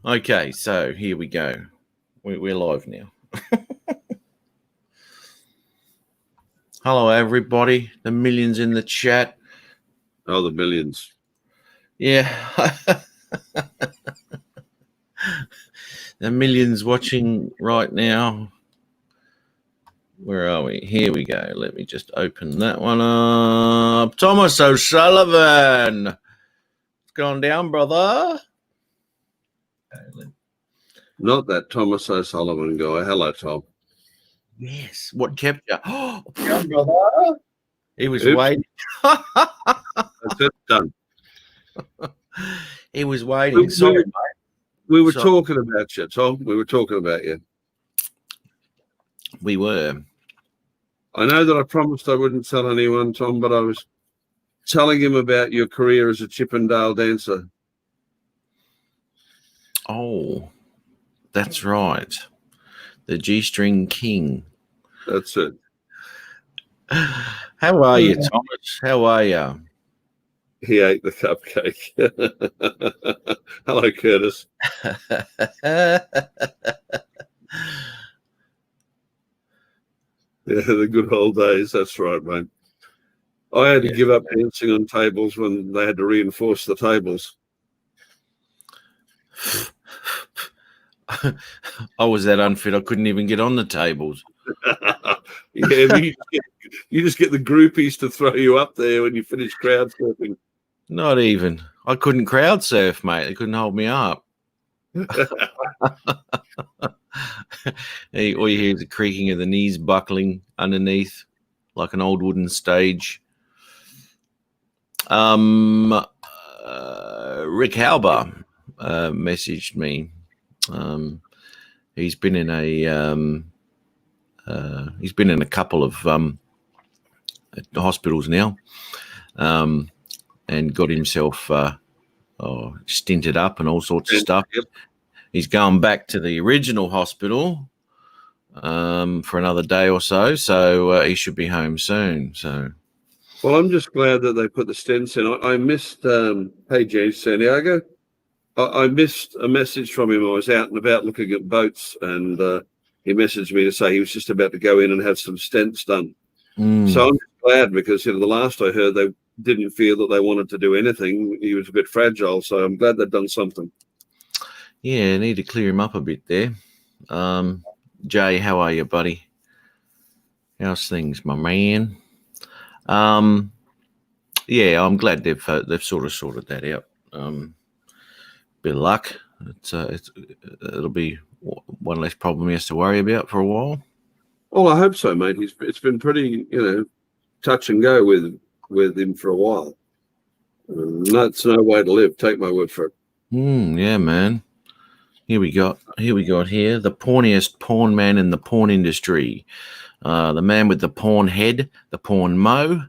Okay, so here we go. We're live now. Hello, everybody. The millions in the chat. Oh, the millions. Yeah. The millions watching right now. Where are we? Here we go. Let me just open that one up. Thomas O'Sullivan. What's going down, brother? Not that Thomas O'Sullivan guy. Hello, Tom. Yes. What kept you? Yeah, brother. He was Oops. waiting. That's it. Done. He was waiting. Sorry, mate. We were talking about you, Tom. We were talking about you. We were. I know that I promised I wouldn't tell anyone, Tom, but I was telling him about your career as a Chippendale dancer. Oh, that's right. The G-string king. That's it. How are you, Thomas? How are you? He ate the cupcake. Hello, Curtis. Yeah, the good old days. That's right, mate. I had to give up dancing on tables when they had to reinforce the tables. I was that unfit I couldn't even get on the tables. Yeah, but you just get the groupies to throw you up there when you finish crowd surfing. Not even. I couldn't crowd surf, mate. They couldn't hold me up. All you hear is the creaking of the knees buckling underneath like an old wooden stage. Rick Halber messaged me. He's been in a couple of hospitals now, and got himself stinted up and all sorts of stuff. Yep. He's going back to the original hospital for another day or so, so he should be home soon. So, well, I'm just glad that they put the stents in. I missed, hey, James Santiago. I missed a message from him. I was out and about looking at boats, and he messaged me to say he was just about to go in and have some stents done. So I'm glad because the last I heard, they didn't feel that they wanted to do anything. He was a bit fragile, so I'm glad they've done something. Yeah, I need to clear him up a bit there. Jay, how are you, buddy? How's things, my man? Yeah, I'm glad they've sort of sorted that out. Bit of luck. It'll be one less problem he has to worry about for a while. Well, I hope so, mate. It's been pretty, touch and go with him for a while. That's no way to live. Take my word for it. Yeah, man. Here we got the porniest porn man in the porn industry. The man with the porn head, the porn mo,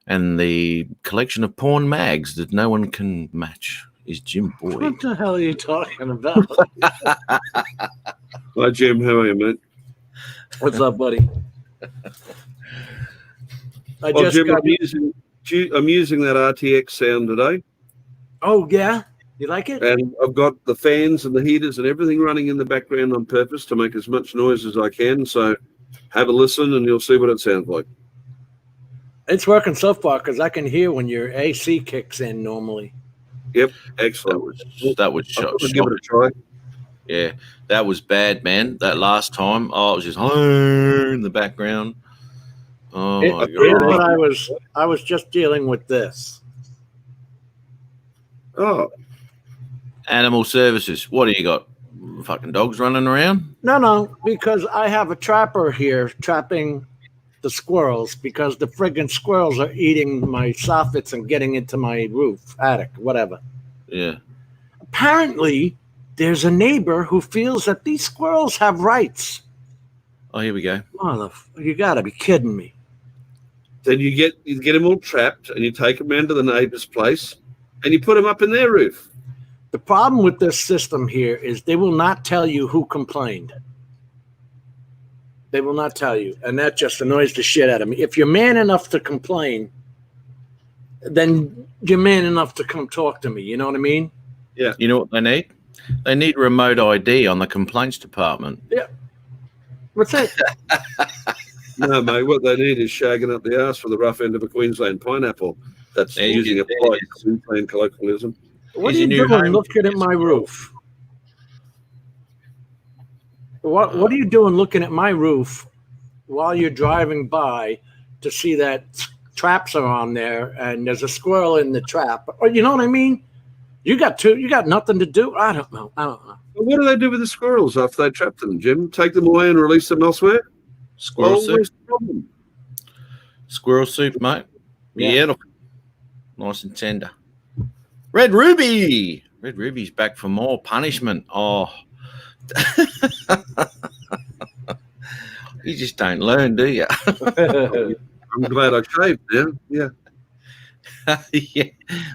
and the collection of porn mags that no one can match is Jim Boy. What the hell are you talking about? Hi, Jim. How are you, mate? What's up, buddy? Jim, I'm using that RTX sound today. Oh, yeah? You like it? And I've got the fans and the heaters and everything running in the background on purpose to make as much noise as I can. So have a listen and you'll see what it sounds like. It's working so far because I can hear when your AC kicks in normally. Yep, excellent. That was shot. Give it a try. Yeah, that was bad, man. That last time, it was just in the background. Oh my God! Here's what I was just dealing with this. Oh, animal services. What do you got? Fucking dogs running around? No, because I have a trapper here trapping the squirrels because the friggin' squirrels are eating my soffits and getting into my roof, attic, whatever. Yeah. Apparently, there's a neighbor who feels that these squirrels have rights. Oh, here we go. You gotta be kidding me. Then you get them all trapped and you take them round to the neighbor's place and you put them up in their roof. The problem with this system here is they will not tell you who complained. They will not tell you. And that just annoys the shit out of me. If you're man enough to complain, then you're man enough to come talk to me. You know what I mean? Yeah. You know what they need? They need remote ID on the complaints department. What's that? No, mate, what they need is shagging up the arse for the rough end of a Queensland pineapple. That's There using you a polite Queensland colloquialism. What Here's are you your new doing home. looking at my roof? What are you doing looking at my roof while you're driving by to see that traps are on there and there's a squirrel in the trap? Or you know what I mean? You got nothing to do. I don't know. Well, what do they do with the squirrels after they trap them, Jim? Take them away and release them elsewhere? Squirrel Well, soup. where's the problem? Squirrel soup, mate. Yeah. Yeah, look. Nice and tender. Red Ruby. Red Ruby's back for more punishment. Oh. You just don't learn, do you? I'm glad I shaved now. Yeah. Yeah.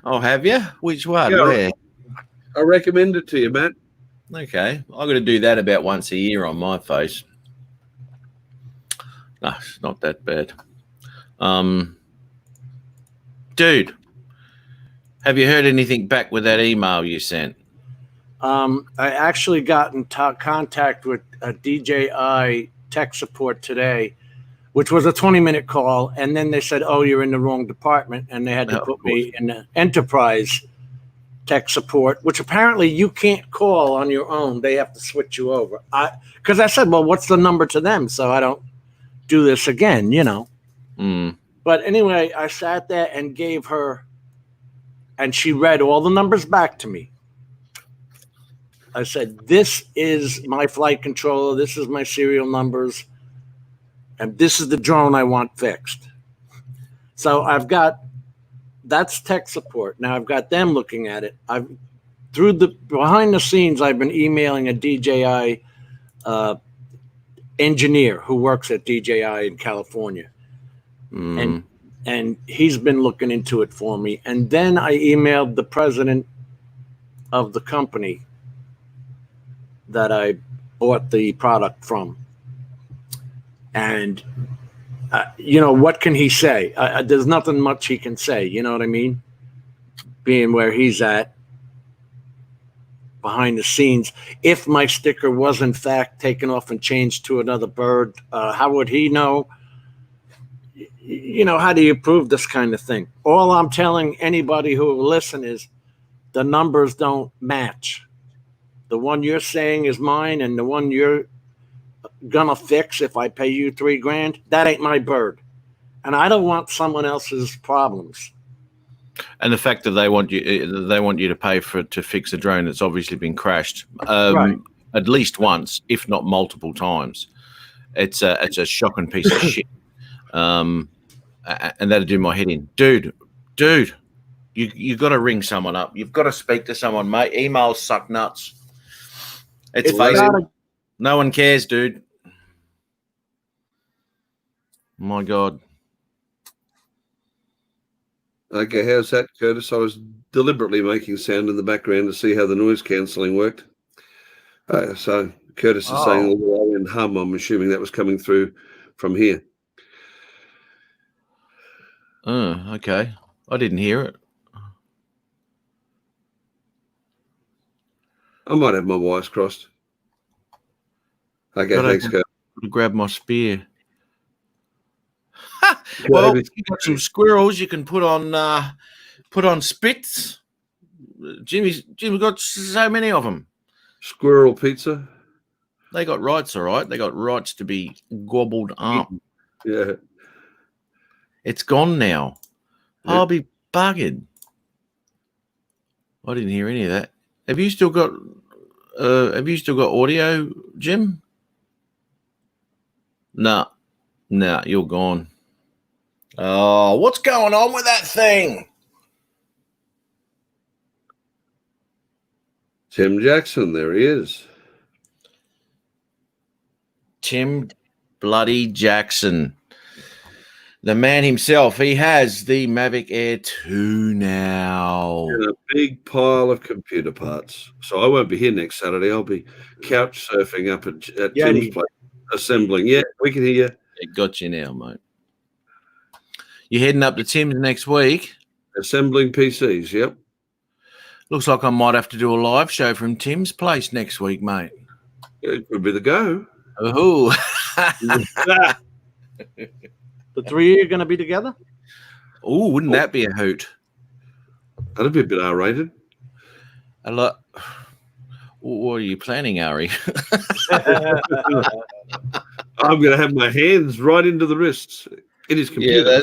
Oh, have you? Which one? Yeah. Where? I recommend it to you, Matt. Okay. I've got to do that about once a year on my face. No, it's not that bad. Dude, have you heard anything back with that email you sent? I actually got in contact with a DJI tech support today, which was a 20-minute call. And then they said, oh, you're in the wrong department. And they had to Of put me in the enterprise tech support, which apparently you can't call on your own. They have to switch you over. Because I said, well, what's the number to them? So I don't do this again, you know. Mm. But anyway, I sat there and gave her, and she read all the numbers back to me. I said, this is my flight controller. This is my serial numbers. And this is the drone I want fixed. So that's tech support. Now I've got them looking at it. Through the behind the scenes, I've been emailing a DJI engineer who works at DJI in California. Mm. And he's been looking into it for me. And then I emailed the president of the company that I bought the product from. And, what can he say? There's nothing much he can say. You know what I mean? Being where he's at behind the scenes. If my sticker was in fact taken off and changed to another bird, how would he know? How do you prove this kind of thing? All I'm telling anybody who will listen is the numbers don't match. The one you're saying is mine, and the one you're gonna fix if I pay you $3,000, that ain't my bird. And I don't want someone else's problems. And the fact that they want you to pay to fix a drone that's obviously been crashed, Right. at least once, if not multiple times. It's a shocking piece of shit. And that'll do my head in. Dude, you got to ring someone up. You've got to speak to someone, mate. Emails suck nuts. It's Facebook. No one cares, dude. My God. Okay, how's that, Curtis? I was deliberately making sound in the background to see how the noise cancelling worked. So Curtis is saying a low end hum. I'm assuming that was coming through from here. Okay. I didn't hear it. I might have my wires crossed. Okay, But thanks, I Curtis. could grab my spear. Well, you got some squirrels you can put on spits. Jimmy's got so many of them. Squirrel pizza. They got rights, all right. They got rights to be gobbled up. Yeah. It's gone now. Yeah. I'll be bugging. I didn't hear any of that. Have you still got audio, Jim? No, you're gone. Oh, what's going on with that thing? Tim Jackson, there he is. Tim bloody Jackson. The man himself. He has the Mavic Air 2 now. And a big pile of computer parts. So I won't be here next Saturday. I'll be couch surfing up at Tim's place, assembling. Yeah, we can hear you. It got you now, mate. You heading up to Tim's next week? Assembling PCs, yep. Looks like I might have to do a live show from Tim's place next week, mate. It could be the go. Oh, Ah, The three of you are going to be together? oh, wouldn't that be a hoot? that'd be a bit R-rated. A lot. What are you planning, Ari? I'm going to have my hands right into the wrists in his computer.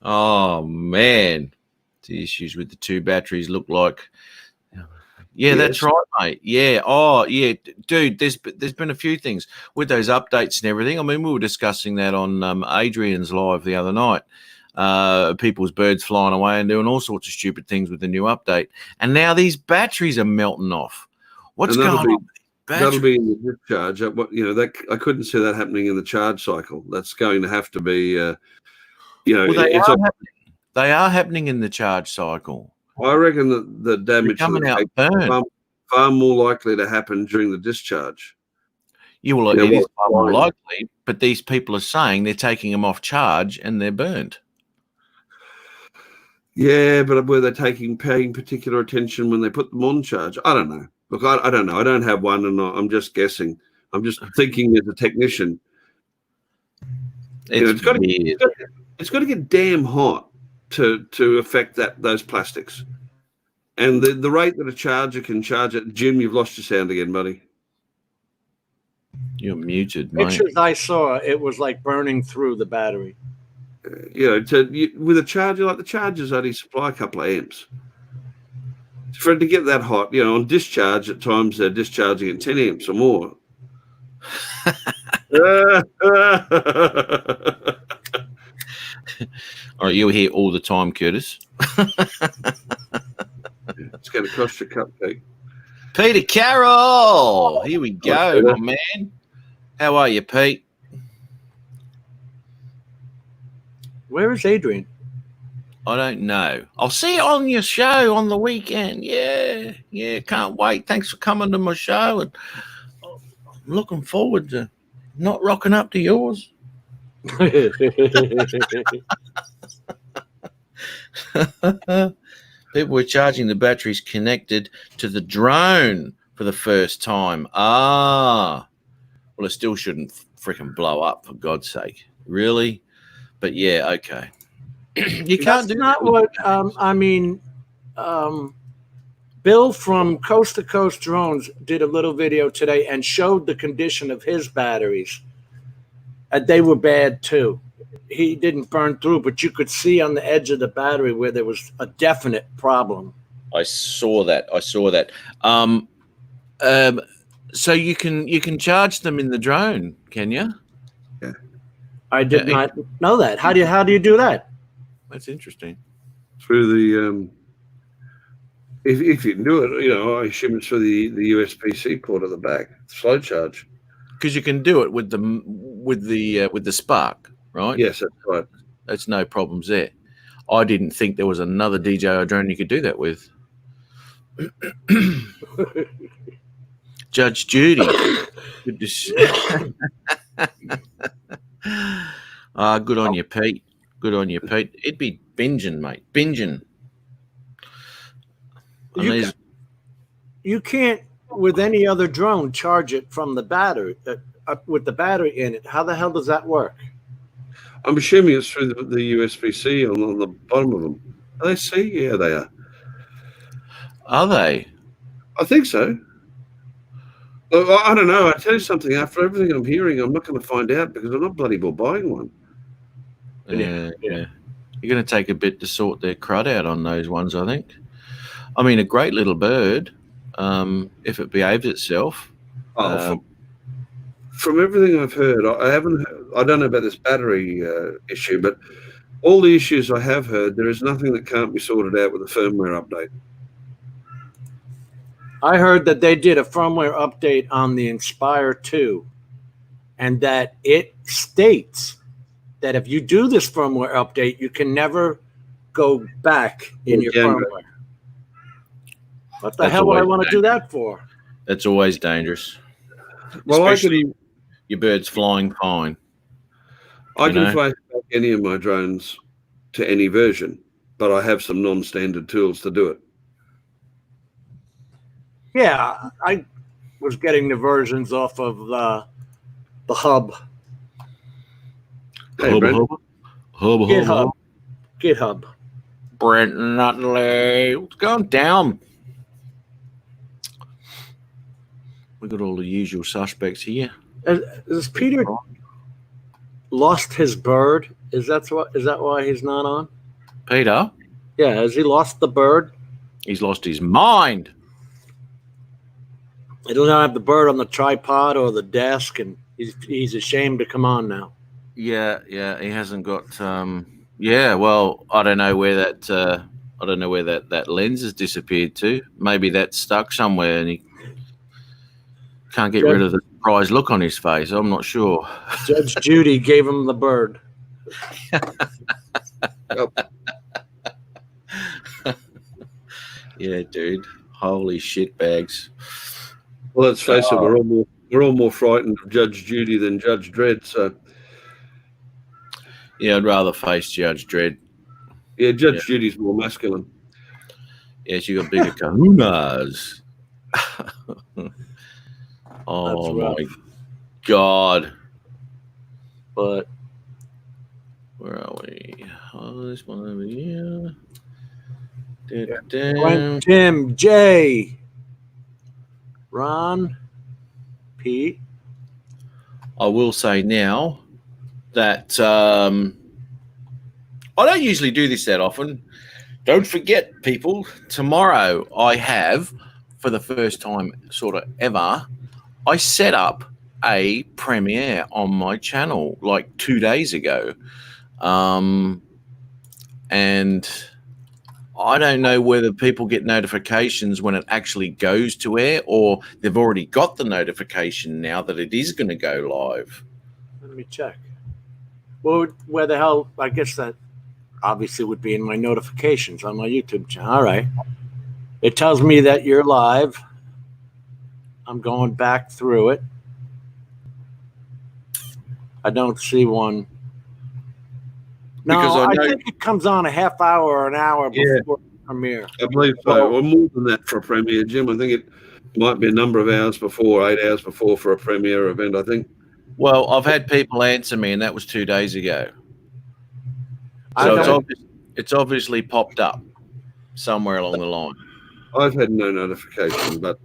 Oh man, the issues with the two batteries look like. Yeah, that's Yes. right, mate. Yeah. Oh, yeah, dude. There's been a few things with those updates and everything. I mean, we were discussing that on Adrian's live the other night. People's birds flying away and doing all sorts of stupid things with the new update, and now these batteries are melting off. What's And going that'll be- on? with these That'll batteries? be in the discharge. That I couldn't see that happening in the charge cycle. That's going to have to be, Well, they are happening in the charge cycle. I reckon that the They're damage to the coming out cake burnt. far more likely to happen during the discharge. You will. Yeah, It is well, far more fine. likely, but these people are saying they're taking them off charge and they're burnt. Yeah, but were they paying particular attention when they put them on charge? I don't know. Look, I don't know. I don't have one, and I'm just guessing. I'm just thinking as a technician. It's it's gotta- weird. It's got to get damn hot to affect those plastics. And the rate that a charger can charge it, Jim, you've lost your sound again, buddy. You're muted, mate. Pictures I saw, it was like burning through the battery. With a charger, like the chargers only supply a couple of amps. For it to get that hot, on discharge, at times they're discharging at 10 amps or more. All right, you're here all the time, Curtis. It's going to cost you a cupcake. Peter Carroll. Here we go, Hello, Peter. my man. How are you, Pete? Where is Adrian? I don't know. I'll see you on your show on the weekend. Yeah, can't wait. Thanks for coming to my show, and I'm looking forward to not rocking up to yours. People were charging the batteries connected to the drone for the first time. Well, it still shouldn't freaking blow up, for God's sake. Really? But yeah, okay. You can't That's do not that with- what Bill from Coast to Coast Drones did a little video today and showed the condition of his batteries. They were bad too. He didn't burn through, but you could see on the edge of the battery where there was a definite problem. I saw that. So you can charge them in the drone, can you? I did Yeah. not know that. How do you do that? That's interesting. Through the if you can do it, I assume it's through the USB-C port at the back, slow charge. Because you can do it with the Spark, right? Yes, that's right. That's no problems there. I didn't think there was another DJI drone you could do that with. Judge Judy. Good to see. Good on you, Pete. Good on you, Pete. It'd be binging, mate. Binging. And You these- You can't, with any other drone, charge it from the battery with the battery in it. How the hell does that work? I'm assuming it's through the USB-C on the bottom of them. Are they C? Yeah, they are. Are they? I think so. Well, I don't know. I tell you something. After everything I'm hearing, I'm not going to find out because I'm not bloody well buying one. Yeah. You're going to take a bit to sort their crud out on those ones, I think. I mean, a great little bird, if it behaves itself. From everything I've heard, I don't know about this battery issue, but all the issues I have heard, there is nothing that can't be sorted out with a firmware update. I heard that they did a firmware update on the Inspire 2 and that it states that if you do this firmware update, you can never go back in your Yeah. firmware. What the That's hell would I always want to do that for? That's always dangerous. Well, Especially your bird's flying fine. I you can know? flash back any of my drones to any version. but I have some non-standard tools to do it. Yeah, I was getting the versions off of the hub. Hey, Hubba, Brent. hubba. Hubba, GitHub. hubba. GitHub. Brent Nutley. What's going down? We got all the usual suspects here. Is Peter lost his bird? Is that why he's not on? Peter, Yeah, has he lost the bird? he's lost his mind. He doesn't have the bird on the tripod or the desk, and he's ashamed to come on now. Yeah, he hasn't got. Yeah, well, I don't know where that lens has disappeared to. Maybe that's stuck somewhere, and he can't get rid of the surprised look on his face. I'm not sure. Judge Judy gave him the bird. Yeah, dude. Holy shit bags. Well, let's face it, we're all more frightened of Judge Judy than Judge Dredd. So, Yeah, I'd rather face Judge Dredd. yeah, Judge Judy's more masculine. Yeah, she got bigger kahunas. Oh rough. my God. But Where are we? Oh, this one over here. Brent, Tim, Jay, Ron, Pete. I will say now that I don't usually do this that often. Don't forget, people, tomorrow I have, for the first time sort of ever, I set up a premiere on my channel like 2 days ago. And I don't know whether people get notifications when it actually goes to air, or they've already got the notification now that it is going to go live. Let me check. Well, where the hell? I guess that obviously would be in my notifications on my YouTube channel. All right. It tells me that you're live. I'm going back through it. I don't see one. No, Because I know- think it comes on a half hour or an hour Yeah. before the premiere. I believe so. Or more than that for a premiere, Jim. I think it might be a number of hours before, 8 hours before for a premiere event, I think. Well, I've had people answer me, and that was 2 days ago. I So don't- it's obviously popped up somewhere along the line. I've had no notification, but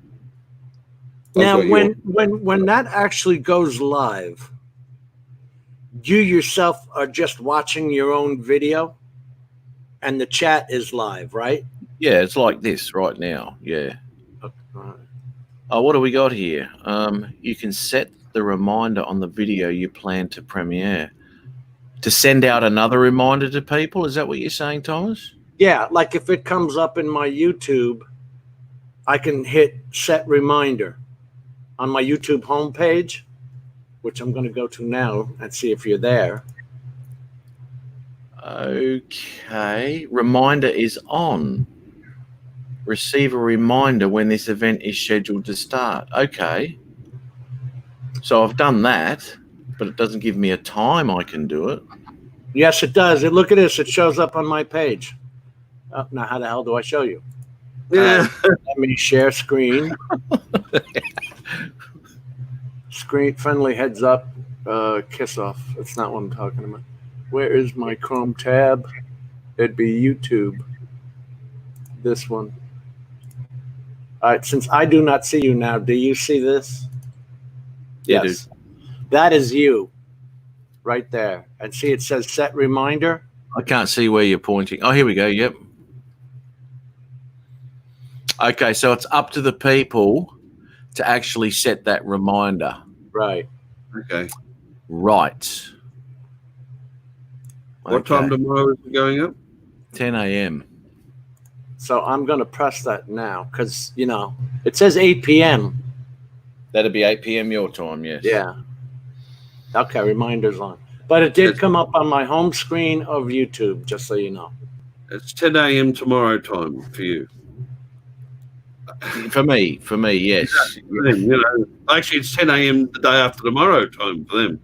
Now, I've got your- when that actually goes live, you yourself are just watching your own video, and the chat is live, right? Yeah, it's like this right now. Yeah. Oh, what do we got here? You can set the reminder on the video you plan to premiere to send out another reminder to people. Is that what you're saying, Thomas? Yeah, like if it comes up in my YouTube, I can hit set reminder on my YouTube homepage, which I'm going to go to now and see if you're there. Okay. Reminder is on. Receive a reminder when this event is scheduled to start. Okay. So I've done that, but it doesn't give me a time I can do it. Yes, it does. Look at this. It shows up on my page. Oh, now, how the hell do I show you? Yeah. Let me share screen. Screen friendly heads up. Kiss off. That's not what I'm talking about. Where is my Chrome tab? It'd be YouTube. This one. All right. Since I do not see you now, do you see this? Yeah, Yes. That is you. Right there. And see, it says set reminder. I can't see where you're pointing. Oh, here we go. Yep. Okay, so it's up to the people to actually set that reminder. Right. Okay. Right. What time tomorrow is it going up? 10 a.m. So I'm going to press that now because, it says 8 p.m. That'll be 8 p.m. your time, yes. Yeah. Okay, reminders on. But it did come up on my home screen of YouTube, just so you know. It's 10 a.m. tomorrow time for you. For me, yes. Actually, it's 10 a.m. the day after tomorrow time for them.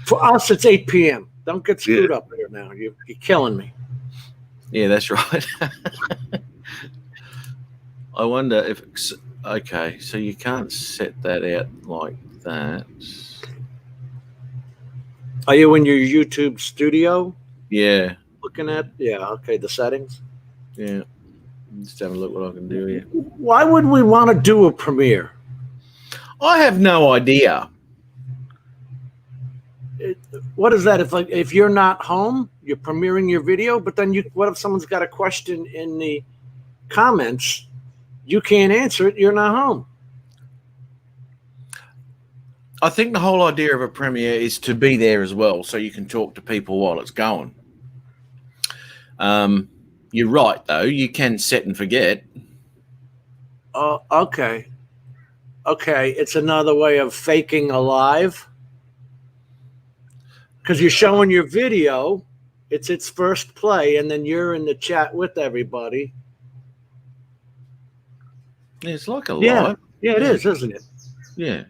For us, it's 8 p.m. Don't get screwed up here now. You're killing me. Yeah, that's right. I wonder if. Okay, so you can't set that out like that. Are you in your YouTube studio Yeah, looking at? Yeah, okay, the settings. yeah. Just have a look what I can do here. Why would we want to do a premiere? I have no idea. What is that? If you're not home, you're premiering your video, but then what if someone's got a question in the comments? You can't answer it. You're not home. I think the whole idea of a premiere is to be there as well, so you can talk to people while it's going. You're right, though. You can set and forget. Oh, okay. Okay, it's another way of faking a live. Because you're showing your video, it's its first play, and then you're in the chat with everybody. Yeah, it's like a Yeah. live. Yeah, it is, isn't it? Yeah.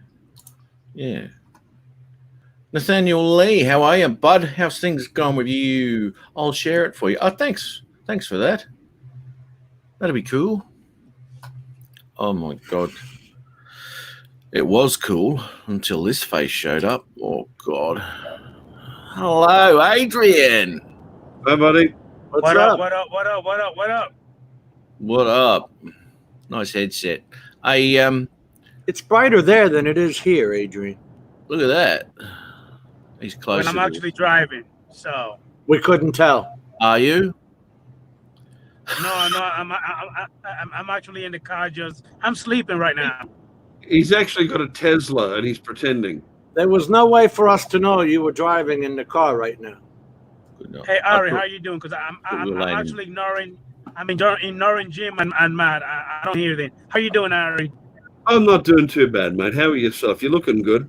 Yeah. Nathaniel Lee, how are you, bud? How's things going with you? I'll share it for you. Oh, thanks. Thanks for that. That'd be cool. Oh, my God. It was cool until this face showed up. Oh, God. Hello, Adrian. Hi, buddy. What's up? What up? What up? What up? What up? What up? Nice headset. It's brighter there than it is here, Adrian. Look at that. He's close. When I'm actually driving, so We couldn't tell. Are you? no, I'm actually in the car. I'm sleeping right now. He's actually got a Tesla and he's pretending. There was no way for us to know you were driving in the car right now. Good enough. Hey Ari, how you doing? Because I'm You're lying. actually ignoring Jim and Matt. I don't hear anything. How you doing, Ari? I'm not doing too bad, mate. How are yourself? You're looking good.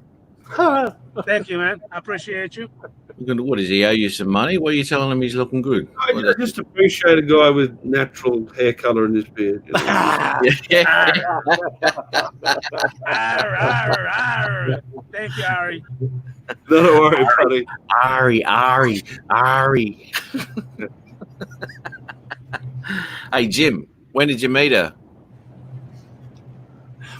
Thank you, man. I appreciate you. What does he owe you some money? What are you telling him he's looking good? I just appreciate a guy with natural hair color in his beard. You know? Yeah. Arr. Thank you, Ari. No, don't worry, buddy. Ari. Hey, Jim, when did you meet her?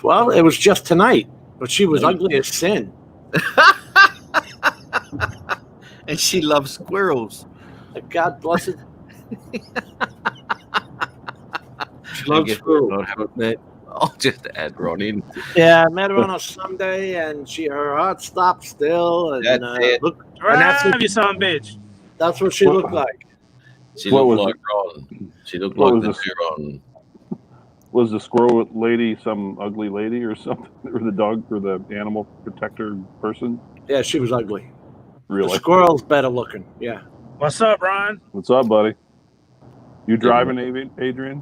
Well, it was just tonight, but she was ugly as sin. And she loves squirrels. God bless it. She loves squirrels. I'll just add Ron in. Yeah, I met her on a Sunday, and her heart stopped still. And That's it. Drive, you son of a bitch. That's what she looked like. She What looked was like Ron. She looked what like was the this? Ron. Was the squirrel lady some ugly lady or something? Or the dog or the animal protector person? Yeah, she was ugly. The Really? squirrel's better looking. Yeah. What's up, Ron? What's up, buddy? You driving, Adrian?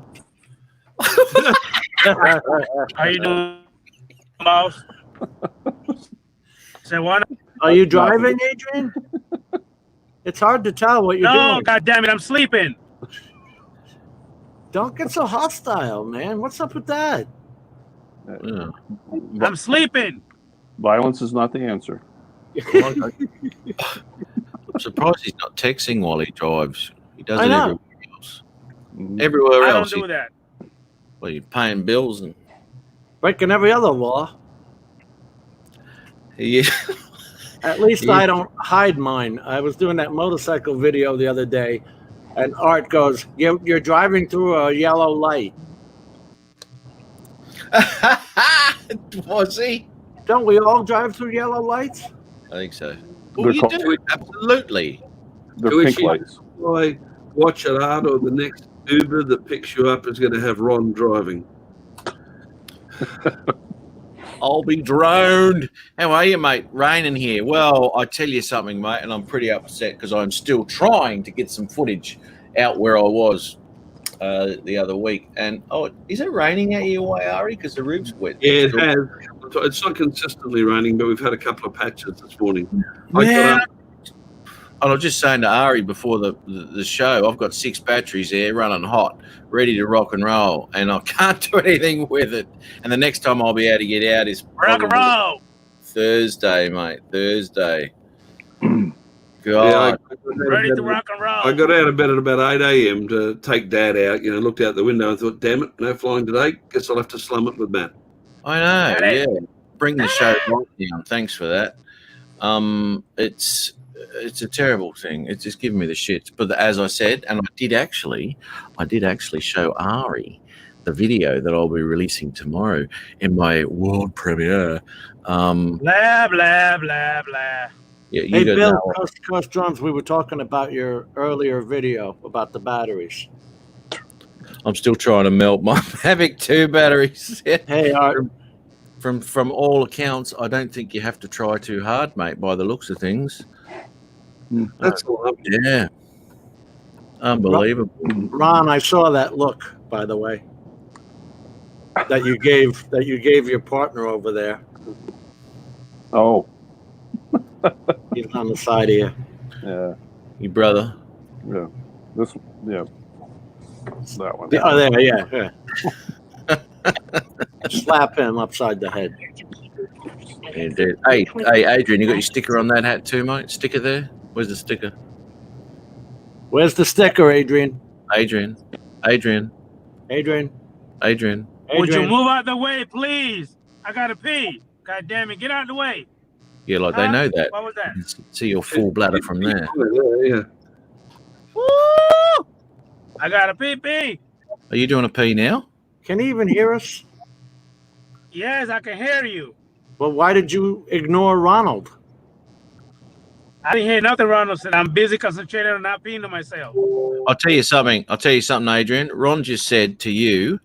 How you doing, boss? Say what? Are you driving, Adrian? It's hard to tell what you're No, doing. God damn it, I'm sleeping. Don't get so hostile, man. What's up with that? Yeah. I'm sleeping. Violence is not the answer. I'm surprised he's not texting while he drives. He does I it know. everywhere else. Mhm. Everywhere I don't else, do that. you're paying bills and Breaking every other law. yeah. At least Yeah. I don't hide mine. I was doing that motorcycle video the other day, and Art goes, You're driving through a yellow light. Was he? Don't we all drive through yellow lights? I think so. They're Well, you called- do absolutely. They're Do we pink see- lights. I watch it out, or the next Uber that picks you up is going to have Ron driving. I'll be droned. How are you, mate? Raining here. Well, I tell you something, mate, and I'm pretty upset because I'm still trying to get some footage out where I was the other week. And is it raining out your way, Ari? Because the roof's wet. Yeah, it has. It's not consistently raining, but we've had a couple of patches this morning. I Yeah. got up, And I was just saying to Ari before the show, I've got 6 batteries there running hot, ready to rock and roll, and I can't do anything with it. And the next time I'll be able to get out is Rock and probably roll. Thursday, mate. Thursday. God. Ready to rock and roll. I got out of bed at about 8 a.m. to take Dad out. Looked out the window and thought, damn it, no flying today. Guess I'll have to slum it with Matt. I know, Got it. yeah. Bring the show right down. Thanks for that. It's a terrible thing. It's just giving me the shits. But as I said, and I did actually show Ari the video that I'll be releasing tomorrow in my world premiere. Blah, blah, blah, blah. Yeah, you Hey, don't Bill, know. Coast Jones, we were talking about your earlier video about the batteries. I'm still trying to melt my Mavic 2 batteries. Hey, Art, From all accounts, I don't think you have to try too hard, mate, by the looks of things. That's all. Yeah. Unbelievable. Ron, I saw that look, by the way, that you gave your partner over there. Oh, He's on the side of you. yeah, Your brother. yeah. This, yeah. That one. Oh, there, yeah. Slap him upside the head. Yeah, dude. Hey, Adrian, you got your sticker on that hat too, mate? Sticker there? Where's the sticker? Where's the sticker, Adrian? Adrian. Adrian. Would you move out the way, please? I gotta pee. God damn it, get out of the way. Yeah, like they know that. What was that? You can see your full bladder from there. Yeah. Woo! I gotta pee. Are you doing a pee now? Can he even hear us? Yes, I can hear you. Well, why did you ignore Ronald? I didn't hear nothing Ronald said. I'm busy concentrating on not peeing to myself. I'll tell you something, Adrian. Ron just said to you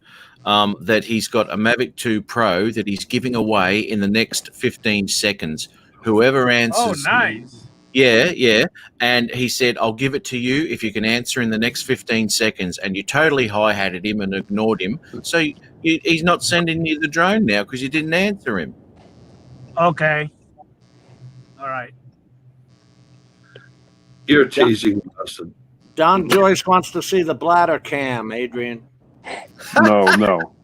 that he's got a Mavic 2 Pro that he's giving away in the next 15 seconds. Whoever answers. Oh, nice. Yeah. And he said, I'll give it to you if you can answer in the next 15 seconds. And you totally hi-hatted him and ignored him. So he's not sending you the drone now because you didn't answer him. Okay. All right. You're a teasing bastard. Don Joyce wants to see the bladder cam, Adrian. No.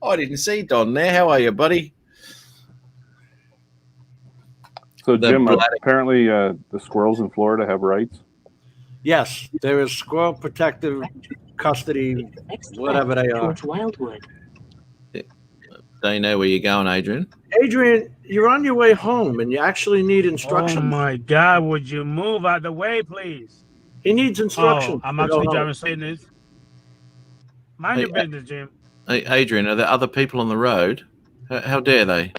I didn't see Don there. How are you, buddy? So, The Jim, bladder- apparently the squirrels in Florida have rights. Yes, there is squirrel protective custody, whatever they are. Wildwood. They know where you're going, Adrian. Adrian, you're on your way home and you actually need Oh instructions. my God, would you move out the way, please? He needs instructions. I'm to go actually home. driving business. Mind your Hey, business, Jim. Hey, Adrian, are there other people on the road? How dare they?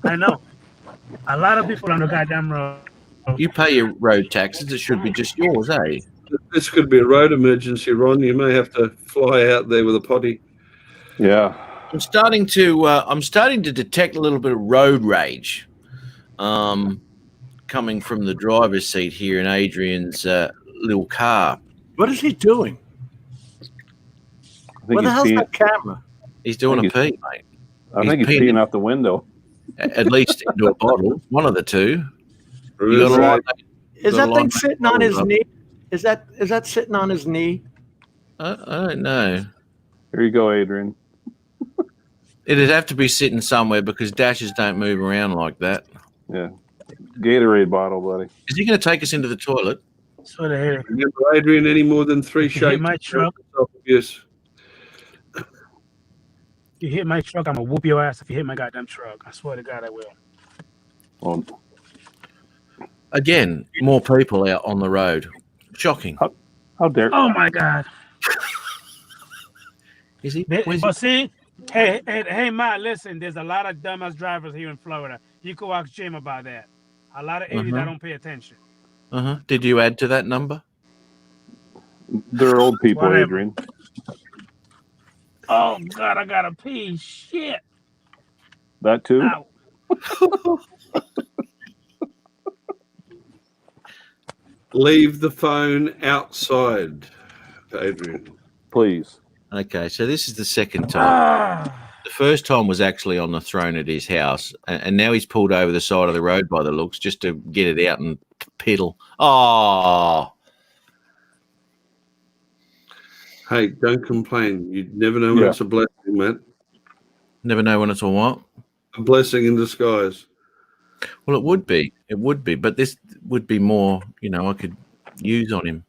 I know. A lot of people on the goddamn road. You pay your road taxes. It should be just yours, eh? This could be a road emergency, Ron. You may have to fly out there with a potty. Yeah. I'm starting to detect a little bit of road rage coming from the driver's seat here in Adrian's little car. What is he doing? I think Where the he's hell's peeing, that camera? He's doing a He's- pee, mate. I think he's he's peeing. peeing out the window. At least into a bottle. One of the two. You Really? got to line that- Is Got that a thing line sitting on his up. knee? Is that sitting on his knee? I don't know. Here you go, Adrian. It'd have to be sitting somewhere because dashes don't move around like that. Yeah. Gatorade bottle, buddy. Is he going to take us into the toilet? So the hell. Remember, Adrian, any more than 3 If you hit shakes? my truck, Yes. you hit my truck, I'm gonna whoop your ass if you hit my goddamn truck. I swear to God, I will. Well, Again, more people out on the road. Shocking. how dare Oh my God. Is he? But Where's he? see, hey, Matt, listen, there's a lot of dumbass drivers here in Florida. You could ask Jim about that. A lot of idiots that don't pay attention. Uh-huh. Did you add to that number? they're old people, Whatever. Adrian. Oh God, I gotta pee. Shit. That too? Ow. Leave the phone outside, Adrian. Please. Okay, so this is the second time. Ah. The first time was actually on the throne at his house, and now he's pulled over the side of the road by the looks just to get it out and pedal. Oh, Hey, don't complain. You never know when Yeah. it's a blessing, Matt. never know when it's all what. A blessing in disguise. Well, it would be. It would be. But this would be more, I could use on him.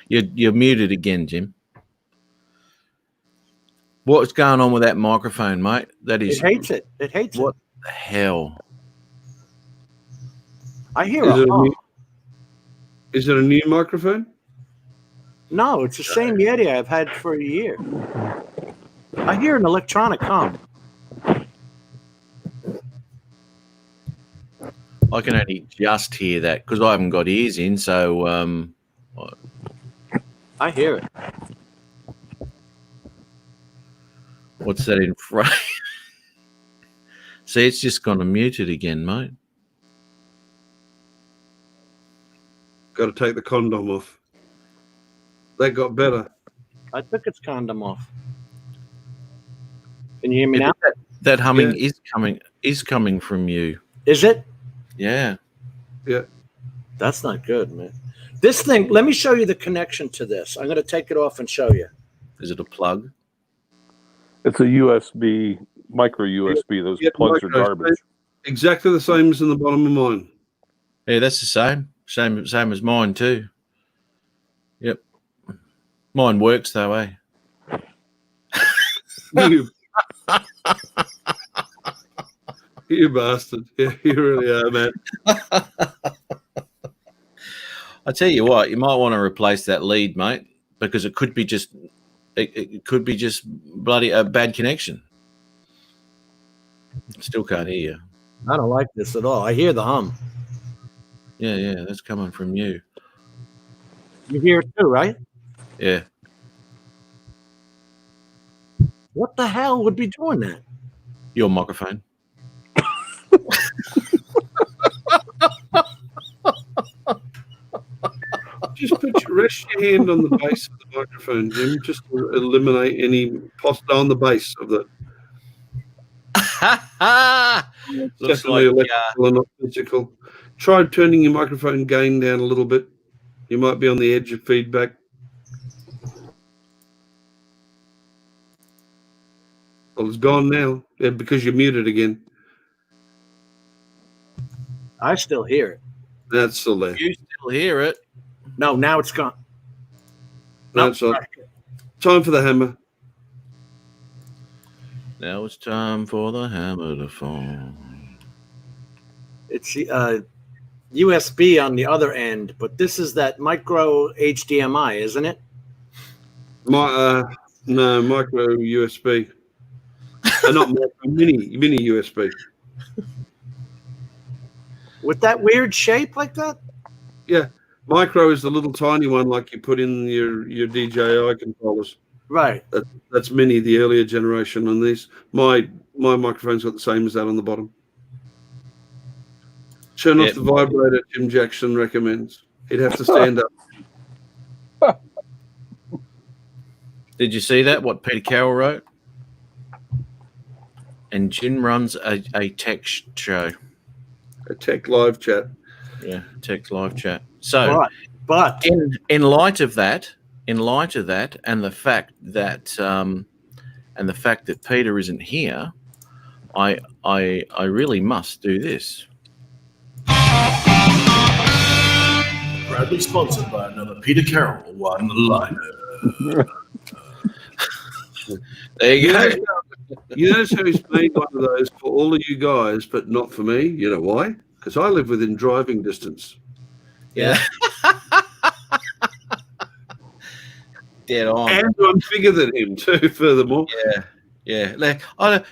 You're muted again, Jim. What's going on with that microphone, mate? That is. It hates it. It hates What it. the hell? I hear Is a it a hum. new- Is it a new microphone? No, it's the same Yeti I've had for a year. I hear an electronic hum. I can only just hear that because I haven't got ears in. So, I hear it. what's that in front? See, it's just gone muted again, mate. Got to take the condom off. That got better. I took its condom off. Can you hear me Yeah, now? That humming Yeah. is coming from you. Is it? Yeah. That's not good, man. This thing, let me show you the connection to this. I'm going to take it off and show you. Is it a plug? It's a USB, micro USB. Those Yeah, plugs are micro, garbage. Exactly the same as in the bottom of mine. Yeah, that's the same. Same as mine too. Yep. Mine works though, eh? You, you bastard. Yeah, you really are, man. I tell you what, you might want to replace that lead, mate, because it could be just bloody a bad connection. Still can't hear you. I don't like this at all. I hear the hum. Yeah, that's coming from you. You hear it too, right? Yeah. What the hell would be doing that? Your microphone. Just rest your hand on the base of the microphone, Jim, just to eliminate any on the base of the. Looks Definitely like electrical and not physical. Try turning your microphone gain down a little bit. You might be on the edge of feedback. Well, it's gone now. Yeah, because you're muted again. I still hear it. That's still there. you still hear it. No, now it's gone. No, That's all. Time for the hammer. Now it's time for the hammer to fall. it's USB on the other end, but this is that micro HDMI, isn't it? No, micro USB. Not micro, mini USB. With that weird shape like that? Yeah, micro is the little tiny one like you put in your DJI controllers. Right. That's mini, the earlier generation on these. My microphone's got the same as that on the bottom. Turn off the vibrator, Jim Jackson recommends. He'd have to stand up. Did you see that? What Peter Carroll wrote? And Jim runs a tech show. A tech live chat. Yeah, tech live chat. So, But in light of that, and the fact that Peter isn't here, I really must do this. Proudly sponsored by another Peter Carroll one-liner. There you go. You notice how he's made one of those for all of you guys, but not for me? You know why? Because I live within driving distance. Yeah. Dead on. And I'm bigger than him, too, furthermore. Yeah.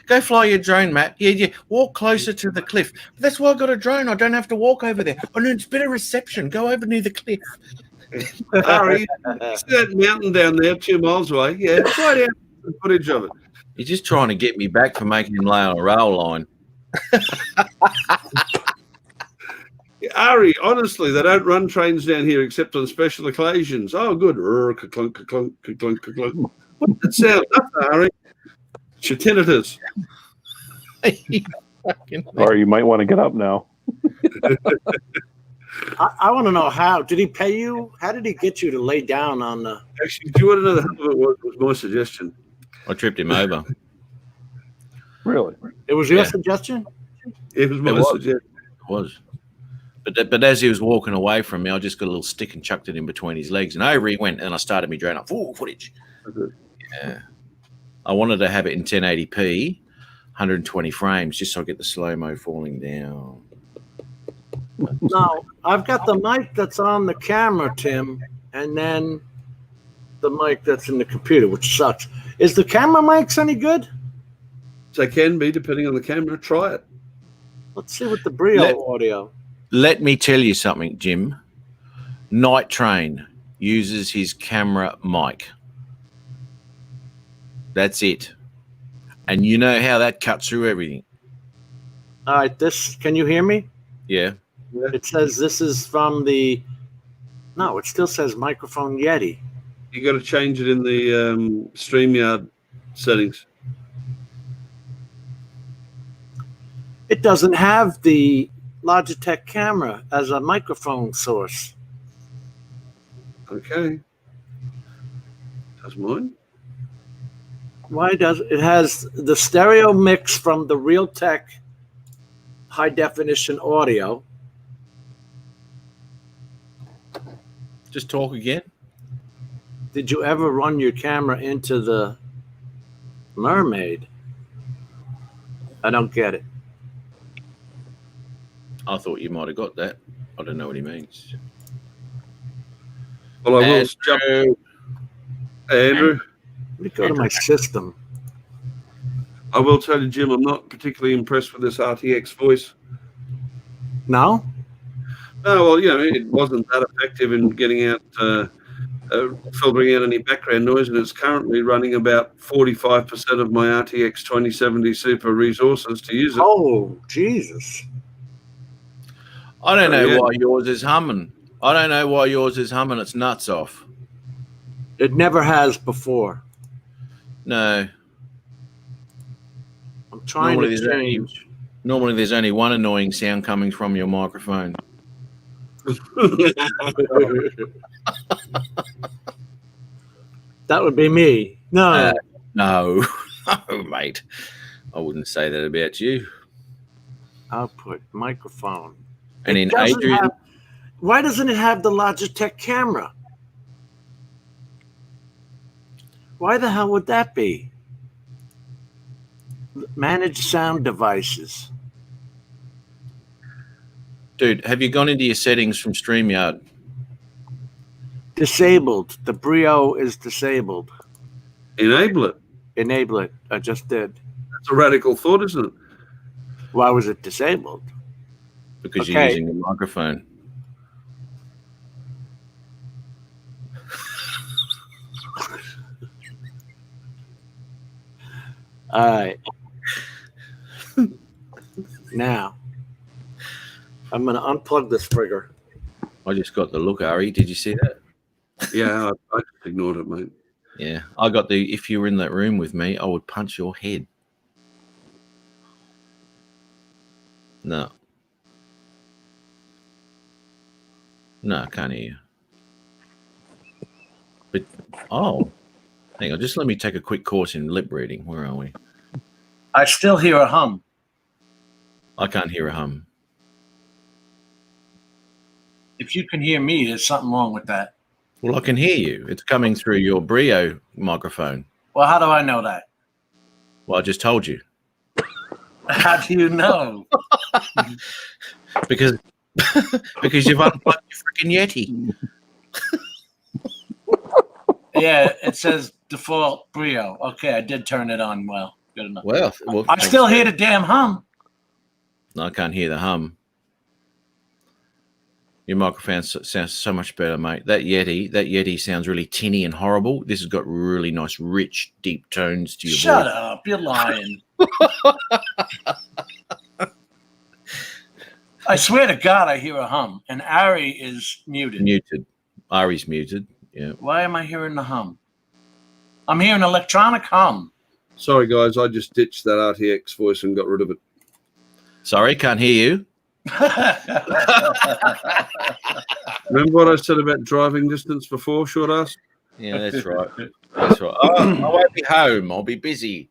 Go fly your drone, Matt. Yeah. Walk closer to the cliff. That's why I got a drone. I don't have to walk over there. Oh, no, it's better reception. Go over near the cliff. Harry, see that mountain down there 2 miles away? Yeah, try out the footage of it. He's just trying to get me back for making him lay on a rail line. Ari, honestly, they don't run trains down here except on special occasions. Oh, good. Ka-clunk, ka-clunk, ka-clunk, ka-clunk. What's that sound? Nothing, Ari. It's your tinnitus. Or you might want to get up now. I want to know how. Did he pay you? How did he get you to lay down on the... Actually, do you want to know the hell of it was my suggestion? I tripped him over. Really? It was your Yeah. suggestion? It was my It was. suggestion. It was. But as he was walking away from me, I just got a little stick and chucked it in between his legs, and over he went. And I started me drone up full footage. Yeah, I wanted to have it in 1080p, 120 frames, just so I get the slow mo falling down. No, I've got the mic that's on the camera, Tim, and then the mic that's in the computer, which sucks. Is the camera mics any good? So can be, depending on the camera. Try it. Let's see what the Brio audio. Let me tell you something, Jim. Night Train uses his camera mic. That's it. And you know how that cuts through everything. All right, can you hear me? Yeah. It says this is from the. No, it still says microphone Yeti. You got to change it in the StreamYard settings. It doesn't have the Logitech camera as a microphone source. Okay. Does mine? Why does it has the stereo mix from the Realtek high definition audio? Just talk again. Did you ever run your camera into the Mermaid? I don't get it. I thought you might have got that. I don't know what he means. Well, I will jump. Andrew, Let me go to my system. I will tell you, Jim, I'm not particularly impressed with this RTX voice. No? No, well, it wasn't that effective in getting out, filtering out any background noise, and it's currently running about 45% of my RTX 2070 Super resources to use it. Oh, Jesus. I don't know Yeah. why yours is humming. It's nuts off. It never has before. No. I'm trying Normally to there's only- change. Normally there's only one annoying sound coming from your microphone. That would be me. No. No. No, mate. I wouldn't say that about you. Output, microphone. And It in doesn't Adrian, have- why doesn't it have the Logitech camera? Why the hell would that be? Manage sound devices. dude, have you gone into your settings from StreamYard? Disabled. The Brio is disabled. Enable it. Enable it. I just did. That's a radical thought, isn't it? Why was it disabled? Because you're Okay. using the microphone. All right. Now, I'm going to unplug this trigger. I just got the look, Ari. Did you see that? Yeah, I just ignored it, mate. Yeah. I got the, if you were in that room with me, I would punch your head. No. No, I can't hear you. But, oh. Hang on. Just let me take a quick course in lip reading. Where are we? I still hear a hum. I can't hear a hum. If you can hear me, there's something wrong with that. Well, I can hear you. It's coming through your Brio microphone. Well, how do I know that? Well, I just told you. How do you know? Because because you've unplugged your freaking Yeti. Yeah, it says default Brio. Okay, I did turn it on. Well, good enough. Well, I still hear the damn hum. No, I can't hear the hum. Your microphone sounds so much better, mate. That Yeti sounds really tinny and horrible. This has got really nice, rich, deep tones to your Shut voice. up. You're lying. I swear to God, I hear a hum. And Ari is muted. Muted. Ari's muted. Yeah. Why am I hearing the hum? I'm hearing electronic hum. Sorry, guys, I just ditched that RTX voice and got rid of it. Sorry, can't hear you. Remember what I said about driving distance before, short ass? Yeah, that's right. That's right. Oh, I won't be home. I'll be busy.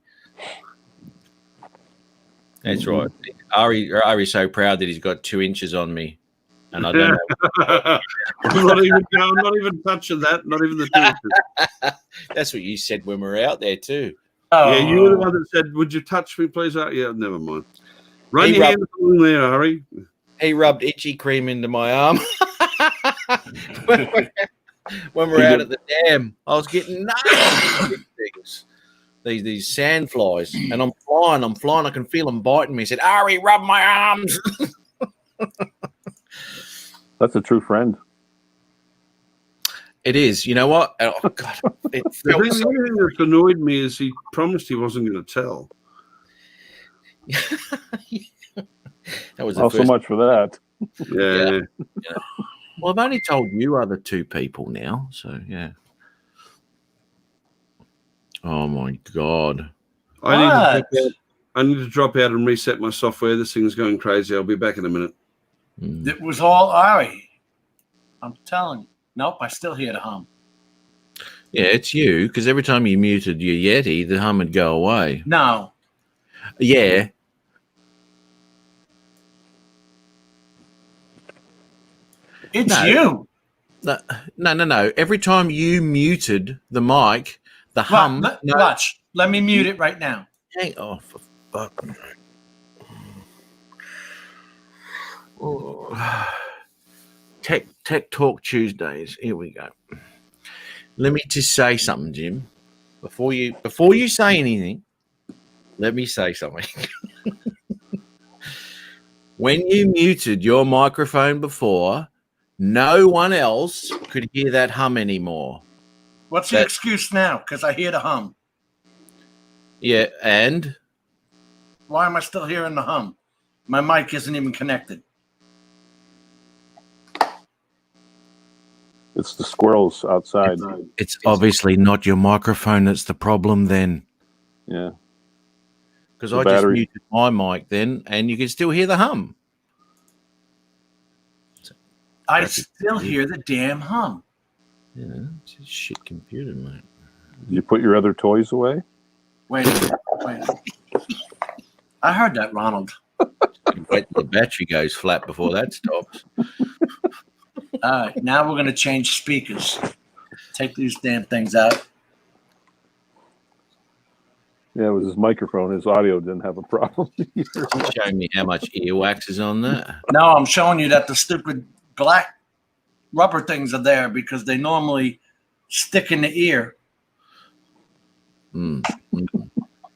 That's right. Ari's so proud that he's got 2 inches on me, and I don't know. I'm not even touching that. Not even the two. That's what you said when we were out there too. Oh, Yeah, you were the one that said, "Would you touch me, please?" Yeah, never mind. Run He your rubbed- hands along there, Ari. He rubbed itchy cream into my arm when we're out at the dam. I was getting nasty things. These sand flies, and I'm flying. I can feel them biting me. He said, "Ari, rub my arms." That's a true friend. It is. You know what? Oh God, it The felt thing so that annoyed me is he promised he wasn't going to tell. That was the Oh, so first. much for that. Yeah. Well, I've only told you other 2 people now, so yeah. Oh my God. I need to drop out and reset my software. This thing's going crazy. I'll be back in a minute. Mm. it was all Ari. I'm telling you. Nope, I still hear the hum. Yeah, it's you, because every time you muted your Yeti, the hum would go away. No. Yeah. It's No. you. No. Every time you muted the mic, the hum. Watch. Let me mute it right now. Hang on, for fuck's sake. Oh. Tech Talk Tuesdays. Here we go. Let me just say something, Jim. Before you say anything, let me say something. When you muted your microphone before, no one else could hear that hum anymore. What's the excuse now? Because I hear the hum. Yeah, and Why am I still hearing the hum? My mic isn't even connected. It's the squirrels outside. it's obviously not your microphone that's the problem then. Yeah. Because The I battery. just muted my mic then, and you can still hear the hum. I That's- still hear the damn hum. Yeah, it's a shit computer, mate. You put your other toys away? Wait a minute. Wait a minute. I heard that, Ronald. Wait till the battery goes flat before that stops. All right, now we're going to change speakers. Take these damn things out. Yeah, it was his microphone. His audio didn't have a problem. Showing me how much earwax is on that. No, I'm showing you that the stupid black rubber things are there because they normally stick in the ear. Mm.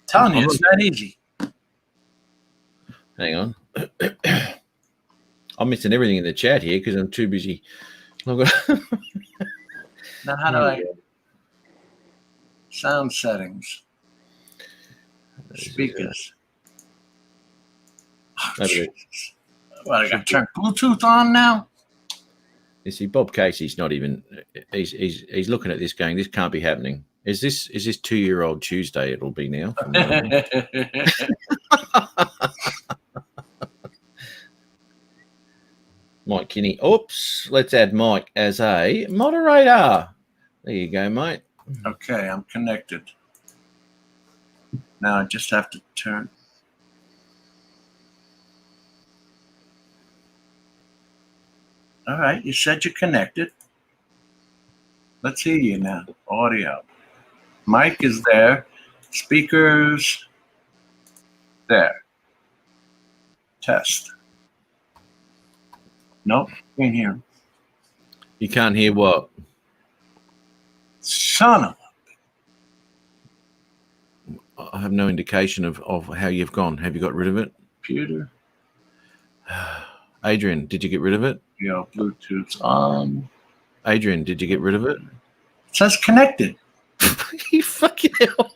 Telling you, it's not easy. Hang on. I'm missing everything in the chat here because I'm too busy. I've got- Now, how do I? Sound settings. Speakers. Oh, Over there. Jesus. What, I got to turn Bluetooth on now? You see, Bob Casey's not even. He's looking at this going. This can't be happening. Is this 2-year-old Tuesday? It'll be now. from now on. Mike Kinney. Oops. Let's add Mike as a moderator. There you go, mate. Okay, I'm connected. Now I just have to turn. All right, you said you're connected. Let's hear you now. Audio. Mic is there. Speakers there. Test. Nope, can't hear him. You can't hear what? Son of a I have no indication of how you've gone. Have you got rid of it? computer. Adrian, did you get rid of it? Your Bluetooth's on. Adrian, did you get rid of it? It says connected. You fucking hell.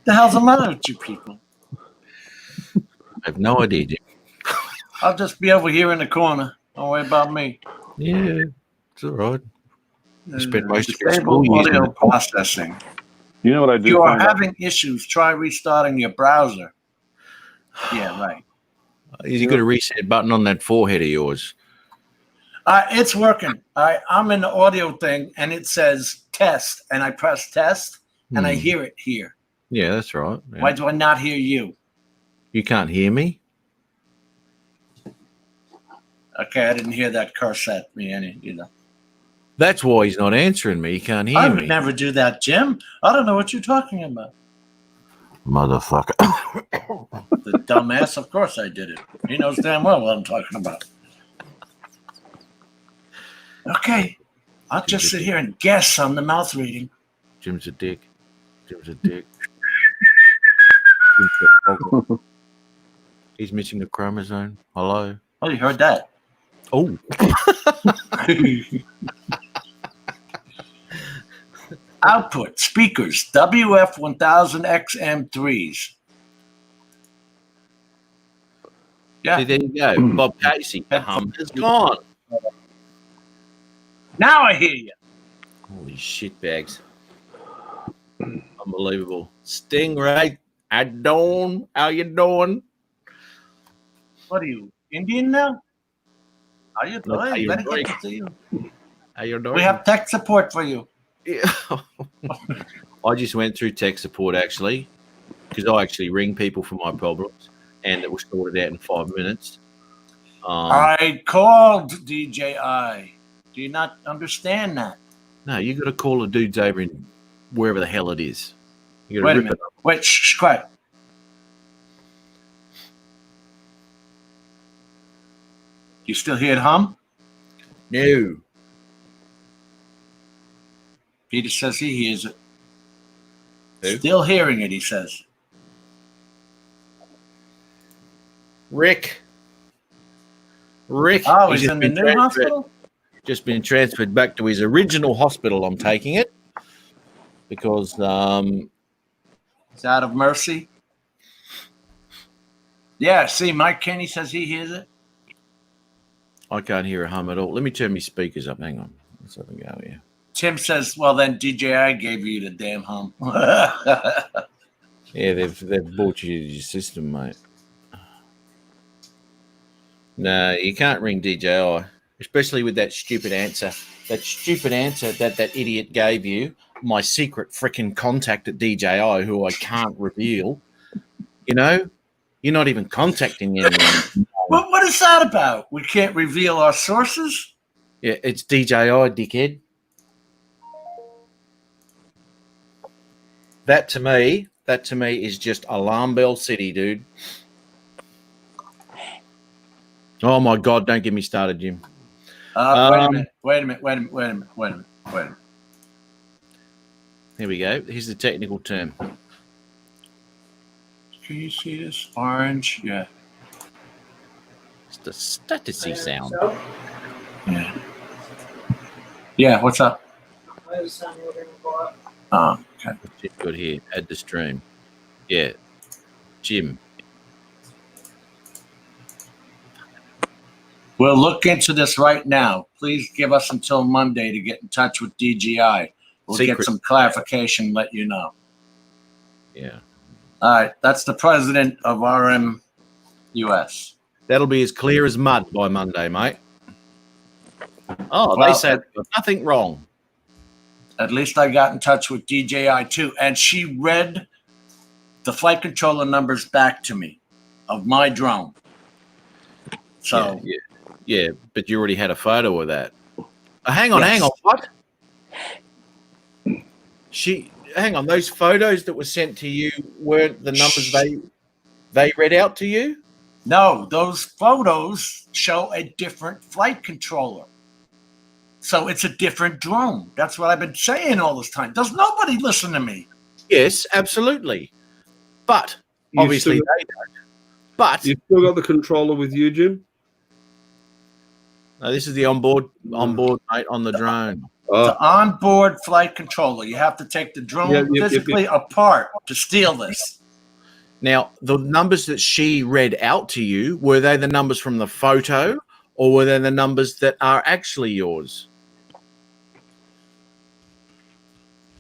The hell's the matter with you people? I have no idea, Jim. I'll just be over here in the corner. Don't worry about me. Yeah, it's all right. You spent most of your school Disable using audio it. processing. You know what I do? You are find out? having issues. Try restarting your browser. Yeah, right. You got a reset button on that forehead of yours. It's working. I'm in the audio thing, and it says test, and I press test, and I hear it here. Yeah, that's right. Yeah. Why do I not hear you? You can't hear me? Okay, I didn't hear that curse at me any either. That's why he's not answering me. He can't hear I would me. never do that, Jim. I don't know what you're talking about. Motherfucker. The dumbass, of course I did it. He knows damn well what I'm talking about. Okay, I'll just sit here and guess on the mouth reading. Jim's a dick. Jim's a dick. He's missing a chromosome. Hello. Oh, you heard that? Oh. Output speakers WF1000XM3s. Yeah. See, there you go. Bob Casey. Is gone. Now I hear you. Holy shit bags. Unbelievable. Stingray. How you doing? What are you, Indian now? How you Look, how doing? you Let me doing? get to you. How you doing? We have tech support for you. Yeah. I just went through tech support actually, because I actually ring people for my problems, and it was sorted out in 5 minutes. I called DJI. Do you not understand that? No, you got to call the dudes over in wherever the hell it is. You got Wait to a minute. Wait, shh, quiet. You still hear it hum? No. Peter says he hears it. Who? Still hearing it, he says. Rick. Oh, he's he's just in the been new transferred- hospital? Just been transferred back to his original hospital. I'm taking it because It's out of mercy. Yeah, see, Mike Kenny says he hears it. I can't hear a hum at all. Let me turn my speakers up. Hang on. Let's have a go here. Tim says, well, then DJI gave you the damn hum. Yeah, they've bought you your system, mate. No, you can't ring DJI, especially with that stupid answer. That stupid answer that idiot gave you, my secret freaking contact at DJI, who I can't reveal. You know, you're not even contacting anyone. What is that about? We can't reveal our sources? Yeah, it's DJI, dickhead. That to me is just alarm bell city, dude. Oh my God! Don't get me started, Jim. Wait a minute. Here we go. Here's the technical term. Can you see this? Orange? Yeah. It's the statusy sound. Yeah. Yeah, what's up? Oh, okay. Just got here. Add the stream. Yeah, Jim. We'll look into this right now. Please give us until Monday to get in touch with DJI. We'll get Secret. some clarification, let you know. Yeah, All right, that's the president of RM US. that'll be as clear as mud by Monday, mate. Oh, Well, they said nothing wrong. At least I got in touch with DJI too, and she read the flight controller numbers back to me of my drone. So Yeah, but you already had a photo of that. Hang on. Yes. What? Hang on. Those photos that were sent to you weren't the numbers they read out to you? no, those photos show a different flight controller. So it's a different drone. That's what I've been saying all this time. Does nobody listen to me? Yes, absolutely. But You've obviously still- they don't. But You've still got the controller with you, Jim? no, this is the onboard mate on the drone. The onboard flight controller. You have to take the drone physically apart to steal this. Now, the numbers that she read out to you, were they the numbers from the photo, or were they the numbers that are actually yours?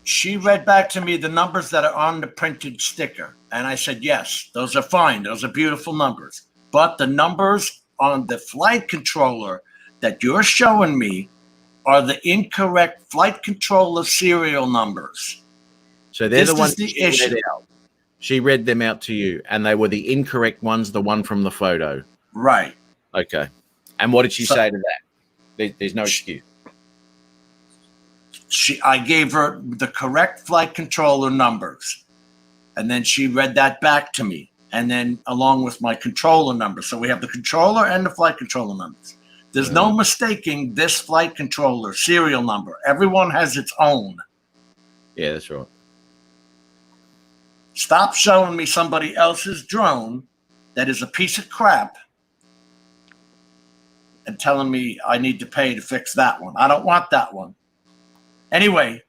She read back to me the numbers that are on the printed sticker. And I said, yes, those are fine. Those are beautiful numbers. But the numbers on the flight controller that you're showing me are the incorrect flight controller serial numbers. So they're This the is ones the that she read issue. out. She read them out to you, and they were the incorrect ones, the one from the photo. Right. Okay. And what did she So- say to that? There's no excuse. I gave her the correct flight controller numbers, and then she read that back to me, and then along with my controller number. So we have the controller and the flight controller numbers. There's no mistaking this flight controller serial number. Everyone has its own. Yeah, that's right. Stop showing me somebody else's drone that is a piece of crap and telling me I need to pay to fix that one. I don't want that one. Anyway,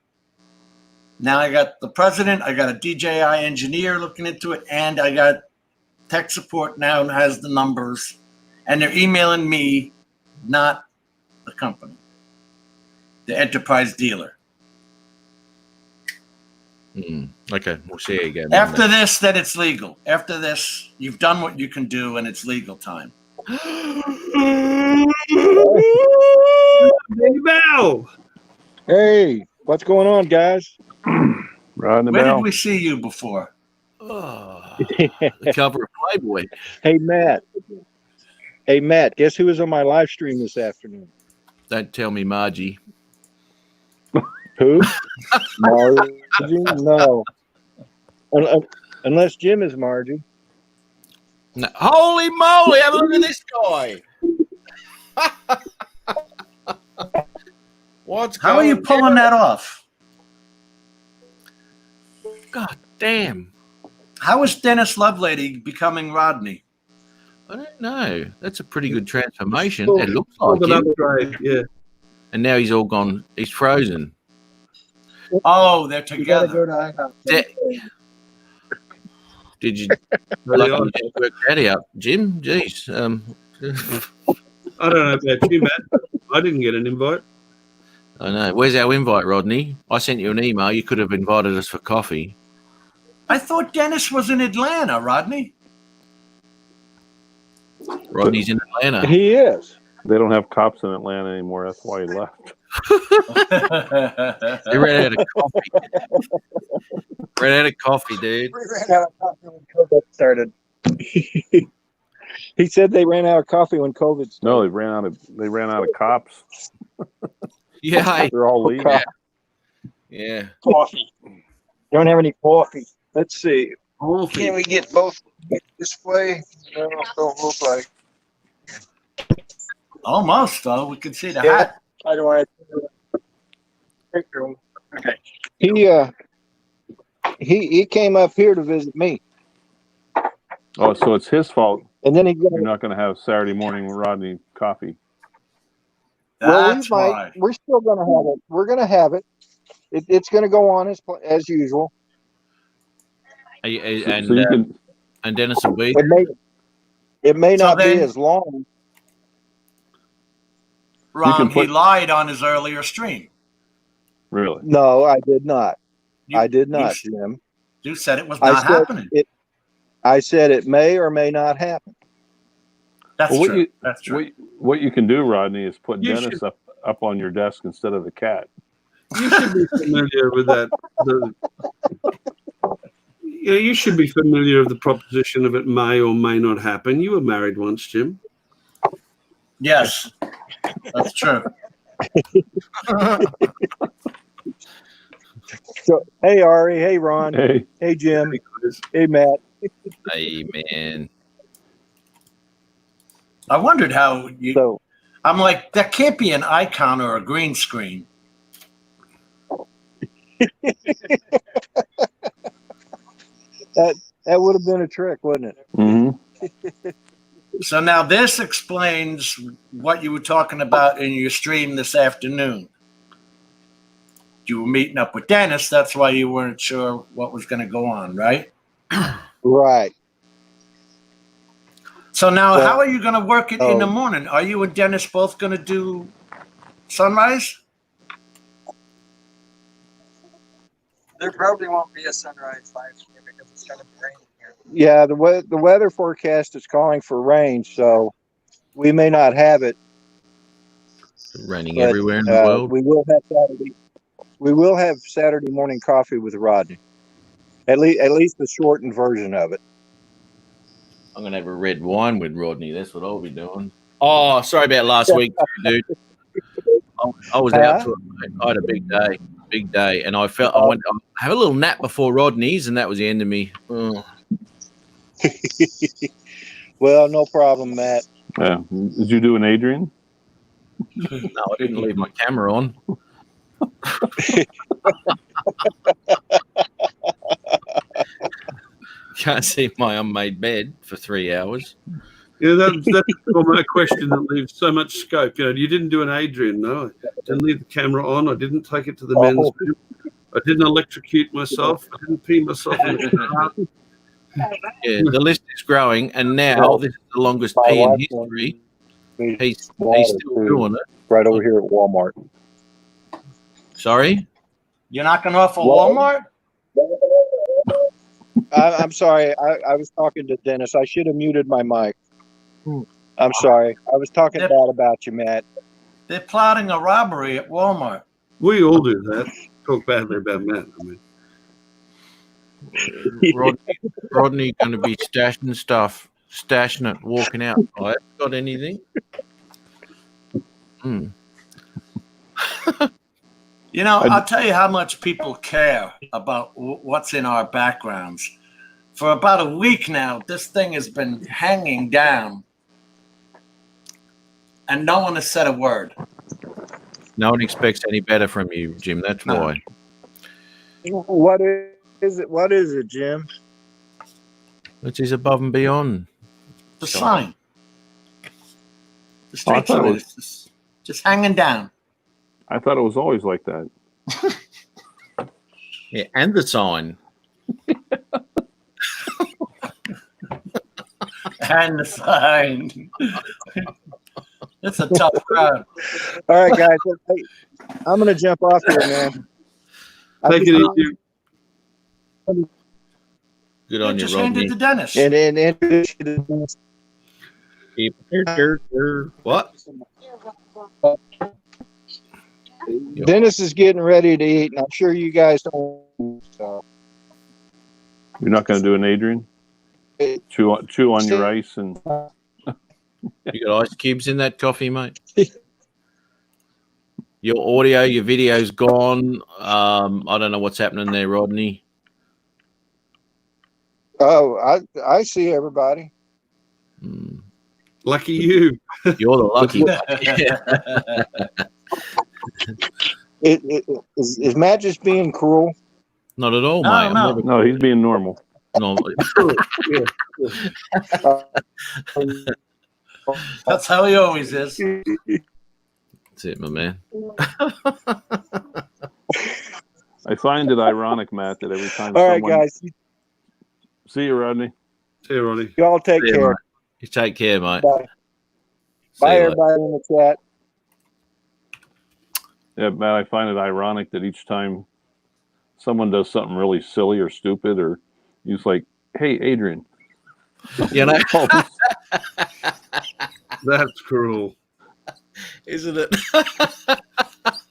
now I got the president, I got a DJI engineer looking into it, and I got tech support now has the numbers, and they're emailing me, not the company, the enterprise dealer. Okay, we'll see you again. After this, then it's legal. After this, you've done what you can do, and it's legal time. Baby Bell. Hey, what's going on, guys? Riding the Where bell. did we see you before? The cover of Playboy. Hey, Matt. Hey, Matt, guess who was on my live stream this afternoon? Don't tell me Margie. Who? Margie? No. Unless Jim is Margie. No. Holy moly, have a look at this guy. What's How are you going pulling on? that off? God damn. How is Dennis Lovelady becoming Rodney? I don't know. That's a pretty good transformation. Well, It looks like An him. upgrade, yeah. And now he's all gone. He's frozen. Oh, they're You gotta together. go to IHOP. Did you Really lucky odd. you just work that out, Jim? Jeez. I don't know about you, Matt. I didn't get an invite. I know. Where's our invite, Rodney? I sent you an email. You could have invited us for coffee. I thought Dennis was in Atlanta, Rodney. Rodney's in Atlanta. He is. They don't have cops in Atlanta anymore. That's why he left. They ran out of coffee. Ran out of coffee, dude. We ran out of coffee when COVID started. He said they ran out of coffee when COVID started. No, they ran out of cops. Yeah. Hey. They're all leaving. Yeah. Yeah. Coffee. Don't have any coffee. Let's see. Coffee. Can we get both display? No, don't look like. Almost, though. We could see the Yeah. hat. I don't want to. Okay. He came up here to visit me, Oh, so it's his fault. and then he got. You're not going to have Saturday morning Rodney coffee. That's we might. why. We're still going to have it. We're going to have it. It's going to go on as usual. And So you can. and Dennis will be. It may So not be then- as long. Ron, put- he lied on his earlier stream. Really? No, I did not. You- I did not, You, Jim. you said it was I not said happening. I said it may or may not happen. That's Well, what true. you- That's true. What you can do, Rodney, is put You Dennis up on your desk instead of the cat. You should be familiar with that. You should be familiar with the proposition of it may or may not happen. You were married once, Jim. Yes, that's true. So, hey Ari, hey Ron, Hey, hey Jim, hey Matt. Hey, man. I wondered how you. So I'm like, that can't be an icon or a green screen. that would have been a trick, wouldn't it? mm-hmm. So now this explains what you were talking about in your stream this afternoon. You were meeting up with Dennis. That's why you weren't sure what was going to go on, right? Right. So now, Well, how are you going to work it in the oh. morning? Are you and Dennis both going to do sunrise? There probably won't be a sunrise live stream because it's going to be raining here. Yeah, the weather forecast is calling for rain, so we may not have it. Raining But, everywhere in the world. We will have Saturday. We will have Saturday morning coffee with Rodney. At least the shortened version of it. I'm gonna have a red wine with Rodney. That's what I'll be doing. Oh, sorry about last week, dude. I was out Huh? to it, mate. I had a big day, and I went I have a little nap before Rodney's, and that was the end of me. Oh. Well, no problem, Matt. Yeah. Did you do an Adrian? No, I didn't leave my camera on. Can't see my unmade bed for 3 hours. Yeah, that's my question that leaves so much scope. You know, you didn't do an Adrian, no. I didn't leave the camera on. I didn't take it to the men's room. I didn't electrocute myself. I didn't pee myself in the car. Yeah, the list is growing, and now this is the longest My pee in wife history. wants He's water, still too. doing it. Right over here at Walmart. Sorry? You're knocking off a Well- Walmart? I'm sorry. I was talking to Dennis. I should have muted my mic. I'm sorry. I was talking Yep. bad about you, Matt. They're plotting a robbery at Walmart. We all do that. Talk badly about Matt. I mean, Rodney going to be stashing it, walking out. I haven't got anything. You know, I'll tell you how much people care about what's in our backgrounds. For about a week now, this thing has been hanging down, and no one has said a word. No one expects any better from you, Jim. That's No. why. What is it? What is it, Jim? Which is above and beyond. The Sure. sign. The I street thought it sign was- is just hanging down. I thought it was always like that. Yeah, and the sign. And the sign. It's a tough crowd. All right, guys. Hey, I'm going to jump off here, man. take it easy. Good on you, Just Rodney. handed to Dennis. And introduce you to What? Dennis is getting ready to eat, and I'm sure you guys don't. So. You're not going to do an Adrian? Chew on your ice and You got ice cubes in that coffee, mate? Your audio, your video's gone. I don't know what's happening there, Rodney. Oh, I see everybody. Hmm. Lucky you. You're the lucky one. Is Matt just being cruel? Not at all, No, mate. I'm no. never no, he's being normal. normally. That's how he always is. That's it, my man. I find it ironic, Matt, that every time All right, someone guys. see you, Rodney. See you, Ronnie. Y'all take See you, care. mate. You take care, mate. Bye. See Bye, you later. everybody in the chat. Yeah, Matt, I find it ironic that each time someone does something really silly or stupid, or he's like, "Hey, Adrian." You know, That's cruel. isn't it?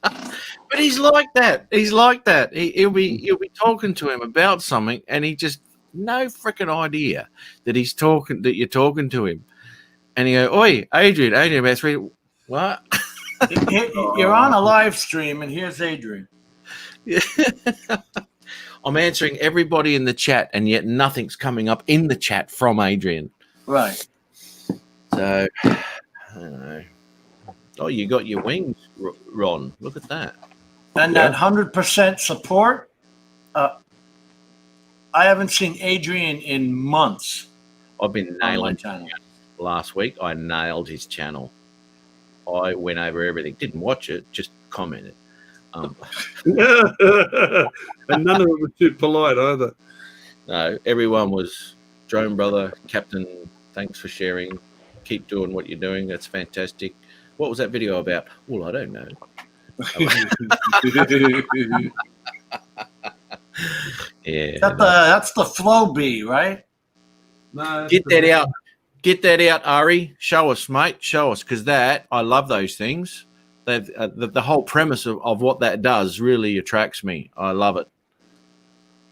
But he's like that. He's like that. You'll be talking to him about something, and he just no freaking idea that you're talking to him, and he go, "Oi, Adrian, about three, what?" You're on a live stream, and here's Adrian. I'm answering everybody in the chat, and yet nothing's coming up in the chat from Adrian. Right. So, I don't know. Oh, you got your wings, Ron. Look at that. And that 100% support, I haven't seen Adrian in months I've been on my nailing channel. last week. I nailed his channel. I went over everything. Didn't watch it, just commented. And none of them were too polite either. No, everyone was Drone Brother, Captain. Thanks for sharing. Keep doing what you're doing. That's fantastic. What was that video about? Well, I don't know. Yeah. That's the Flow Bee, right? No, Get that out. Get that out, Ari. Show us, mate. Show us, because I love those things. The whole premise of what that does really attracts me. I love it.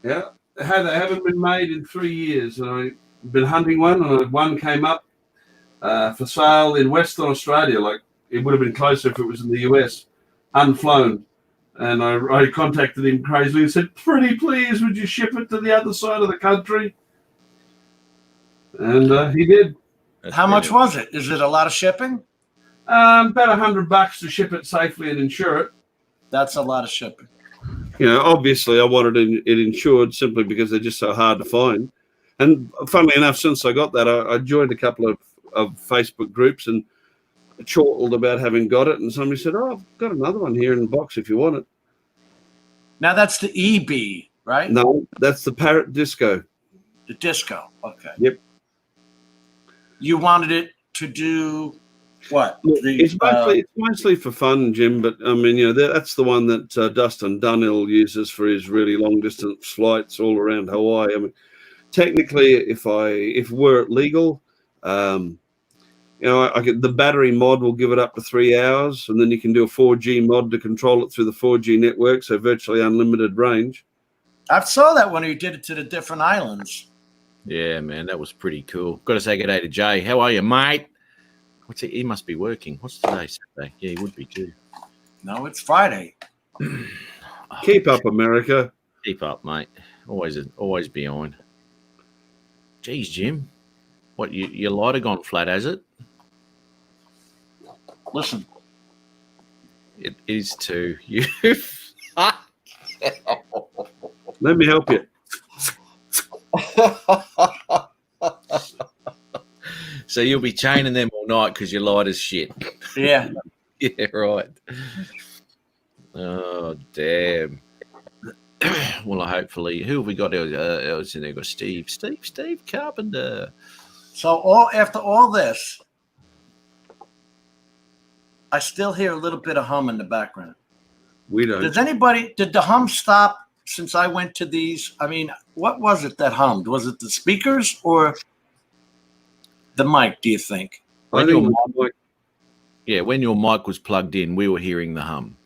Yeah. haven't been made in 3 years, and I've been hunting one, and one came up for sale in Western Australia. Like it would have been closer if it was in the US, unflown. And I contacted him crazily and said, "Pretty please, would you ship it to the other side of the country?" And he did. That's How much brilliant. was it? Is it a lot of shipping? About $100 to ship it safely and insure it. That's a lot of shipping. You know, obviously I wanted it insured simply because they're just so hard to find. And funnily enough, since I got that, I joined a couple of Facebook groups and chortled about having got it. And somebody said, "Oh, I've got another one here in the box if you want it." Now that's the EB, right? No, that's the Parrot Disco. The disco. Okay. Yep. You wanted it to do what? It's mostly for fun, Jim. But I mean, you know, that's the one that Dustin Dunhill uses for his really long distance flights all around Hawaii. I mean, technically, if were it legal, you know, the battery mod will give it up to 3 hours, and then you can do a 4G mod to control it through the 4G network, so virtually unlimited range. I saw that when you did it to the different islands. Yeah, man, that was pretty cool. Got to say good day to Jay. How are you, mate? What's he must be working. What's today? Saturday? Yeah, he would be too. No, it's Friday. Keep up, America. Keep up, mate. Always behind. Geez, Jim. What, your lighter gone flat, has it? Listen. It is too. You Let me help you. So you'll be chaining them all night because your lighter's shit. Yeah. Yeah, right. Oh, damn. Well, hopefully, who have we got? Else in there? Got Steve Carpenter. So after all this, I still hear a little bit of hum in the background. We don't. Did the hum stop since I went to these? I mean, what was it that hummed? Was it the speakers or the mic, do you think? I think like, Yeah, when your mic was plugged in, we were hearing the hum.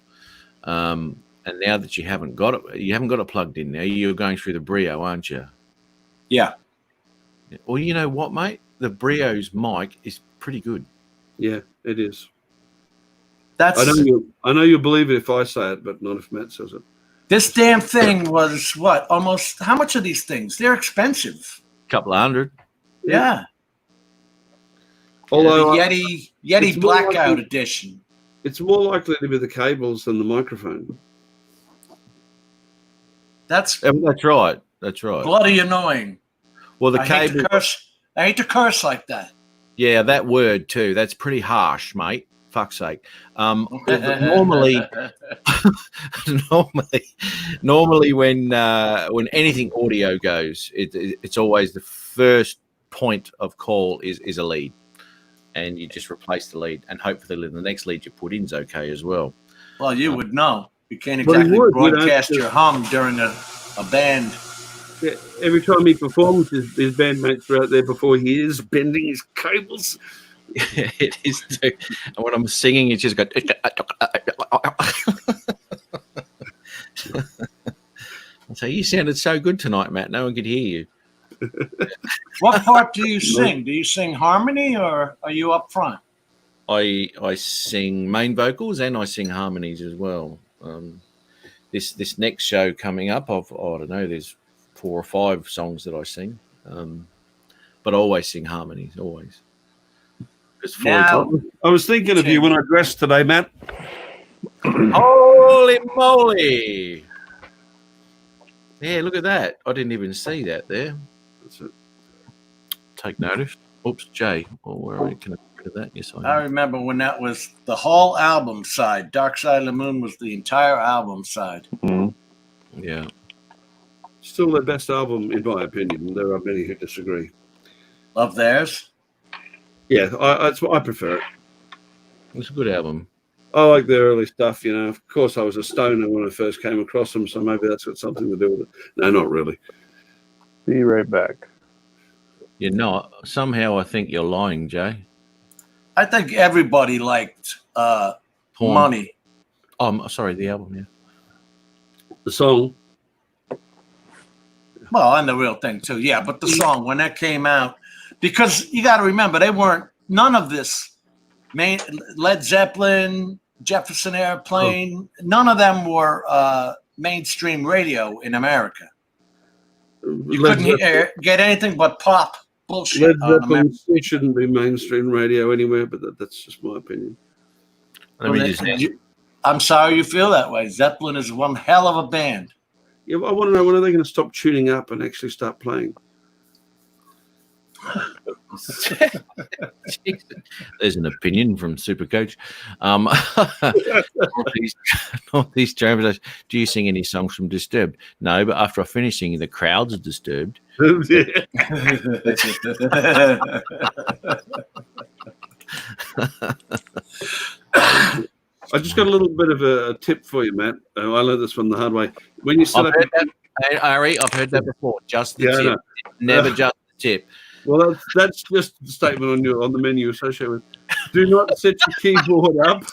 And now that you haven't got it plugged in now, you're going through the Brio, aren't you? Yeah. Well, you know what, mate? The Brio's mic is pretty good. yeah, it is. That's I know you'll believe it if I say it, but not if Matt says it. this damn thing was what? Almost how much are these things? They're expensive. Couple of $100. Yeah. Although the it's Yeti more Blackout likely- Edition. it's more likely to be the cables than the microphone. That's That's right. That's right. bloody annoying. Well, the I hate cable. I hate to curse like that. Yeah, that word too. That's pretty harsh, mate. Fuck's sake. Normally when anything audio goes, it's always the first point of call is a lead, and you just replace the lead, and hopefully the next lead you put in is okay as well. Well, you would know. You can't Well, you exactly would, you know, broadcast because- your hum during a band. Yeah, every time he performs, his bandmates are out there before he is bending his cables. It is too. And when I'm singing, it's just go. So you sounded so good tonight, Matt. No one could hear you. What part do you sing? Do you sing harmony or are you up front? I sing main vocals and I sing harmonies as well. This next show coming up, I don't know. There's 4 or 5 songs that I sing, but I always sing harmonies. Always. Now, I was thinking of you when I dressed today, Matt. Holy moly! Yeah, look at that. I didn't even see that there. That's it. Take notice. Oops, Jay. Oh, where are we? Can I get rid of that? Yes, I remember when that was the whole album side. Dark Side of the Moon was the entire album side. Mm-hmm. Yeah. Still their best album, in my opinion. There are many who disagree. Love theirs. Yeah, I prefer it. It's a good album. I like their early stuff, you know. Of course, I was a stoner when I first came across them, so maybe that's got something to do with it. No, not really. Be right back. You're not. Somehow I think you're lying, Jay. I think everybody liked Porn. Money. Oh, sorry, the album, yeah. The song. Well, and the real thing too, yeah. But the song when that came out, because you got to remember they weren't none of this. Led Zeppelin, Jefferson Airplane, none of them were mainstream radio in America. You couldn't get anything but pop bullshit. Led Zeppelin shouldn't be mainstream radio anywhere, but that's just my opinion. I'm sorry you feel that way. Zeppelin is one hell of a band. Yeah, I want to know, when are they going to stop tuning up and actually start playing? There's an opinion from Supercoach. Northeast Travelers. Do you sing any songs from Disturbed? No, but after I finish singing, the crowds are disturbed. I just got a little bit of a tip for you, Matt. I learned this from the hard way. When you set up, Ari, I've heard that before. Just the tip, never just the tip. Well, that's just the statement on the menu associated with. Do not set your keyboard up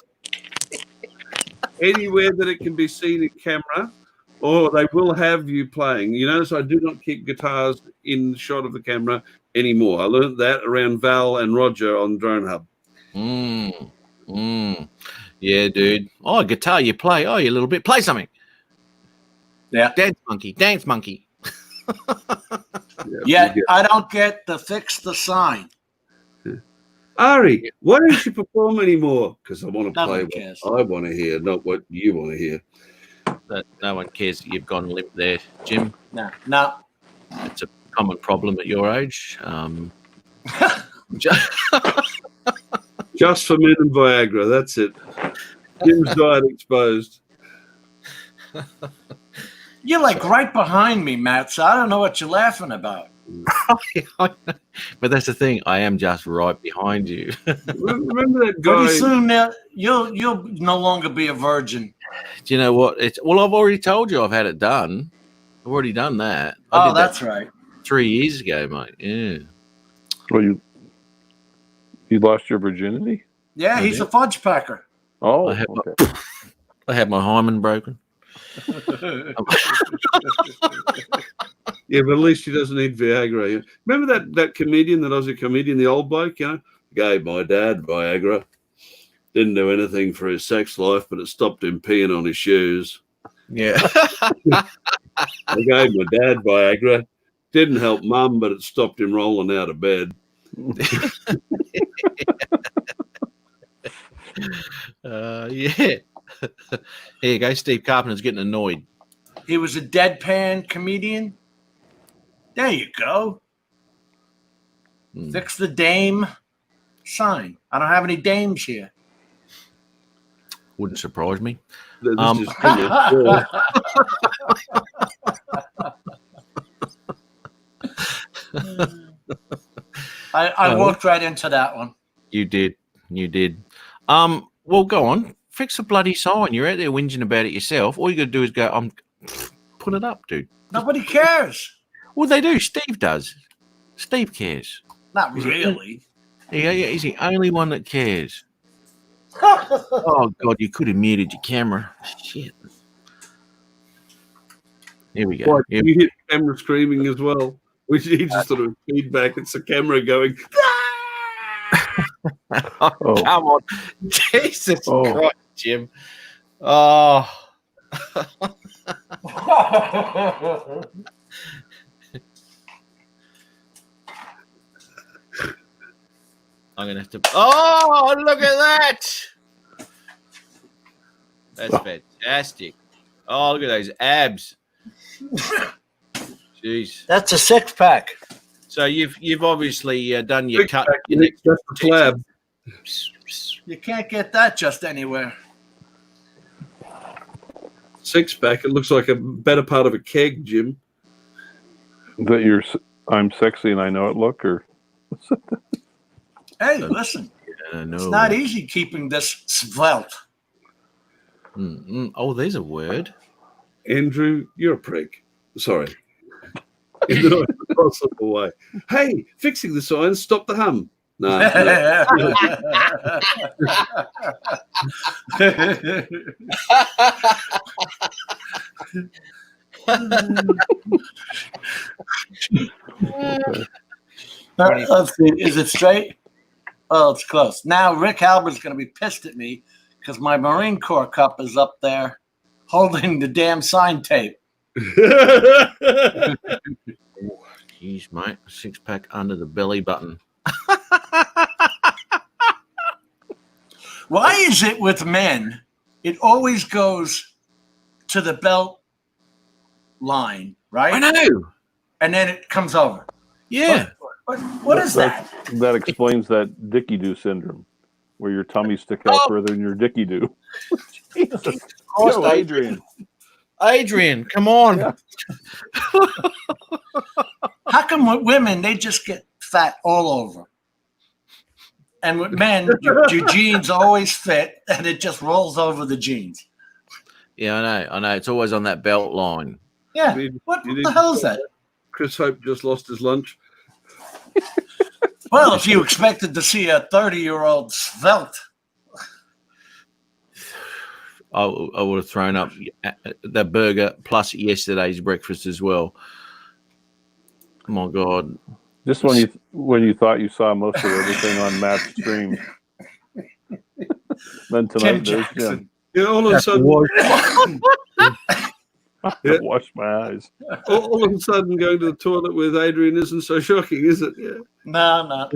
anywhere that it can be seen in camera, or they will have you playing. You notice I do not keep guitars in shot of the camera anymore. I learned that around Val and Roger on Drone Hub. Yeah, dude. Oh, guitar you play. Oh, you little bit. Play something. Yeah. Dance monkey. Yeah, I don't get the fix the sign. Ari, why don't you perform anymore? Because I want to play Nobody cares. what I want to hear, not what you want to hear. No one cares that you've gone limp there, Jim. No. It's a common problem at your age. Just for men and Viagra, that's it. Jim's diet exposed. You're like right behind me, Matt, so I don't know what you're laughing about. But that's the thing. I am just right behind you. Remember that guy? Pretty soon now, you'll no longer be a virgin. Do you know what? I've already told you I've had it done. I've already done that. That's right. 3 years ago, mate. Yeah. Well, you lost your virginity? Yeah, he's a fudge packer. Oh, I okay. I had my hymen broken. Yeah, but at least he doesn't need Viagra. Remember that comedian, that Aussie comedian, the old bloke, gave my dad Viagra. Didn't do anything for his sex life, but it stopped him peeing on his shoes. Yeah. I gave my dad Viagra. Didn't help Mum, but it stopped him rolling out of bed. Yeah. Here you go. Steve Carpenter's getting annoyed. He was a deadpan comedian. There you go. Fix the dame sign. I don't have any dames here. Wouldn't surprise me. This is I walked right into that one. You did. Well, go on. Fix the bloody sign. You're out there whinging about it yourself. All you got to do is go, put it up, dude. Nobody cares. Well, they do. Steve does. Steve cares. Not really. Yeah, he's the only one that cares. Oh, God, you could have muted your camera. Shit. Here we go. What, you hit the camera screaming as well, which he just sort of feedback. It's the camera going. Oh, come on. Jesus Christ, Jim. Oh. I'm going to have to. Oh, look at that. That's fantastic. Oh, look at those abs. Jeez. That's a 6-pack. So you've obviously done your cut. That's the slab. You can't get that just anywhere. 6-pack. It looks like a better part of a keg, Jim. Is that I'm sexy and I know it look, or? Hey, listen. No. It's not easy keeping this svelte. Oh, there's a word. Andrew, you're a prick. Sorry. In the most possible way. Hey, fixing the sign, stop the hum. No. Let's see. Is it straight? Oh, it's close. Now Rick Albert's going to be pissed at me because my Marine Corps cup is up there holding the damn sign tape. Jeez, mate. 6-pack under the belly button. Why is it with men, it always goes to the belt line, right? I know. And then it comes over. Yeah. What is that? That explains that dicky do syndrome, where your tummy stick out further than your dicky do. Jesus. Yo, Adrian. Adrian, come on. Yeah. How come with women, they just get fat all over? And with men, your jeans always fit and it just rolls over the jeans. Yeah, I know. It's always on that belt line. Yeah. You What need the hell is that? Chris Hope just lost his lunch. Well, if you expected to see a 30-year-old svelte. I would have thrown up that burger plus yesterday's breakfast as well. My God. Just when you thought you saw most of everything on Matt's stream. Then tonight there's Jim. Yeah, all of a sudden, I wash my eyes. all of a sudden, going to the toilet with Adrian isn't so shocking, is it? Yeah. No.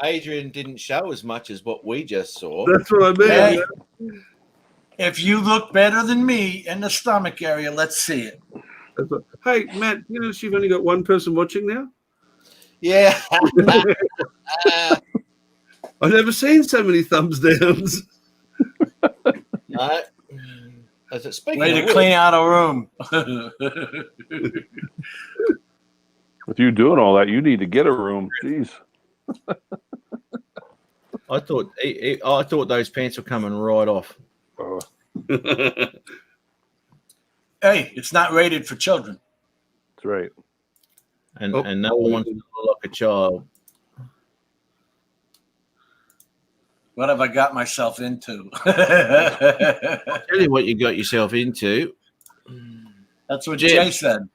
Adrian didn't show as much as what we just saw. That's what I mean. Hey, if you look better than me in the stomach area, let's see it. Hey, Matt, you notice you've only got one person watching now? Yeah. I've never seen so many thumbs downs. No. As it speaking Way of to clean out a room. With you doing all that, you need to get a room. Jeez. I thought those pants were coming right off. Hey, it's not rated for children. That's right. And no one wants to look like a child. What have I got myself into? Tell you what you got yourself into. That's what Jim. Jay said.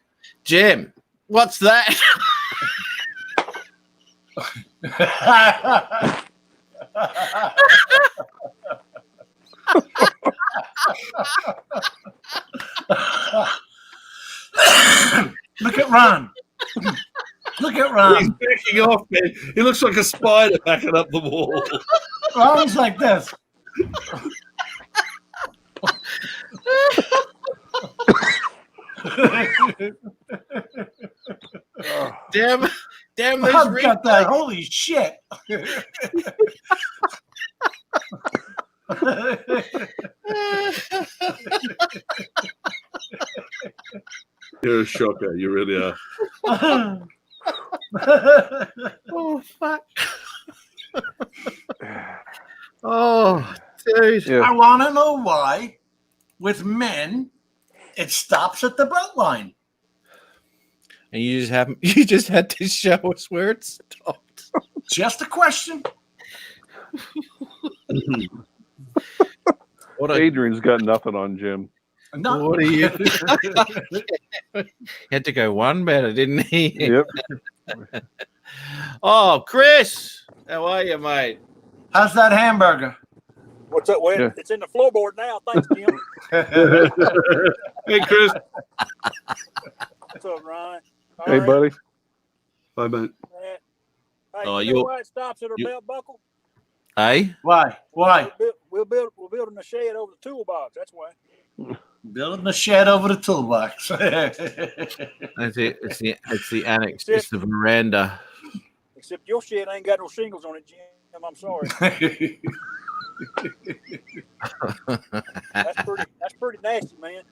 Jim, what's that? Look at Ron. Look at He's Ron. backing off, man. He looks like a spider backing up the wall. Ron's like this. Damn, those I've rings. got that. Holy shit. You're a shocker. You really are. Oh, fuck. Oh, dude. Yeah. I want to know why, with men, it stops at the belt line. And you just had to show us where it stopped. Just a question. What a, Adrian's got nothing on Jim. No. what are you? Had to go one better, didn't he? Yep. Oh, Chris, how are you, mate? How's that hamburger? What's up? Well, Yeah. it's in the floorboard now. Thanks, Jim. Hey, Chris. What's up, Ryan? All Hey, right, buddy. Bye, mate. Matt. Hey, Oh, you know why it stops at a you- belt buckle? Hey, Why? We're building a shed over the toolbox. That's why. Building the shed over the toolbox. that's it. It's the annex. It's the veranda. Except your shed ain't got no shingles on it, Jim. I'm sorry. That's pretty nasty, man.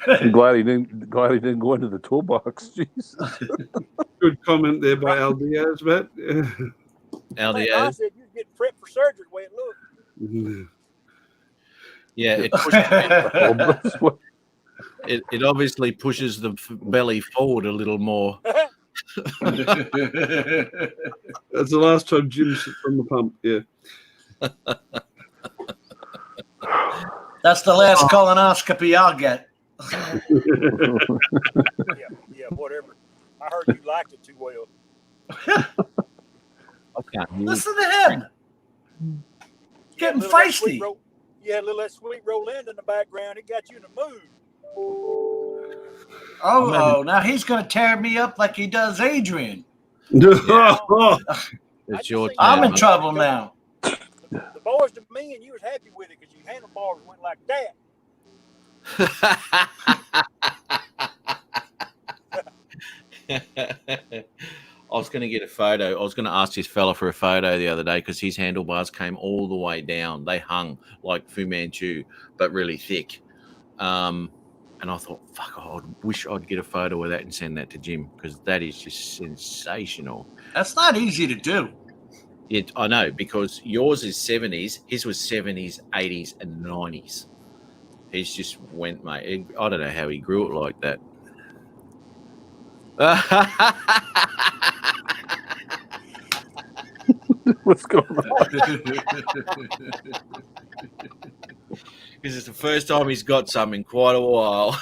I'm glad he didn't go into the toolbox. Jeez. Good comment there by Al Diaz, Matt. I LDO. said you're getting prepped for surgery the way it looks. Yeah, it obviously pushes the belly forward a little more. That's the last time Jim's from the pump. Yeah. That's the last colonoscopy I'll get. Yeah, whatever. I heard you liked it too well. Okay. Listen to him. Getting feisty. You had a little of that sweet Roland in the background. It got you in the mood. Oh, now he's going to tear me up like he does Adrian. It's your I'm turn. in trouble now. The boys to me and you was happy with it because your handlebars went like that. I was going to get a photo. I was going to ask this fella for a photo the other day because his handlebars came all the way down. They hung like Fu Manchu, but really thick. And I thought, fuck, I wish I'd get a photo of that and send that to Jim because that is just sensational. That's not easy to do. I know, because yours is 70s. His was 70s, 80s, and 90s. He's just went, mate. I don't know how he grew it like that. What's going on? Because it's the first time he's got some in quite a while.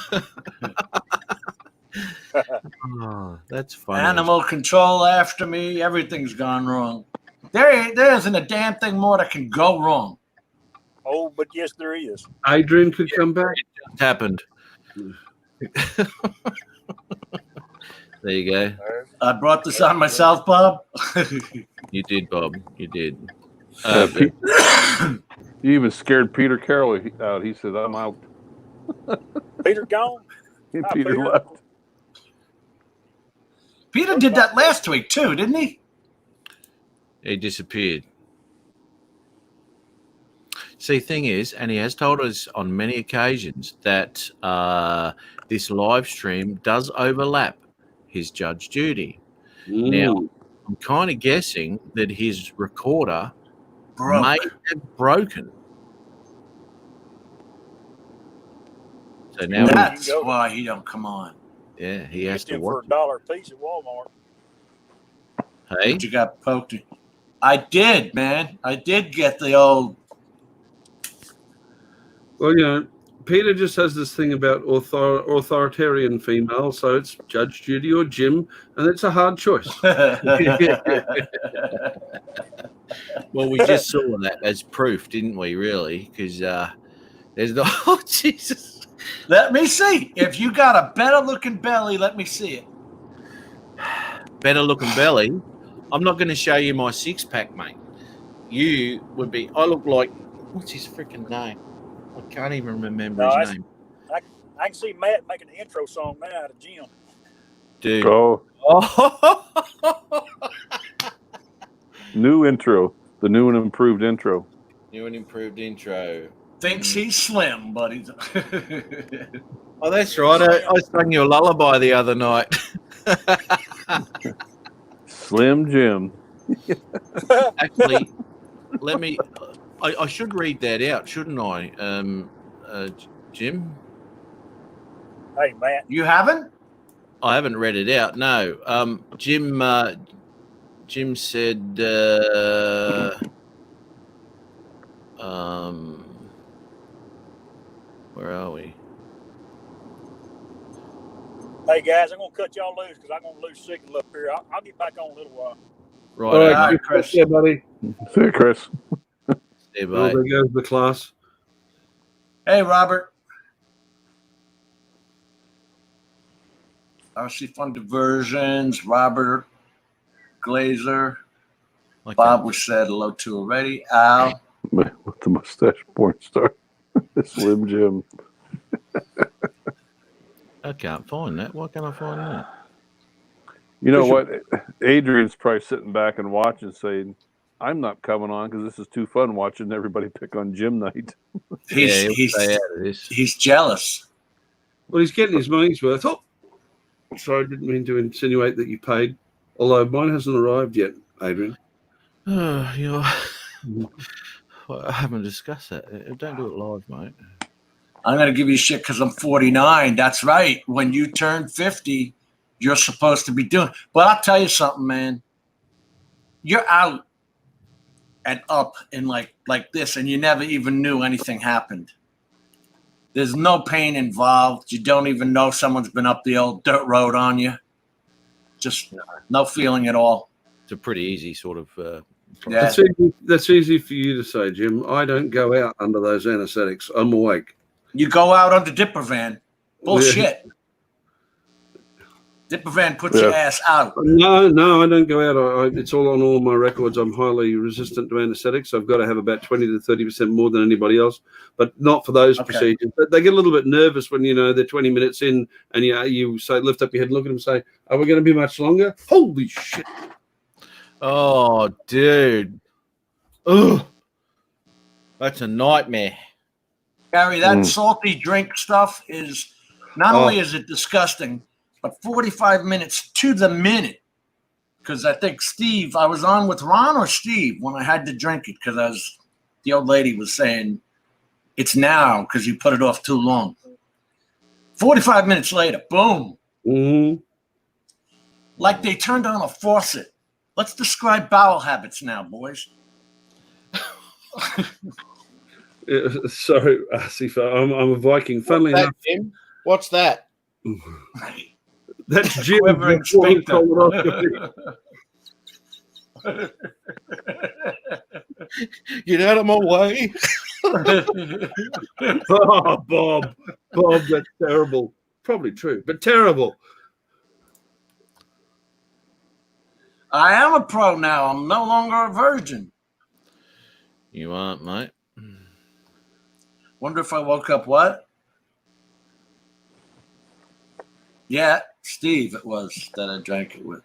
Oh, that's funny. Animal control after me. Everything's gone wrong. There isn't a damn thing more that can go wrong. Oh, but yes, there is. Adrian could come back. It just happened. There you go. I brought this on myself, Bob. You did, Bob. You did. You even scared Peter Carroll out. He said, "I'm out." Peter gone. Peter Peter. left. Peter did that last week too, didn't he? He disappeared. See, thing is, and he has told us on many occasions that this live stream does overlap his judge duty. Now, I'm kind of guessing that his recorder may have broken. So now, That's why he don't come on. yeah, he has to Get them for work. $1 a piece at Walmart. Hey, You got poked. I did, man. I did get the old. Well, you know, Peter just has this thing about authoritarian female, so it's Judge Judy or Jim, and it's a hard choice. well, we just saw that as proof, didn't we? Really, because there's no. Oh, Jesus. Let me see. If you got a better looking belly, let me see it. Better looking belly. I'm not going to show you my six pack, mate. You would be. I look like. What's his freaking name? I can't even remember his name. I can see Matt making an intro song now out of Jim. Dude. Oh, Oh. new intro. The new and improved intro. New and improved intro. Thinks he's slim, buddy. Oh, that's right. I sang you a lullaby the other night. Slim Jim. Actually, let me. I should read that out, shouldn't I, Jim? Hey, Matt. You haven't? I haven't read it out. No. Jim said. Where are we? Hey, guys, I'm going to cut y'all loose because I'm going to lose signal up here. I'll get back on in a little while. Right. All right, Chris. Yeah, buddy. See you, Chris. There, Well, mate. there goes the class. Hey, Robert. RC Fun Diversions, Robert Glazer. Okay. Bob was said hello to already. Al. With the mustache porn star. Slim Jim. I can't find that. Why can't I find that? You know what? Adrian's probably sitting back and watching, saying, "I'm not coming on because this is too fun watching everybody pick on Jim night." He's jealous. Well, he's getting his money's worth. Oh, sorry, I didn't mean to insinuate that you paid. Although mine hasn't arrived yet, Adrian. I haven't discussed that. Don't do it live, mate. I'm going to give you shit because I'm 49. That's right. When you turn 50, you're supposed to be doing. But I'll tell you something, man. You're out and up and like this, and you never even knew anything happened. There's no pain involved. You don't even know someone's been up the old dirt road on you. Just no feeling at all. It's a pretty easy sort of. Yeah. That's easy for you to say, Jim. I don't go out under those anesthetics. I'm awake. You go out under Diprovan. Bullshit. Diprovan puts your ass out. No, I don't go out. It's all on all my records. I'm highly resistant to anesthetics. I've got to have about 20 to 30% more than anybody else, but not for those procedures. But they get a little bit nervous when, they're 20 minutes in and you say, lift up your head and look at them and say, are we going to be much longer? Holy shit. Oh, dude. Ugh. That's a nightmare. Gary, that salty drink stuff is not only is it disgusting, but 45 minutes to the minute. Because I think I was on with Ron or Steve when I had to drink it because the old lady was saying it's now because you put it off too long. 45 minutes later, boom. Mm-hmm. Like they turned on a faucet. Let's describe bowel habits now, boys. Sorry, Asif, I'm a Viking. Funnily enough, Jim? What's that? That's Jim. Quivering sphincter. Get out of my way. Oh, Bob, that's terrible. Probably true, but terrible. I am a pro now. I'm no longer a virgin. You aren't, mate. Wonder if I woke up what? Yeah, Steve it was that I drank it with.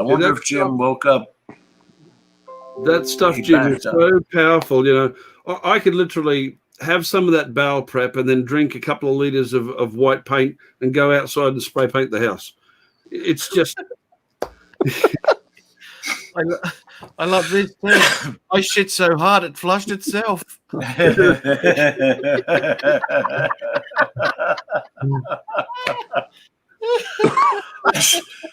I wonder if Jim woke up. That stuff, Jim, is so powerful. I could literally have some of that bowel prep and then drink a couple of liters of white paint and go outside and spray paint the house. It's just... I love this too. I shit so hard it flushed itself.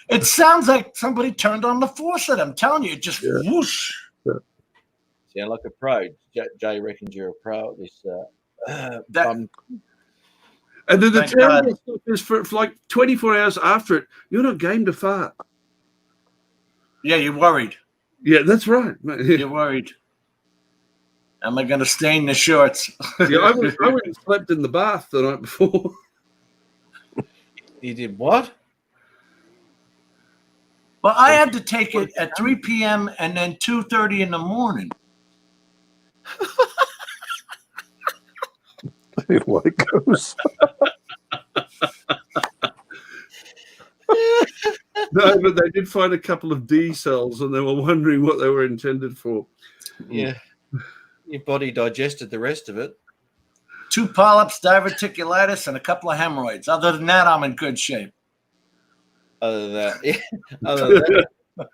It sounds like somebody turned on the faucet. I'm telling you, it just whoosh. Sound like a pro. Jay reckons you're a pro at this. And then the terrible stuff is for like 24 hours after it, you're not game to fart. Yeah, you're worried. Yeah, that's right. You're worried. Am I going to stain the shorts? Yeah, I went and slept in the bath the night before. You did what? Well, I had to take it at 3 p.m. and then 2:30 in the morning. Like goes. No, but they did find a couple of D cells and they were wondering what they were intended for. Yeah. Your body digested the rest of it. 2 polyps, diverticulitis, and a couple of hemorrhoids. Other than that, I'm in good shape. Other than that, yeah. Other than that,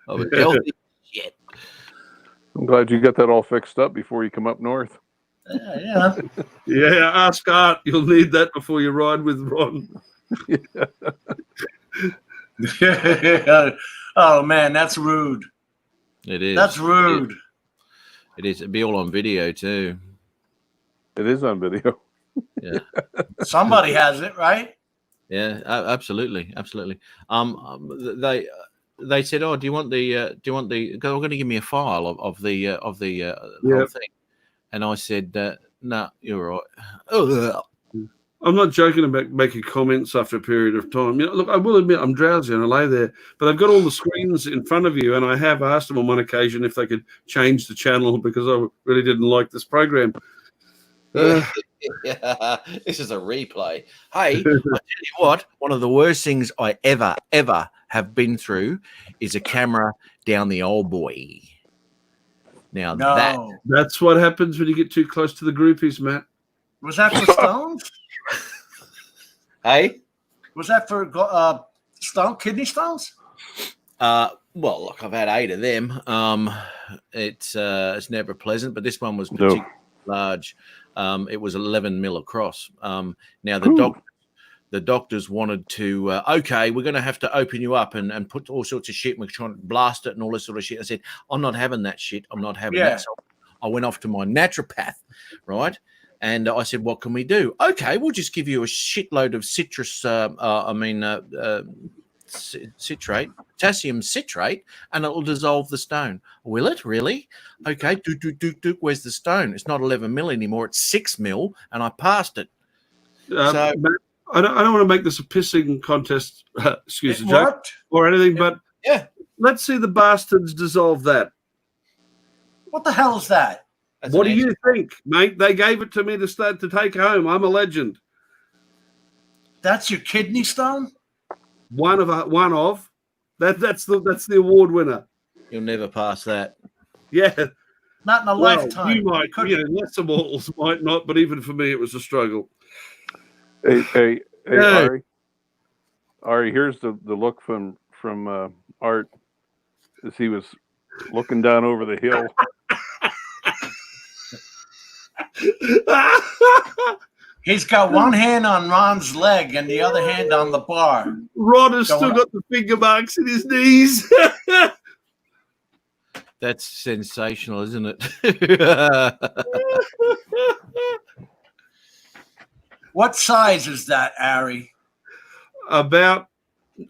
I was healthy. Shit. I'm glad you got that all fixed up before you come up north. Yeah. Yeah, ask Art. You'll need that before you ride with Ron. Oh, man, that's rude. It is. That's rude. It is. It'd be all on video too. It is on video. Yeah. Somebody has it, right? Yeah, absolutely, absolutely. They said, "Oh, do you want the? They're going to give me a file of the whole thing," and I said, "No, you're right." Ugh. I'm not joking about making comments after a period of time. Look, I will admit I'm drowsy and I lay there, but I've got all the screens in front of you, and I have asked them on one occasion if they could change the channel because I really didn't like this program. Yeah, this is a replay. Hey, I tell you what, one of the worst things I ever have been through is a camera down the old boy. Now that's what happens when you get too close to the groupies, Matt. Was that for stones? Hey, was that for kidney stones? Well, look, I've had 8 of them. It's never pleasant, but this one was particularly large. It was 11 mil across. Now the doctors wanted to. Okay, we're going to have to open you up and put all sorts of shit. And we're trying to blast it and all this sort of shit. I said, I'm not having that shit. I'm not having that. So I went off to my naturopath, right? And I said, what can we do? Okay, we'll just give you a shitload of citrate, potassium citrate, and it will dissolve the stone. Will it really? Okay, where's the stone? It's not 11 mil anymore. It's 6 mil, and I passed it. So Matt, I don't want to make this a pissing contest, excuse It the joke, worked. or anything, but Yeah. let's see the bastards dissolve that. What the hell is that? that's What do an you think, mate? They gave it to me to take home. I'm a legend. That's your kidney stone? One of. That's the award winner. You'll never pass that. Yeah. Not in a Well, lifetime. you might, lesser mortals might not, but even for me, it was a struggle. Hey, Yeah. Ari, here's the look from Art as he was looking down over the hill. He's got one hand on Ron's leg and the other hand on the bar. Rod has Going still up. got the finger marks in his knees. That's sensational, isn't it? What size is that, Ari? About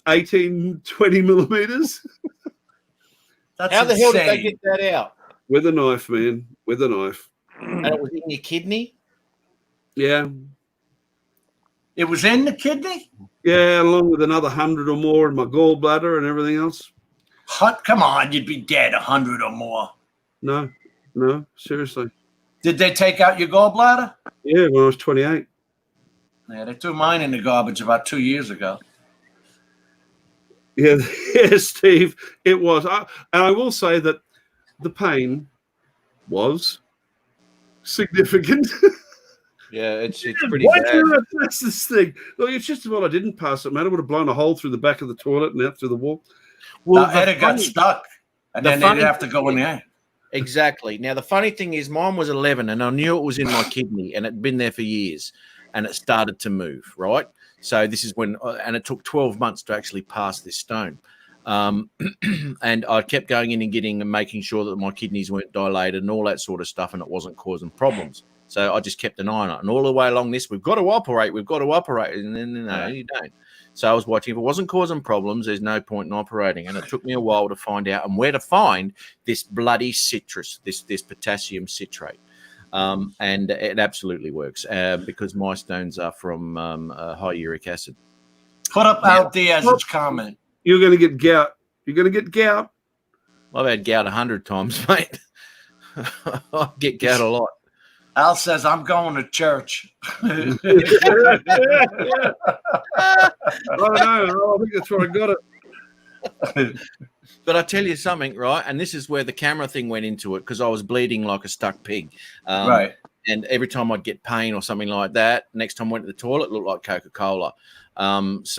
18, 20 millimeters. That's How the hell did they insane. get that out? With a knife, man. With a knife. And it was in your kidney? Yeah. It was in the kidney? Yeah, along with another 100 or more in my gallbladder and everything else. Come on, you'd be dead 100 or more. No, seriously. Did they take out your gallbladder? Yeah, when I was 28. Yeah, they threw mine in the garbage about 2 years ago. Yeah, yeah, Steve, it was. And I will say that the pain was significant. Yeah, it's pretty Why bad. do you that's this thing? Look, it's just well I didn't pass it, man. I would have blown a hole through the back of the toilet and out through the wall. Well, Now, Etta got stuck, and the then they'd funny have to go in thing- there. Exactly. Now, the funny thing is, mine was 11, and I knew it was in my kidney, and it'd been there for years, and it started to move, right? So this is when, and it took 12 months to actually pass this stone. And I kept going in and making sure that my kidneys weren't dilated and all that sort of stuff, and it wasn't causing problems. So I just kept an eye on it. And all the way along this, we've got to operate. And then, no, you don't. So I was watching. If it wasn't causing problems, there's no point in operating. And it took me a while to find out and where to find this bloody citrus, this potassium citrate. And it absolutely works because my stones are from high uric acid. Put up out there as its comment. You're going to get gout. You're going to get gout. I've had gout 100 times, mate. I get gout a lot. Al says, I'm going to church. I don't know. I think that's where I got it. But I tell you something, right? And this is where the camera thing went into it because I was bleeding like a stuck pig. Right. And every time I'd get pain or something like that, next time I went to the toilet, it looked like Coca-Cola. It's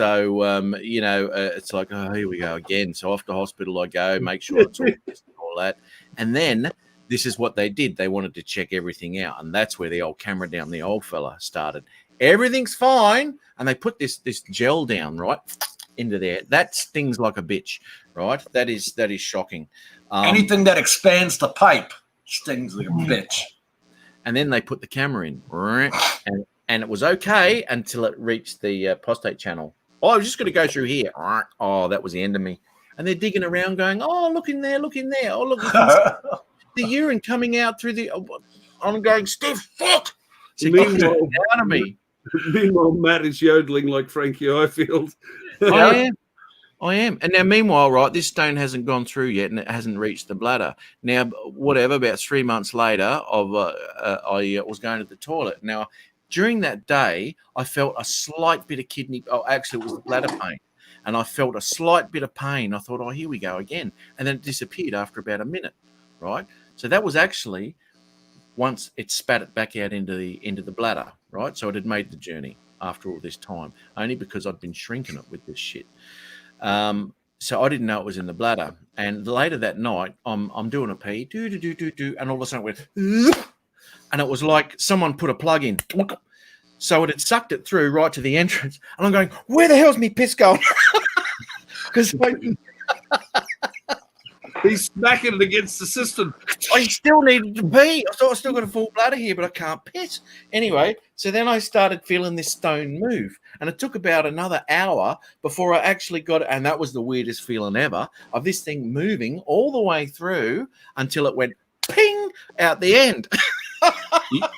like, oh, here we go again. So off to hospital I go, make sure it's all this and all that. And then this is what they did. They wanted to check everything out. And that's where the old camera down the old fella started. Everything's fine. And they put this gel down, right, into there. That stings like a bitch, right? That is shocking. Anything that expands the pipe stings like a bitch. And then they put the camera in, and it was okay until it reached the prostate channel. Oh, I was just going to go through here. Oh, that was the end of me. And they're digging around going, oh, look in there. Oh, look, you can see the urine coming out through the... I'm going, Steve, fuck! So get out of me. Meanwhile, Matt is yodeling like Frankie Highfield. I am. And now, meanwhile, right, this stone hasn't gone through yet and it hasn't reached the bladder. Now, whatever, about 3 months later, I was going to the toilet. Now, during that day, I felt a slight bit of kidney. Oh, actually, it was the bladder pain. And I felt a slight bit of pain. I thought, oh, here we go again. And then it disappeared after about a minute, right? So that was actually once it spat it back out into the bladder, right? So it had made the journey after all this time, only because I'd been shrinking it with this shit. So I didn't know it was in the bladder. And later that night, I'm doing a pee, and all of a sudden it went, and it was like someone put a plug in. So it had sucked it through right to the entrance. And I'm going, where the hell's me piss going? Because He's smacking it against the system. I still needed to pee. I thought I still got a full bladder here, but I can't piss. Anyway, so then I started feeling this stone move, and it took about another hour before I actually got it. And that was the weirdest feeling ever of this thing moving all the way through until it went ping out the end.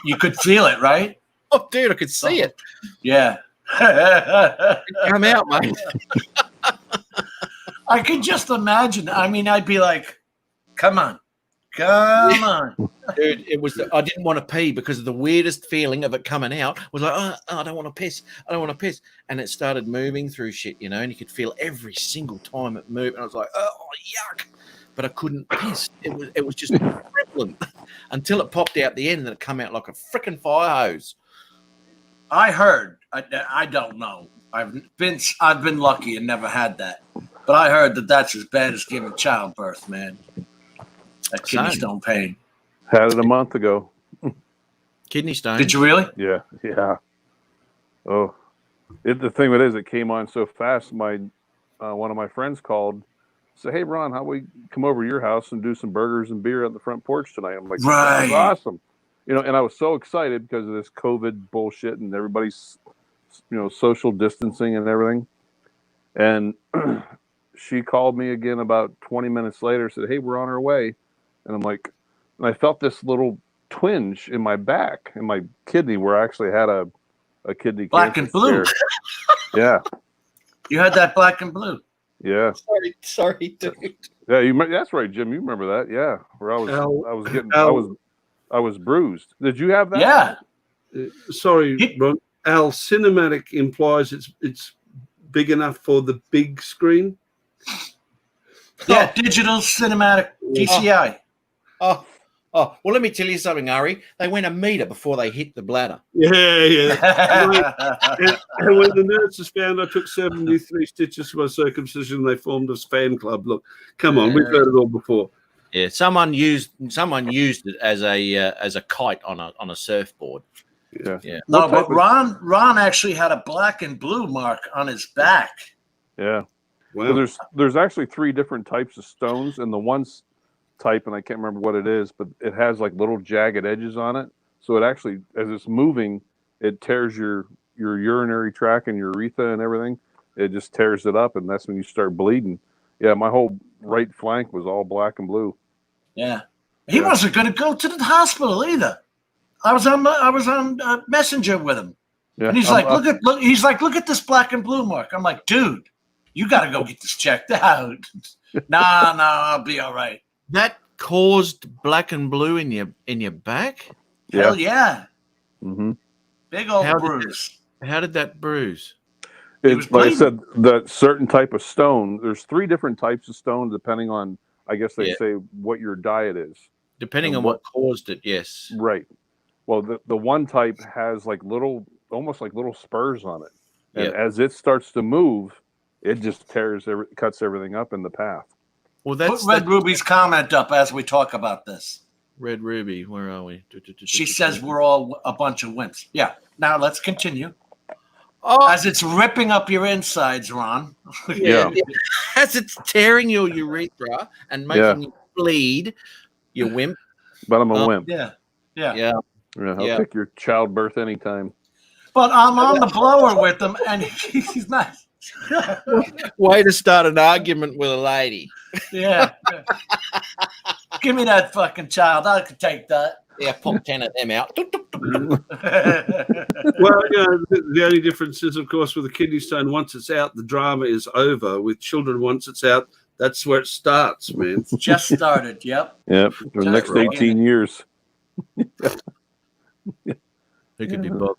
You could feel it, right? Oh, dude, I could see it. Yeah. Come out, mate. I can just imagine. I mean, I'd be like, come on. Come on. Dude, it was. I didn't want to pee because of the weirdest feeling of it coming out. Was like, oh, I don't want to piss. I don't want to piss. And it started moving through shit, you know, and you could feel every single time it moved. And I was like, oh, yuck. But I couldn't piss. It was just crippling until it popped out the end and it come out like a freaking fire hose. I heard. I don't know. I've been lucky and never had that. But I heard that that's as bad as giving childbirth, man. That kidney stone pain. Had it a month ago. Kidney stone. Did you really? Yeah. Oh, the thing with it is, it came on so fast. My one of my friends called, said, "Hey, Ron, how we come over to your house and do some burgers and beer on the front porch tonight?" I'm like, right, "That's awesome." You know, and I was so excited because of this COVID bullshit and everybody's, you know, social distancing and everything. And she called me again about 20 minutes later, said, "Hey, we're on our way." And I'm like, and I felt this little twinge in my back, in my kidney, where I actually had a kidney black and blue. Yeah. You had that black and blue. Yeah. Sorry, dude. Yeah, that's right, Jim. You remember that? Yeah, where I was bruised. Did you have that? Yeah. Sorry, Ron. Al, cinematic implies it's big enough for the big screen. Yeah, digital cinematic DCI. Oh, well, let me tell you something, Ari. They went a meter before they hit the bladder. Yeah. And when the nurses found I took 73 stitches for my circumcision, they formed a fan club. Look, come on, we've heard it all before. Yeah, someone used it as a kite on a surfboard. Yeah. No, but Ron actually had a black and blue mark on his back. Yeah. Wow. Well, there's actually 3 different types of stones, and the one type, and I can't remember what it is, but it has like little jagged edges on it. So it actually, as it's moving, it tears your urinary tract and your urethra and everything. It just tears it up, and that's when you start bleeding. Yeah, my whole right flank was all black and blue. Yeah. He wasn't going to go to the hospital either. I was on Messenger with him, and he's like, look at this black and blue mark. I'm like, dude, you got to go get this checked out. Nah, I'll be all right. That caused black and blue in your back? Hell yeah. Mm-hmm. Big old bruise. How did that bruise? It's like I said, that certain type of stone. There's 3 different types of stone, depending on, I guess they say, what your diet is. Depending on what caused it, yes. Right. Well, the one type has like almost like little spurs on it, and as it starts to move, it just cuts everything up in the path. Well, that's put Red Ruby's comment up as we talk about this. Red Ruby, where are we? She says we're all a bunch of wimps. Yeah. Now let's continue. Oh, as it's ripping up your insides, Ron. Yeah. As it's tearing your urethra and making you bleed, you wimp. But I'm a wimp. Yeah. I'll take your childbirth anytime. But I'm on the blower with him, and he's not. Way to start an argument with a lady. Yeah. Give me that fucking child. I could take that. Yeah, pop 10 of them out. Well, the only difference is, of course, with the kidney stone, once it's out, the drama is over. With children, once it's out, that's where it starts, man. It's just started. Yep. For the next 18 years. Who could be bothered?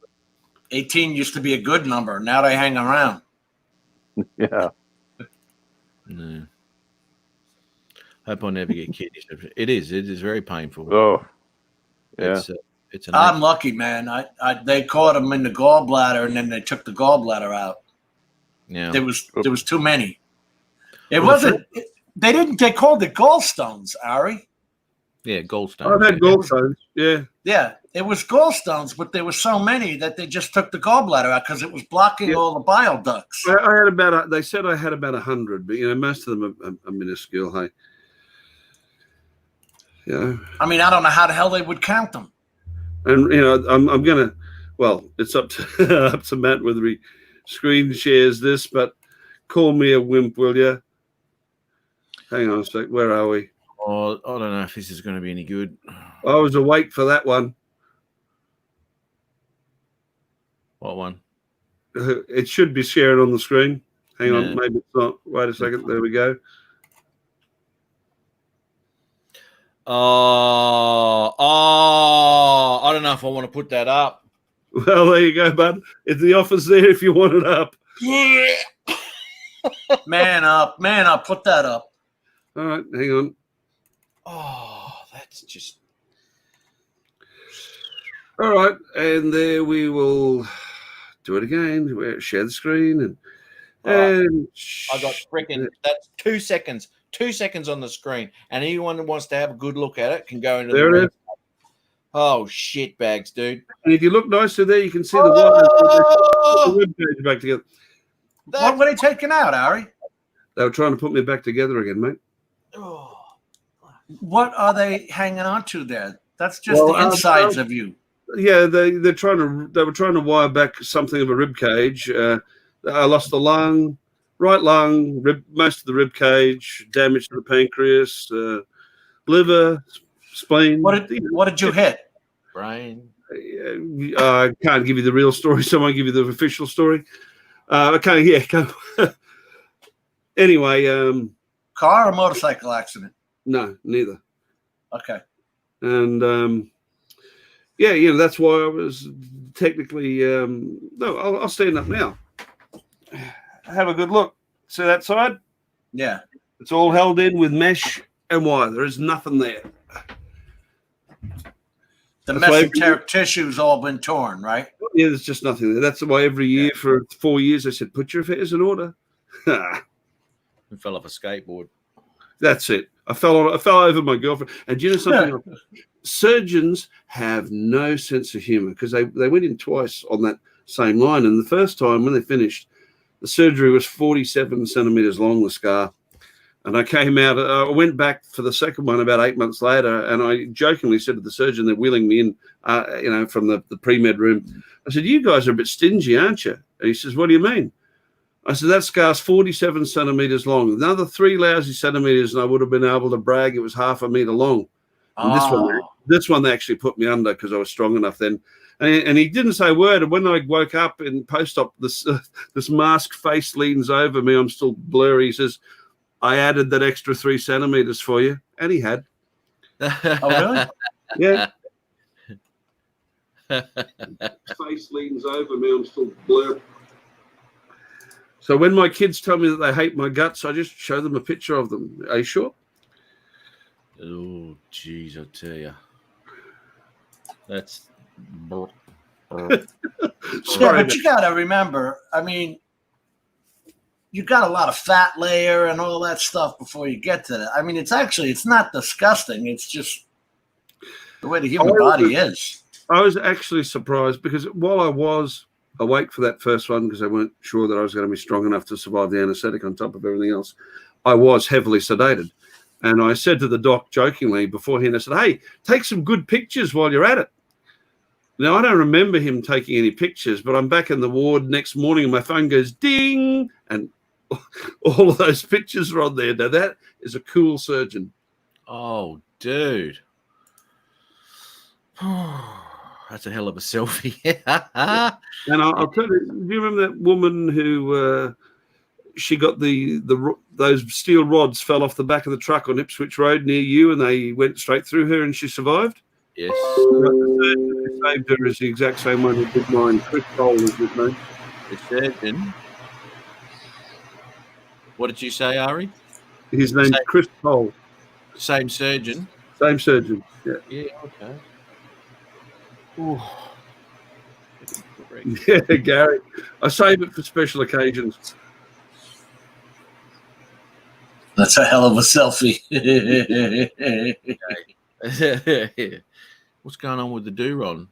18 used to be a good number. Now they hang around. Yeah. No. Hope I never get kidneys. It is very painful. Oh, yeah. It's I'm lucky, man. They caught him in the gallbladder, and then they took the gallbladder out. Yeah. There was too many. It wasn't. They called it gallstones, Ari. Yeah, gallstones. I've had gallstones. Yeah. Yeah, it was gallstones, but there were so many that they just took the gallbladder out because it was blocking all the bile ducts. I had about. They said I had about 100, but most of them are minuscule. Hey. You know, I mean, I don't know how the hell they would count them. and I'm gonna. Well, it's up to up to Matt whether he screen shares this, but call me a wimp, will you? Hang on a sec. Where are we? Oh, I don't know if this is going to be any good. I was awake for that one. What one? It should be shared on the screen. Hang Yeah. on, maybe it's not. Wait a second. There we go. I don't know if I want to put that up. Well, there you go, bud. The offer's there if you want it up. Man up, put that up. All right, hang on. Oh, that's just. All right, and there we will do it again. We'll share the screen and I got freaking. That's 2 seconds. 2 seconds on the screen, and anyone who wants to have a good look at it can go into there it is. Oh, shit bags, dude. And if you look nicely there, you can see the web page back together. What were they taking out, Ari? They were trying to put me back together again, mate. Oh. What are they hanging on to there? That's just the insides of you. Yeah, they were trying to wire back something of a rib cage. I lost the lung, right lung, most of the rib cage, damage to the pancreas, liver, spleen. What did you hit? Brain. I can't give you the real story, so I won't give you the official story. Anyway, Car or motorcycle accident? no, neither. Okay. And that's why I was technically. No, I'll stand up now. Have a good look. See that side? Yeah. It's all held in with mesh and wire. There is nothing there. The That's why mesenteric tissue's all been torn, right? Yeah, there's just nothing there. That's why every year for 4 years I said, put your affairs in order. We fell off a skateboard. That's it. I fell over my girlfriend. And do you know something? Surgeons have no sense of humor because they went in twice on that same line. And the first time when they finished, the surgery was 47 centimeters long, the scar. And I came out, I went back for the second one about 8 months later, and I jokingly said to the surgeon, they're wheeling me in, from the pre-med room. I said, you guys are a bit stingy, aren't you? And he says, what do you mean? I said, that scar's 47 centimeters long. Another 3 lousy centimeters, and I would have been able to brag it was half a meter long. And this one they actually put me under because I was strong enough then. And he didn't say a word. And when I woke up in post-op, this masked face leans over me. I'm still blurry. He says, I added that extra 3 centimeters for you. And he had. Oh, really? Yeah. Face leans over me. I'm still blurry. So when my kids tell me that they hate my guts, I just show them a picture of them. Are you sure? Oh, jeez, I tell you. That's... Yeah, but you got to remember, I mean, you got a lot of fat layer and all that stuff before you get to that. I mean, it's not disgusting. It's just the way the human body is. I was actually surprised because while I was awake for that first one, because they weren't sure that I was going to be strong enough to survive the anesthetic on top of everything else, I was heavily sedated. And I said to the doc jokingly beforehand, I said, hey, take some good pictures while you're at it. Now, I don't remember him taking any pictures, but I'm back in the ward next morning and my phone goes ding, and all of those pictures are on there. Now, that is a cool surgeon. Oh, dude. That's a hell of a selfie. And I'll tell you, do you remember that woman who she got those steel rods fell off the back of the truck on Ipswich Road near you and they went straight through her and she survived? Yes. The surgeon who saved her is the exact same one who did mine. Chris Cole is his name. The surgeon. What did you say, Ari? His name's Chris Cole. Same surgeon. Same surgeon. Yeah. Yeah. Okay. Ooh. Yeah, Gary. I save it for special occasions. That's a hell of a selfie. What's going on with the do-ron?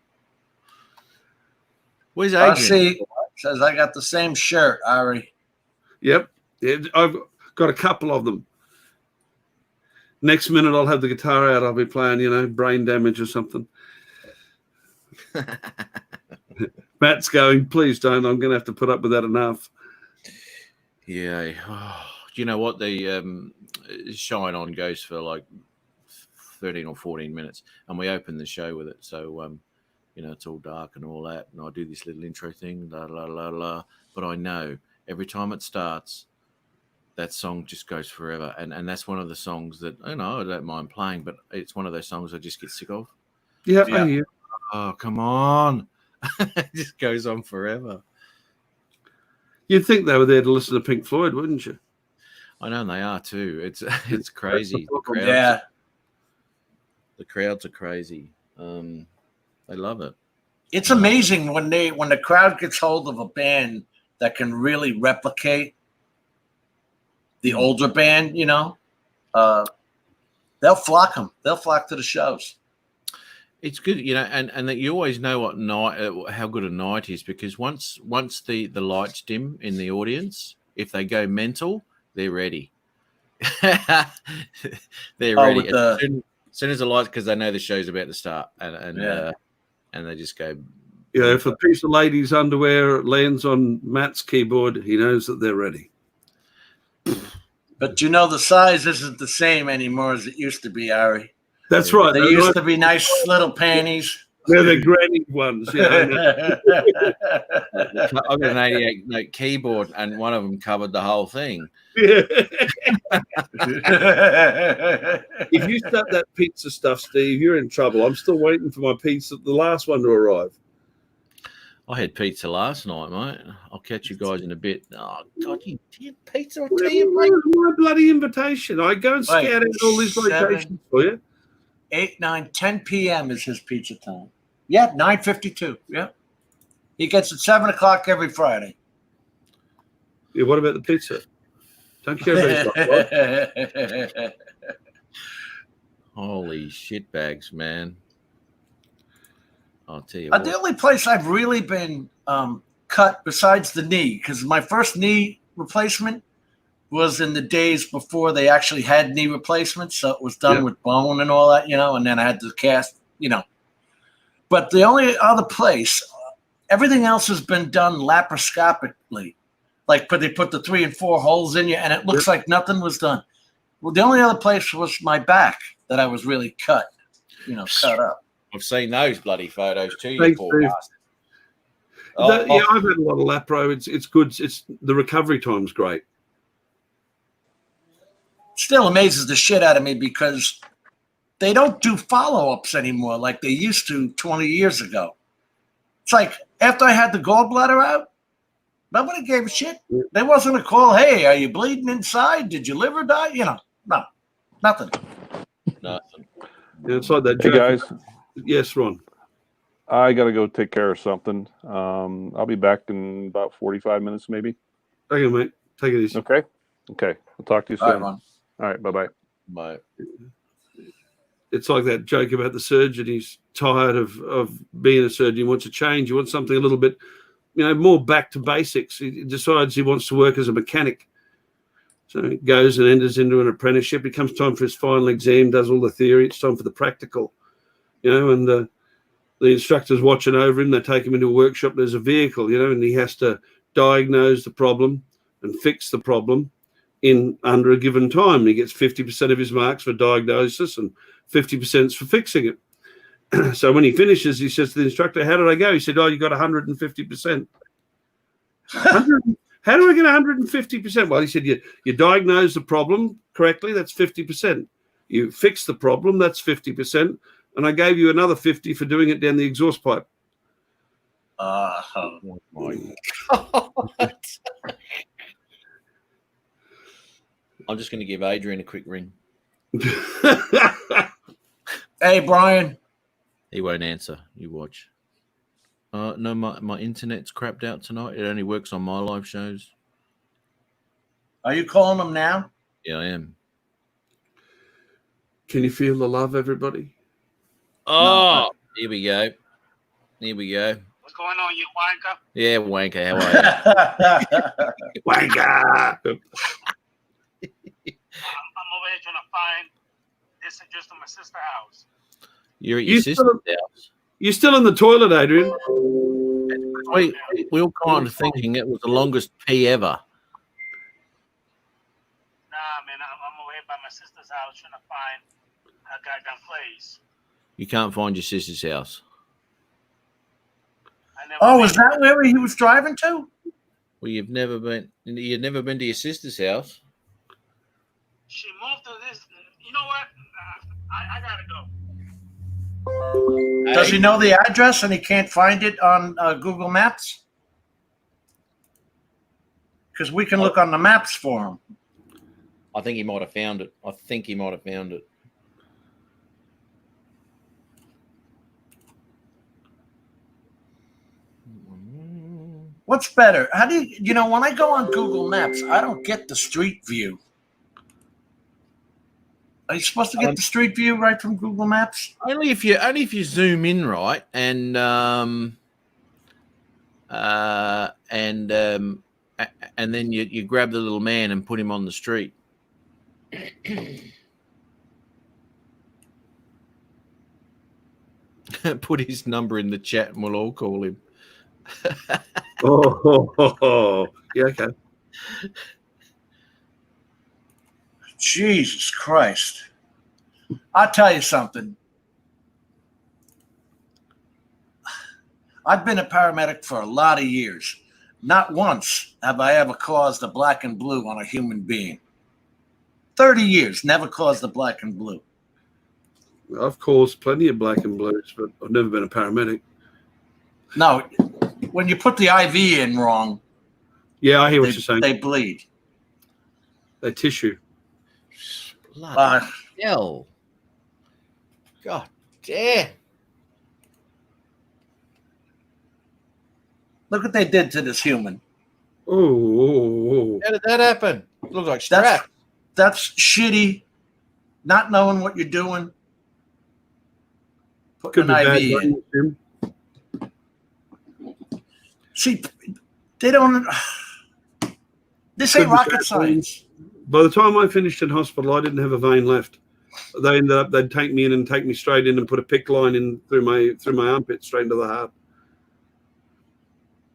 Where's Adrian? I see. Says I got the same shirt, Ari. Yep. Yeah, I've got a couple of them. Next minute, I'll have the guitar out. I'll be playing, Brain Damage or something. Matt's going, please don't. I'm going to have to put up with that enough. Yeah. Oh, you know what? The Shine On goes for like 13 or 14 minutes, and we open the show with it. So, it's all dark and all that, and I do this little intro thing, la la la la. But I know every time it starts, that song just goes forever, and that's one of the songs that I don't mind playing, but it's one of those songs I just get sick of. Yeah. I hear. Oh, come on. It just goes on forever. You'd think they were there to listen to Pink Floyd, wouldn't you? I know, and they are too. It's crazy. Yeah. The crowds are crazy. They love it. It's amazing when the crowd gets hold of a band that can really replicate the older band, they'll flock them. They'll flock to the shows. It's good, and that you always know what night, how good a night is, because once the lights dim in the audience, if they go mental, they're ready. They're ready as soon as the lights, because they know the show's about to start, and they just go. Yeah, if a piece of ladies' underwear lands on Matt's keyboard, he knows that they're ready. But the size isn't the same anymore as it used to be, Ari. That's right. They used to be nice little panties. They're the granny ones. Yeah, I've got an 88 note keyboard, and one of them covered the whole thing. Yeah. If you start that pizza stuff, Steve, you're in trouble. I'm still waiting for my pizza, the last one to arrive. I had pizza last night, mate. I'll catch you guys in a bit. Oh, God, you did pizza? I'll tell you, mate. Where's my bloody invitation? I go and scout out all these locations for you. 8, 9, 10 p.m. is his pizza time. Yeah, 9:52. Yeah. He gets it 7 o'clock every Friday. Yeah, what about the pizza? Don't care about it. Right? Holy shit bags, man. I'll tell you The only place I've really been cut besides the knee, because my first knee replacement was in the days before they actually had knee replacements. So it was done with bone and all that, and then I had to cast, But the only other place, everything else has been done laparoscopically. Like they put the 3 and 4 holes in you, and it looks like nothing was done. Well, the only other place was my back that I was really cut up. I've seen those bloody photos too. Thanks, you poor Steve. bastard. Yeah, I've had a lot of lapro. It's good. It's the recovery time's great. Still amazes the shit out of me because they don't do follow-ups anymore like they used to 20 years ago. It's like after I had the gallbladder out, nobody gave a shit. There wasn't a call, hey, are you bleeding inside? Did your liver die? No, nothing. Nothing. Yeah, it's like that. Hey, guys. Yes, Ron. I got to go take care of something. I'll be back in about 45 minutes, maybe. Okay, mate. Take it easy. Okay. I'll talk to you soon. All right, Ron. All right. Bye-bye. Bye. It's like that joke about the surgeon. He's tired of being a surgeon. He wants a change. He wants something a little bit, more back to basics. He decides he wants to work as a mechanic. So he goes and enters into an apprenticeship. It comes time for his final exam, does all the theory. It's time for the practical, and the instructor's watching over him. They take him into a workshop. There's a vehicle, and he has to diagnose the problem and fix the problem in under a given time. He gets 50% of his marks for diagnosis and 50% for fixing it. So when he finishes, he says to the instructor, how did I go? He said, you got 150%. How do I get 150%? Well, he said, you diagnose the problem correctly, that's 50%. You fix the problem, that's 50%. And I gave you another 50 for doing it down the exhaust pipe. Oh my God. I'm just going to give Adrian a quick ring. Hey, Brian. He won't answer. You watch. No, my internet's crapped out tonight. It only works on my live shows. Are you calling him now? Yeah, I am. Can you feel the love, everybody? Oh, here we go. What's going on, you wanker? Yeah, wanker. How are you? Wanker. I'm over here trying to find It's just on my sister's house. You're at You your still- sister's house. You're still in the toilet, Adrian. We were kind of thinking it was the longest pee ever. Nah, man, I'm away by my sister's house trying to find a goddamn place. You can't find your sister's house. I never Oh, been- is that where he was driving to? Well, you've never been to your sister's house. She moved to this. You know what? I gotta go. Does he know the address and he can't find it on Google Maps? Because we can look on the maps for him. I think he might have found it. What's better? How do you know, when I go on Google Maps, I don't get the street view. Are you supposed to get the street view right from Google Maps? Only if you zoom in right and then you grab the little man and put him on the street. Put his number in the chat and we'll all call him. Yeah, okay. Jesus Christ. I'll tell you something. I've been a paramedic for a lot of years. Not once have I ever caused a black and blue on a human being. 30 years, never caused a black and blue. I've caused plenty of black and blues, but I've never been a paramedic. No, when you put the IV in wrong, Yeah, I hear what you're saying. they bleed. They tissue. Bloody hell. God damn. Look what they did to this human. Oh. How did that happen? Looks like strap. That's shitty. Not knowing what you're doing. Putting Could be an bad IV in. Jim. See, they don't. This ain't Could be rocket bad science. By the time I finished in hospital, I didn't have a vein left. They ended up, they'd take me in and take me straight in and put a PICC line in through my armpit straight into the heart.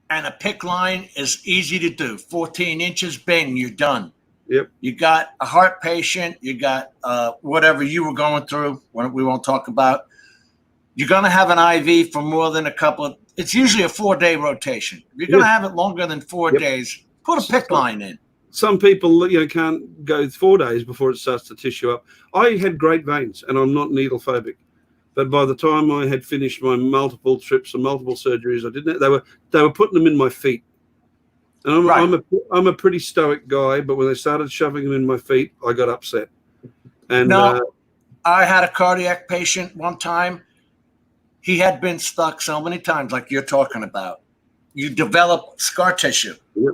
And a PICC line is easy to do. 14 inches, bang, you're done. Yep. You got a heart patient. You got whatever you were going through. We won't talk about. You're going to have an IV for more than a couple of. It's usually a 4-day rotation. If you're going to have it longer than 4 days, put a PICC line in. Some people, can't go 4 days before it starts to tissue up. I had great veins, and I'm not needle phobic. But by the time I had finished my multiple trips and multiple surgeries, I didn't. They were putting them in my feet. And I'm a pretty stoic guy, but when they started shoving them in my feet, I got upset. And I had a cardiac patient one time. He had been stuck so many times, like you're talking about. You develop scar tissue. Yep.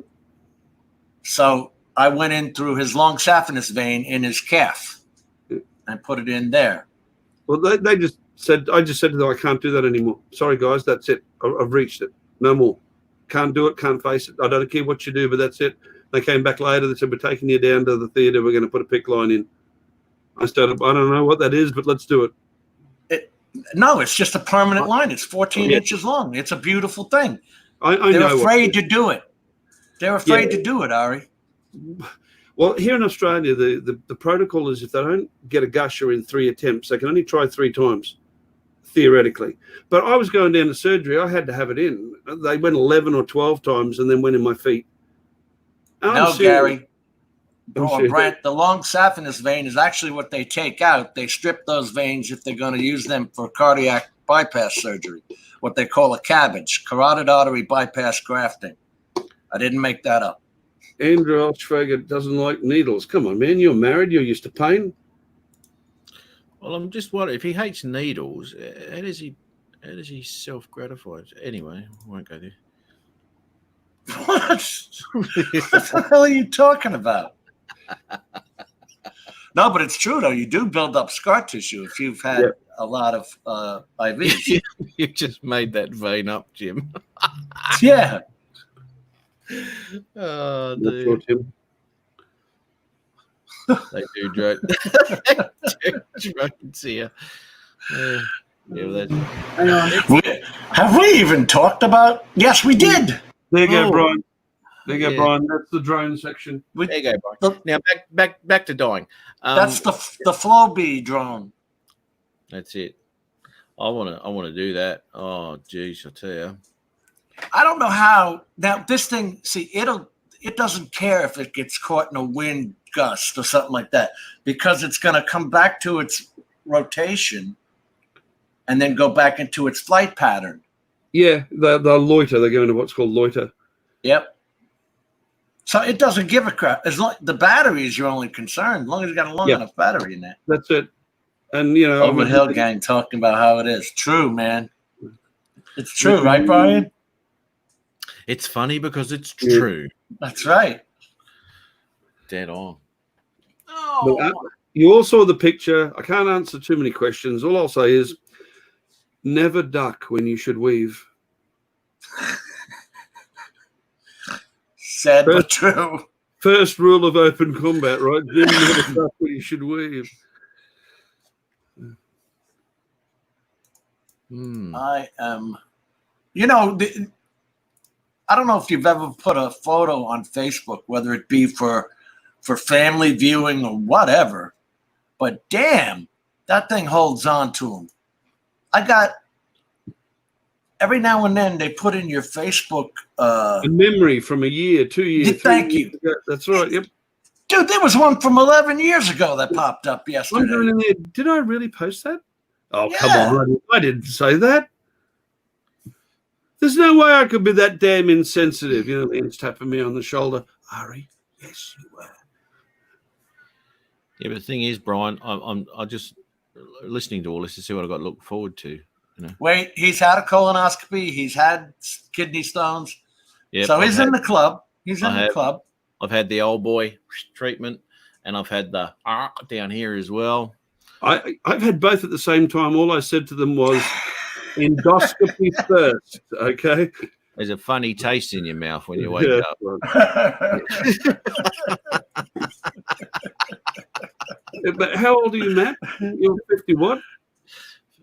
So I went in through his long saphenous vein in his calf and put it in there. Well, they just said, I just said to them, I can't do that anymore. Sorry, guys, that's it. I've reached it. No more. Can't do it, can't face it. I don't care what you do, but that's it. They came back later. They said, we're taking you down to the theatre. We're going to put a PICC line in. I started, I don't know what that is, but let's do it. No, it's just a permanent line. It's 14 inches long. It's a beautiful thing. They're know afraid to do it. They're afraid to do it, Ari. Well, here in Australia, the protocol is if they don't get a gusher in 3 attempts, they can only try 3 times, theoretically. But I was going down to surgery. I had to have it in. They went 11 or 12 times and then went in my feet. No, Gary. Or Brent, the long saphenous vein is actually what they take out. They strip those veins if they're going to use them for cardiac bypass surgery, what they call a cabbage, carotid artery bypass grafting. I didn't make that up. Andrew Altschwager doesn't like needles. Come on, man. You're married. You're used to pain. Well, I'm just wondering if he hates needles, how does he self-gratify? Anyway, I won't go there. What? What the hell are you talking about? No, but it's true, though. You do build up scar tissue if you've had a lot of IVs. You just made that vein up, Jim. Yeah. Oh, dude. They do drone. Drones here. Yeah, that's, Hang on. Have we even talked about? Yes, we did. There you go, Oh. Brian. There you go, Yeah. Brian. That's the drone section. there you go, Brian. Now back to dying. That's the Flowbee drone. That's it. I want to do that. Oh, geez, I tell you. I don't know how. Now this thing, see, it doesn't care if it gets caught in a wind gust or something like that, because it's going to come back to its rotation and then go back into its flight pattern. Yeah, they'll loiter. They go into what's called loiter. Yep. So it doesn't give a crap. As long the battery is your only concern. As long as you got a long Yeah. enough battery in there. That's it. And you know, Over Hill Gang talking about how it is. True, man. It's true, right, Brian? It's funny because it's Yeah. true. That's right. Dead on. But, you all saw the picture. I can't answer too many questions. All I'll say is, never duck when you should weave. Sad but true. First rule of open combat, right? Jim, never duck when you should weave. Hmm. I am, you know, I don't know if you've ever put a photo on Facebook, whether it be for family viewing or whatever, but damn, that thing holds on to them. I got, every now and then they put in your Facebook. A memory from a year, 2 years. Thank 3 you. years ago. That's right. Yep. Dude, there was one from 11 years ago that popped up I'm yesterday. going in there. Did I really post that? Oh, Yeah. come on. I didn't say that. There's no way I could be that damn insensitive. You know, Ian's tapping me on the shoulder. Ari, yes, you were. Yeah, but the thing is, Brian, I'm just listening to all this to see what I've got to look forward to. You know. Wait, he's had a colonoscopy. He's had kidney stones. Yep, So I've he's had- in the club. He's in I the have. club. I've had the old boy treatment, and I've had the down here as well. I've had both at the same time. All I said to them was endoscopy first, okay? There's a funny taste in your mouth when you wake Yeah, up. But how old are you, Matt? You're 50 what?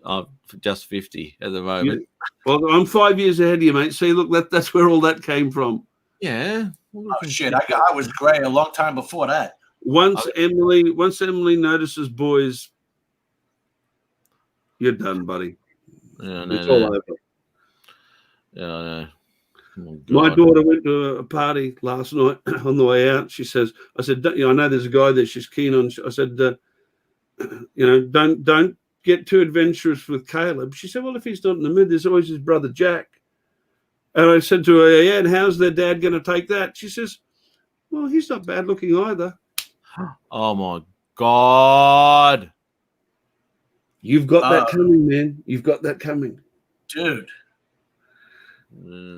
I'm just 50 at the moment. Well, I'm 5 years ahead of you, mate. See, look, that's where all that came from. Yeah. Oh shit! I was gray a long time before that. Once Emily notices boys, you're done, buddy. Yeah, It's all over. Yeah, I know. Oh, My God. daughter went to a party last night on the way out. She says, I said, "Don't- you know, I know there's a guy there she's keen on. I said, you know, don't get too adventurous with Caleb. She said, well, if he's not in the mood, there's always his brother Jack. And I said to her, yeah, and how's their dad going to take that? She says, well, he's not bad looking either. Oh, my God. You've got that coming, man. You've got that coming. Dude,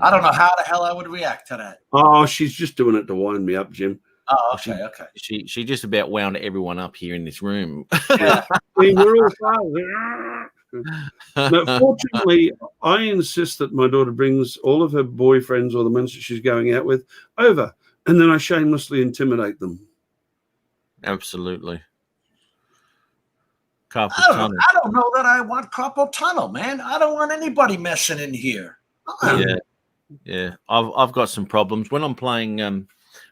I don't know how the hell I would react to that. Oh, she's just doing it to wind me up, Jim. Oh, okay, okay. She just about wound everyone up here in this room. I mean, we're all no, fortunately, I insist that my daughter brings all of her boyfriends or the ones that she's going out with over, and then I shamelessly intimidate them. Absolutely. Carpal I tunnel. don't know that I want carpal tunnel, man. I don't want anybody messing in here. Yeah. I've got some problems when I'm playing.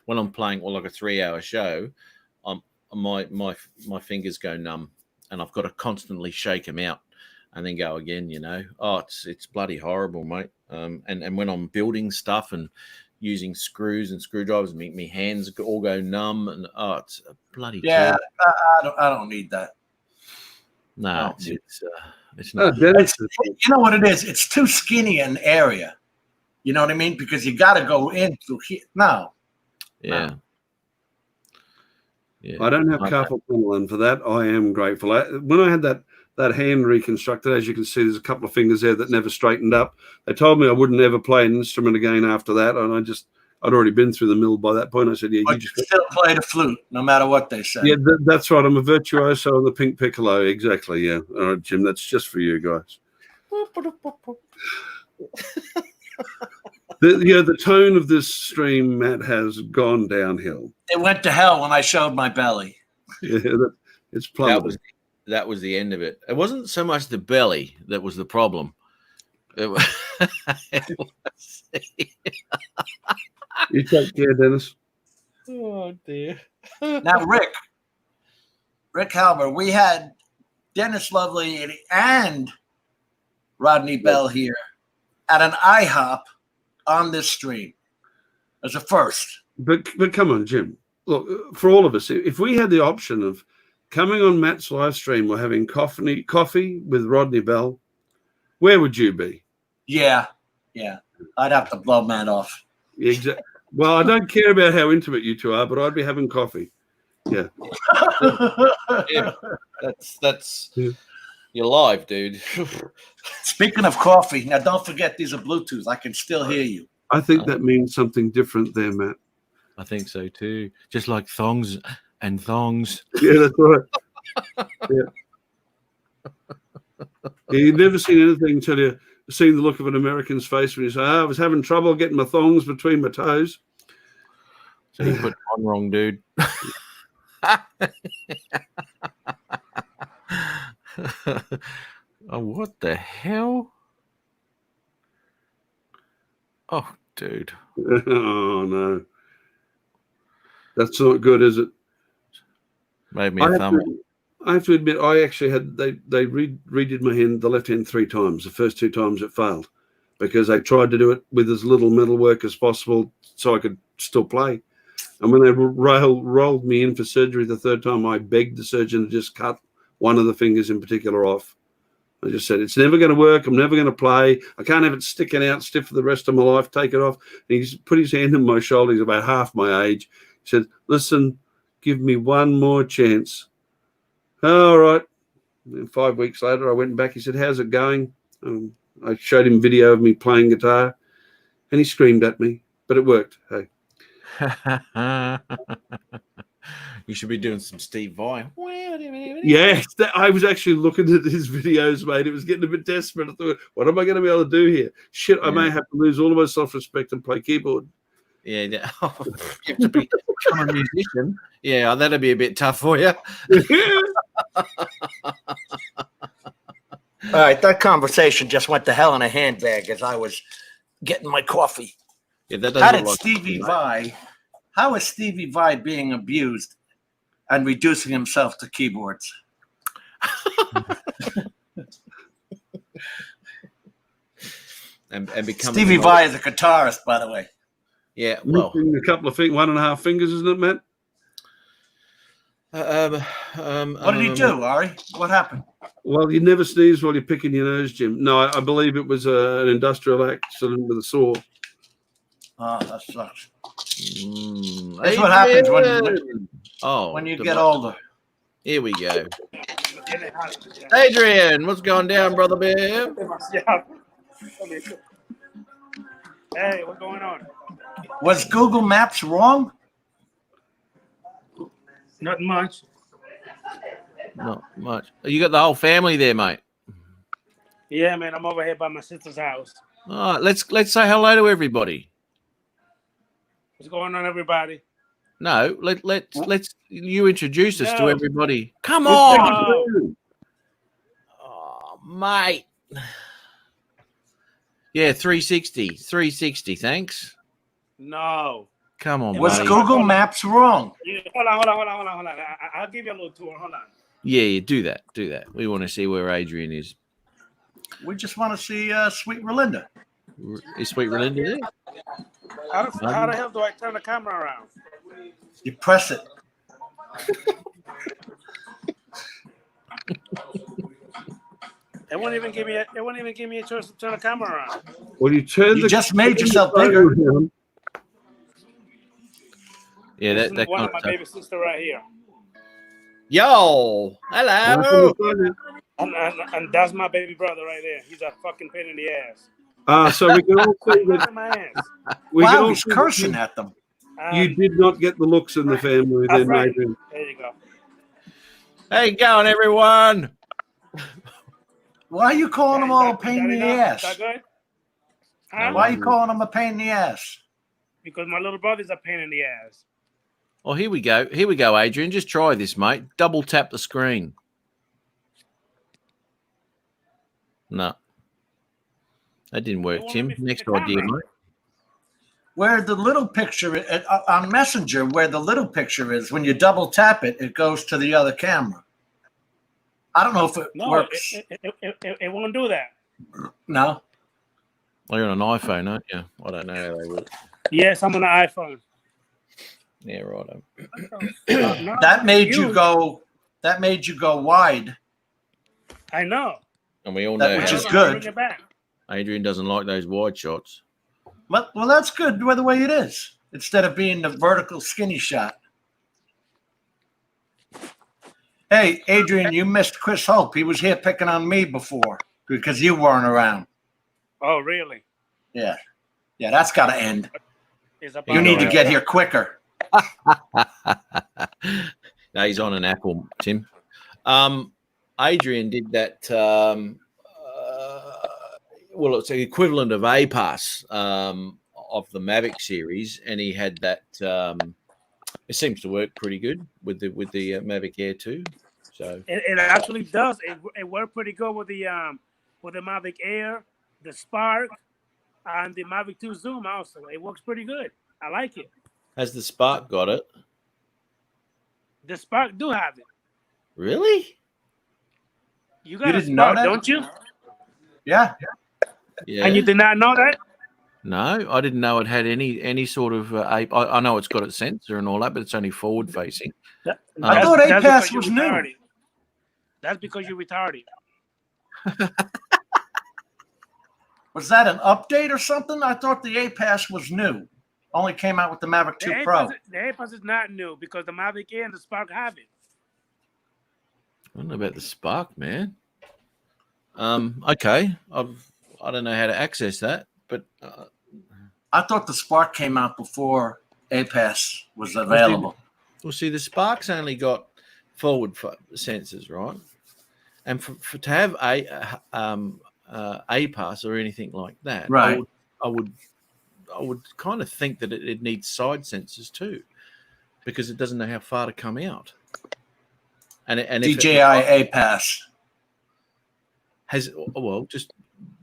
Like a 3-hour show, my fingers go numb, and I've got to constantly shake them out, and then go again. You know, it's bloody horrible, mate. And when I'm building stuff and using screws and screwdrivers, my hands all go numb, and it's a bloody terrible. I don't need that. No, Oh, it's not. You know what it is? It's too skinny an area. You know what I mean? Because you got to go in through here. No. Yeah. Yeah. I don't have carpal tunnel, and for that, I am grateful. When I had that hand reconstructed, as you can see, there's a couple of fingers there that never straightened up. They told me I wouldn't ever play an instrument again after that, and I'd already been through the mill by that point. I said, yeah, But you still play the flute, no matter what they say. Yeah, that's right. I'm a virtuoso on the pink piccolo. Exactly. Yeah. All right, Jim. That's just for you guys. The tone of this stream, Matt, has gone downhill. It went to hell when I showed my belly. It's That plummeted. was the end of it. It wasn't so much the belly that was the problem. It was, it was You take care, Dennis. oh dear. Now, Rick Halber, we had Dennis Lovely and Rodney Bell here at an IHOP on this stream as a first. But come on, Jim. Look, for all of us, if we had the option of coming on Matt's live stream or having coffee with Rodney Bell, where would you be? Yeah. I'd have to blow Matt off. Exactly. Well, I don't care about how intimate you two are, but I'd be having coffee. Yeah. Yeah, that's you're live, dude. Speaking of coffee, now don't forget these are Bluetooth. I can still hear you. I think that means something different there, Matt. I think so too. Just like thongs and thongs. Yeah, that's right. Yeah. You've never seen anything until you've seen the look of an American's face when you say, I was having trouble getting my thongs between my toes. So you put on wrong, dude. Oh, what the hell? Oh, dude. Oh, no. That's not good, is it? Made me a thumb. I have to admit, I actually had they redid my hand, the left hand 3 times. The first 2 times it failed because they tried to do it with as little metal work as possible so I could still play. And when they rolled me in for surgery the 3rd time, I begged the surgeon to just cut one of the fingers in particular off. I just said, it's never going to work. I'm never going to play. I can't have it sticking out stiff for the rest of my life. Take it off. And he put his hand on my shoulder. He's about half my age. He said, listen, give me one more chance. All right. And 5 weeks later, I went back. He said, how's it going? I showed him video of me playing guitar, and he screamed at me, but it worked. Hey. You should be doing some Steve Vai. Yes, I was actually looking at his videos, mate. It was getting a bit desperate. I thought, what am I going to be able to do here? Shit, I may have to lose all of my self-respect and play keyboard. Yeah, you have to become a musician. Yeah, that'd be a bit tough for you. All right, that conversation just went to hell in a handbag as I was getting my coffee. Yeah, that How doesn't did look Stevie right. Vai? How is Stevie Vai being abused and reducing himself to keyboards? and becoming Stevie Vai is a guitarist, by the way. Yeah, well, a couple of 1.5 fingers, isn't it, Matt? What did he do, Ari? What happened? Well, you never sneeze while you're picking your nose, Jim. No, I believe it was an industrial accident with a saw. Oh, that sucks. That's That's what happens when you get older. Here we go. Adrian, what's going down, brother bear? Hey, what's going on? Was Google Maps wrong? Not much. Not much. You got the whole family there, mate. Yeah, man, I'm over here by my sister's house. All right, let's say hello to everybody. What's going on, everybody? No, let's you introduce us to No. everybody. Come on. Oh, mate. Yeah, 360. Thanks. No. Come on, Was buddy. Google Maps wrong? Yeah, hold on. I'll give you a little tour. Hold on. Yeah, do that. We want to see where Adrian is. We just want to see Sweet Relinda. Is Sweet Relinda there? How the hell do I turn the camera around? You press it. It won't even give me a choice to turn the camera around. Well, you just made yourself bigger. Yeah, This that is one kind of my of baby sister right here. Yo, hello. And that's my baby brother right there. He's a fucking pain in the ass. So we can all see that. My ass. Wow, he's cursing at them. You did not get the looks in the family, That's then, right. Adrian. There you go. How you going, everyone? Why are you calling them all a pain in the Is that ass? good? Huh? Why are you calling them a pain in the ass? Because my little brother's a pain in the ass. Oh, here we go. Here we go, Adrian. Just try this, mate. Double tap the screen. No. That didn't work, Tim. Next idea, mate. Where the little picture on Messenger, where the little picture is, when you double tap it, it goes to the other camera. I don't know if it works. It won't do that. No. Well, you're on an iPhone, aren't you? I don't know how they work. Yes, I'm on an iPhone. Yeah, right. No, That made you go. That made you go wide. I know. And we all know Which how is good. Bring it back. Adrian doesn't like those wide shots. Well, that's good the way it is. Instead of being the vertical skinny shot. Hey, Adrian, you missed Chris Hope. He was here picking on me before because you weren't around. Oh, really? Yeah. Yeah, that's got to end. It's about You need to get here quicker. No, he's on an Apple, Tim. Adrian did that. Well, it's the equivalent of A-Pass of the Mavic series, and he had that. It seems to work pretty good with the Mavic Air 2. So it actually does. It worked pretty good with the Mavic Air, the Spark, and the Mavic 2 Zoom. Also, it works pretty good. I like it. Has the Spark got it? The Spark do have it. Really? You got You a didn't know Spark, that? don't you? Yeah. Yeah. And you did not know that? No, I didn't know it had any sort of. I know it's got a sensor and all that, but it's only forward facing. I thought That's A-Pass because was you're new. retarded. That's because you're retarded. Was that an update or something? I thought the A-Pass was new. Only came out with the Mavic 2 Pro. The A-Pass is not new because the Mavic Air and the Spark have it. I don't know about the Spark, man. Okay, I don't know how to access that, but I thought the Spark came out before A-Pass was available. well, see, the Spark's only got forward sensors, right? And for to have A-Pass or anything like that, Right. I would kind of think that it needs side sensors too, because it doesn't know how far to come out. And DJI A-Pass. Has just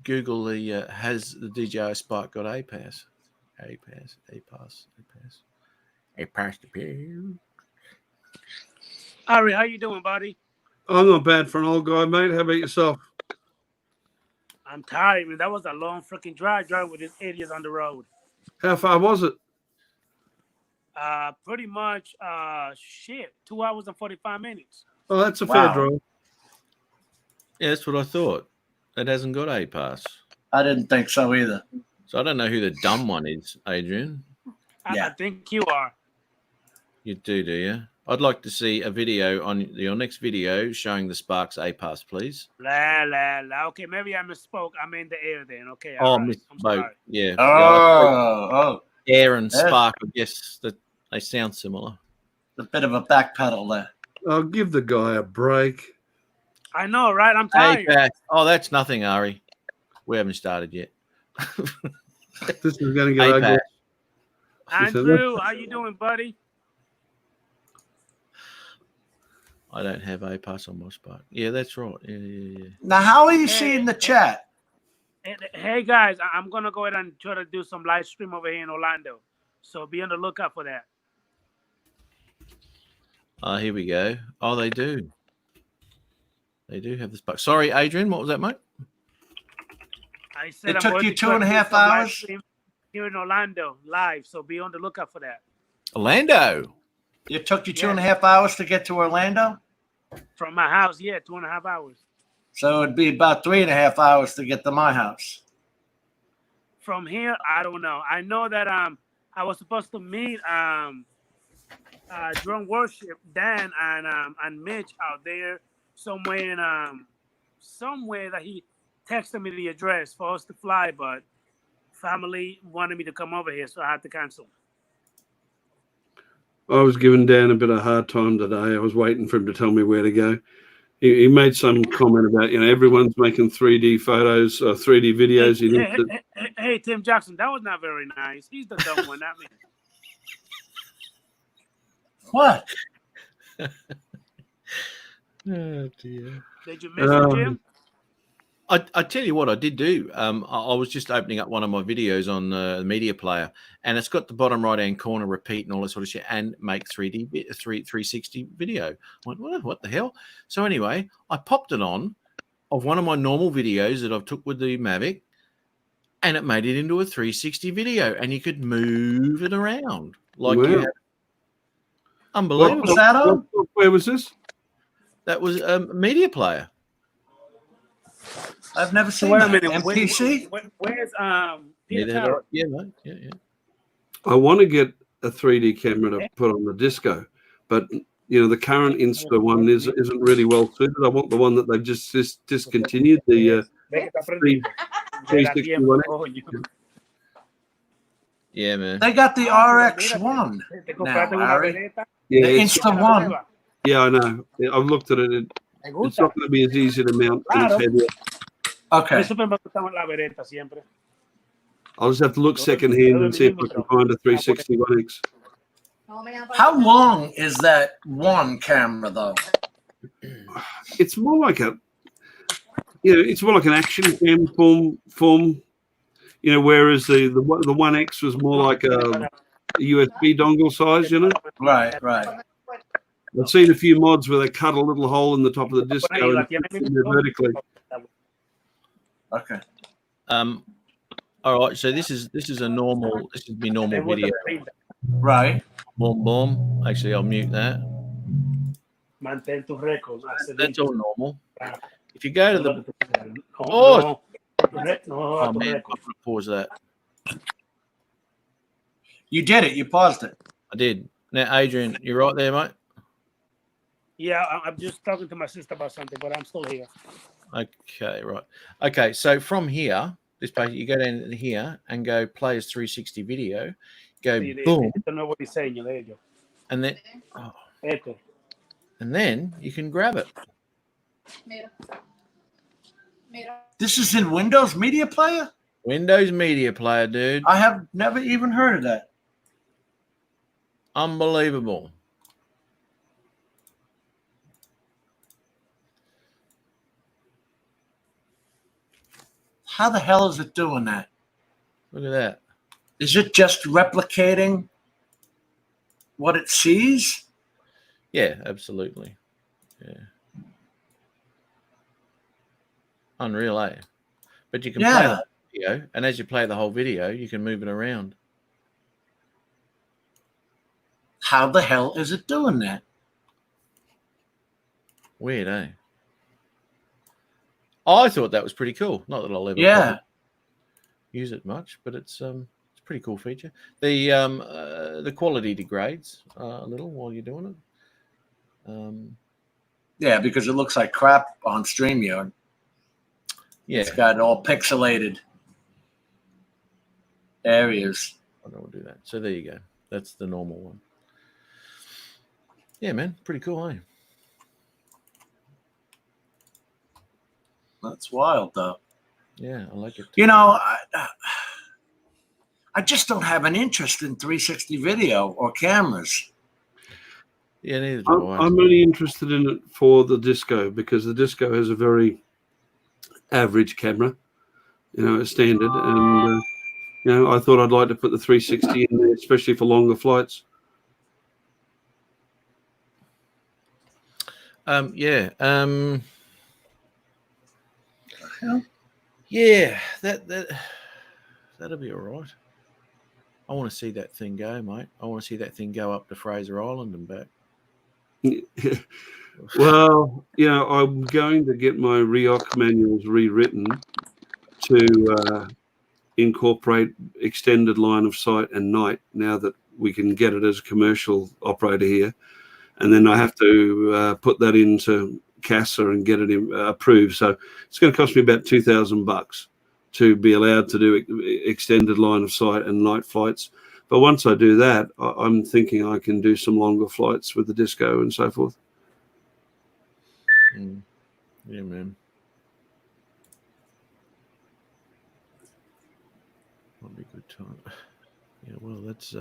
Google the has the DJI Spark got A-Pass? A-Pass. Ari, how you doing, buddy? I'm not bad for an old guy, mate. How about yourself? I'm tired, man. That was a long freaking drive with these idiots on the road. How far was it? Pretty much 2 hours and 45 minutes. Oh, that's a fair drive. Yeah, that's what I thought. It hasn't got A-Pass. I didn't think so either. So I don't know who the dumb one is, Adrian. I think you are. You do you? I'd like to see a video on your next video showing the Spark's A-Pass, please. Okay, maybe I misspoke. I'm in the air then. Okay. Oh, right. misspoke. Yeah. Oh. Air and Spark, I guess that they sound similar. A bit of a backpedal there. I'll give the guy a break. I know, right? I'm tired. A-Pass. Oh, that's nothing, Ari. We haven't started yet. This is going to get ugly. Andrew, how you doing, buddy? I don't have A-Pass on my Spark. Yeah, that's right. Yeah. Now, how are you seeing the chat? Hey, guys, I'm going to go ahead and try to do some live stream over here in Orlando. So be on the lookout for that. Here we go. Oh, they do. They do have the Spark. Sorry, Adrian, what was that, mate? I said It I'm took going you to try to do 2.5 some live hours? stream here in Orlando live. So be on the lookout for that. Orlando. It took you 2.5 hours to get to Orlando? From my house, 2.5 hours. So it'd be about 3.5 hours to get to my house. From here, I don't know. I know that I was supposed to meet Drone Worship, Dan and Mitch out there somewhere that he texted me the address for us to fly, but family wanted me to come over here, so I had to cancel. I was giving Dan a bit of a hard time today. I was waiting for him to tell me where to go. He made some comment about, everyone's making 3D photos or 3D videos. Hey, Tim Jackson, that was not very nice. He's the dumb one, not me. What? Oh dear. Did you miss it, Jim? I tell you what I did do. I was just opening up one of my videos on the media player, and it's got the bottom right hand corner repeat and all that sort of shit, and make 360 video. I went, what the hell? So anyway, I popped it on of one of my normal videos that I've took with the Mavic, and it made it into a 360 video, and you could move it around like you Wow. had. Unbelievable. What was that on? Where was this? That was a media player. I've never So seen wait a that. minute. MPC? Where's Peter Yeah, Carroll? yeah, mate. Yeah. I want to get a 3D camera to put on the Disco, but the current Insta one isn't really well suited. I want the one that they've just discontinued, the 360 one. Yeah, man. They got the RX1 now, Harry. Yeah, The Insta One. yeah, I know. I've looked at it. It's not going to be as easy to mount, and it's heavier. Okay. Eso me gustaba en la vereta siempre. I'll just have to look secondhand and see if I can find a 360 One X. How long is that one camera though? It's more like it's more like an action cam form. Whereas the One X was more like a USB dongle size. Right. I've seen a few mods where they cut a little hole in the top of the Disco and it's in there vertically. Okay. All right. So this is a normal. This would be normal video. Right. Boom, boom. Actually, I'll mute that. Mantén tus récords. That's all normal. If you go to the No, oh man, I'm gonna pause that. You did it. You paused it. I did. Now, Adrian, you're right there, mate. Yeah, I'm just talking to my sister about something, but I'm still here. Okay, right. Okay, so from here, this page, you go down here and go players 360 video. Go boom, Este nuevo diseño de ellos. and then and then you can grab it. This is in Windows Media Player? Windows Media Player, dude. I have never even heard of that. Unbelievable. How the hell is it doing that? Look at that. Is it just replicating what it sees? Yeah, absolutely. Yeah. Unreal, eh? But you can play the whole video, and as you play the whole video, you can move it around. How the hell is it doing that? Weird, eh? I thought that was pretty cool. Not that I'll ever use it much, but it's a pretty cool feature. The quality degrades a little while you're doing it. Yeah, because it looks like crap on StreamYard. Yeah, It's got all pixelated areas. I don't want to do that. So there you go. That's the normal one. Yeah, man, pretty cool, eh? That's wild, though. Yeah, I like it. You know, I just don't have an interest in 360 video or cameras. Yeah, neither do I. I'm only interested in it for the Disco because the Disco has a very average camera, a standard, and I thought I'd like to put the 360 in there, especially for longer flights. Yeah. Hell? Yeah, that'll be all right. I want to see that thing go, mate. I want to see that thing go up to Fraser Island and back. Well, I'm going to get my REOC manuals rewritten to incorporate extended line of sight and night now that we can get it as a commercial operator here. And then I have to put that into CASA and get it approved. So it's going to cost me about $2,000 to be allowed to do extended line of sight and night flights. But once I do that, I'm thinking I can do some longer flights with the Disco and so forth. Yeah, man. Might be a good time. Yeah, well, that's.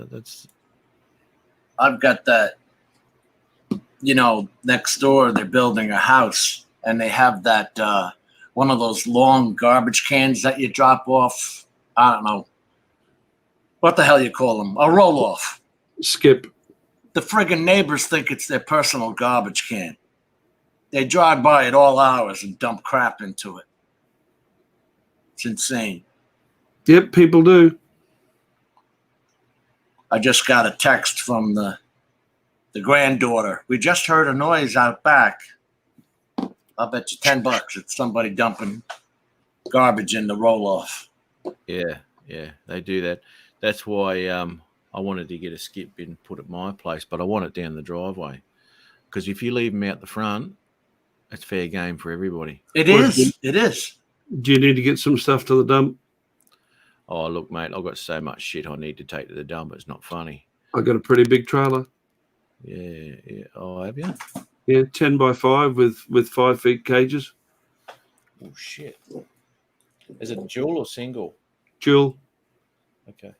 I've got that next door they're building a house, and they have that one of those long garbage cans that you drop off. I don't know what the hell you call them, a roll off. Skip. The friggin' neighbors think it's their personal garbage can. They drive by at all hours and dump crap into it. It's insane. Yep, people do. I just got a text from the granddaughter. We just heard a noise out back. I'll bet you $10 it's somebody dumping garbage in the roll-off. Yeah, they do that. That's why I wanted to get a skip bin put at my place, but I want it down the driveway. Because if you leave them out the front, it's fair game for everybody. It is. It is. Do you need to get some stuff to the dump? Oh, look, mate, I've got so much shit I need to take to the dump. It's not funny. I got a pretty big trailer. Yeah. Oh, have you? Yeah, 10 by 5 with 5 feet cages. Oh, shit. Is it dual or single? Dual. Okay.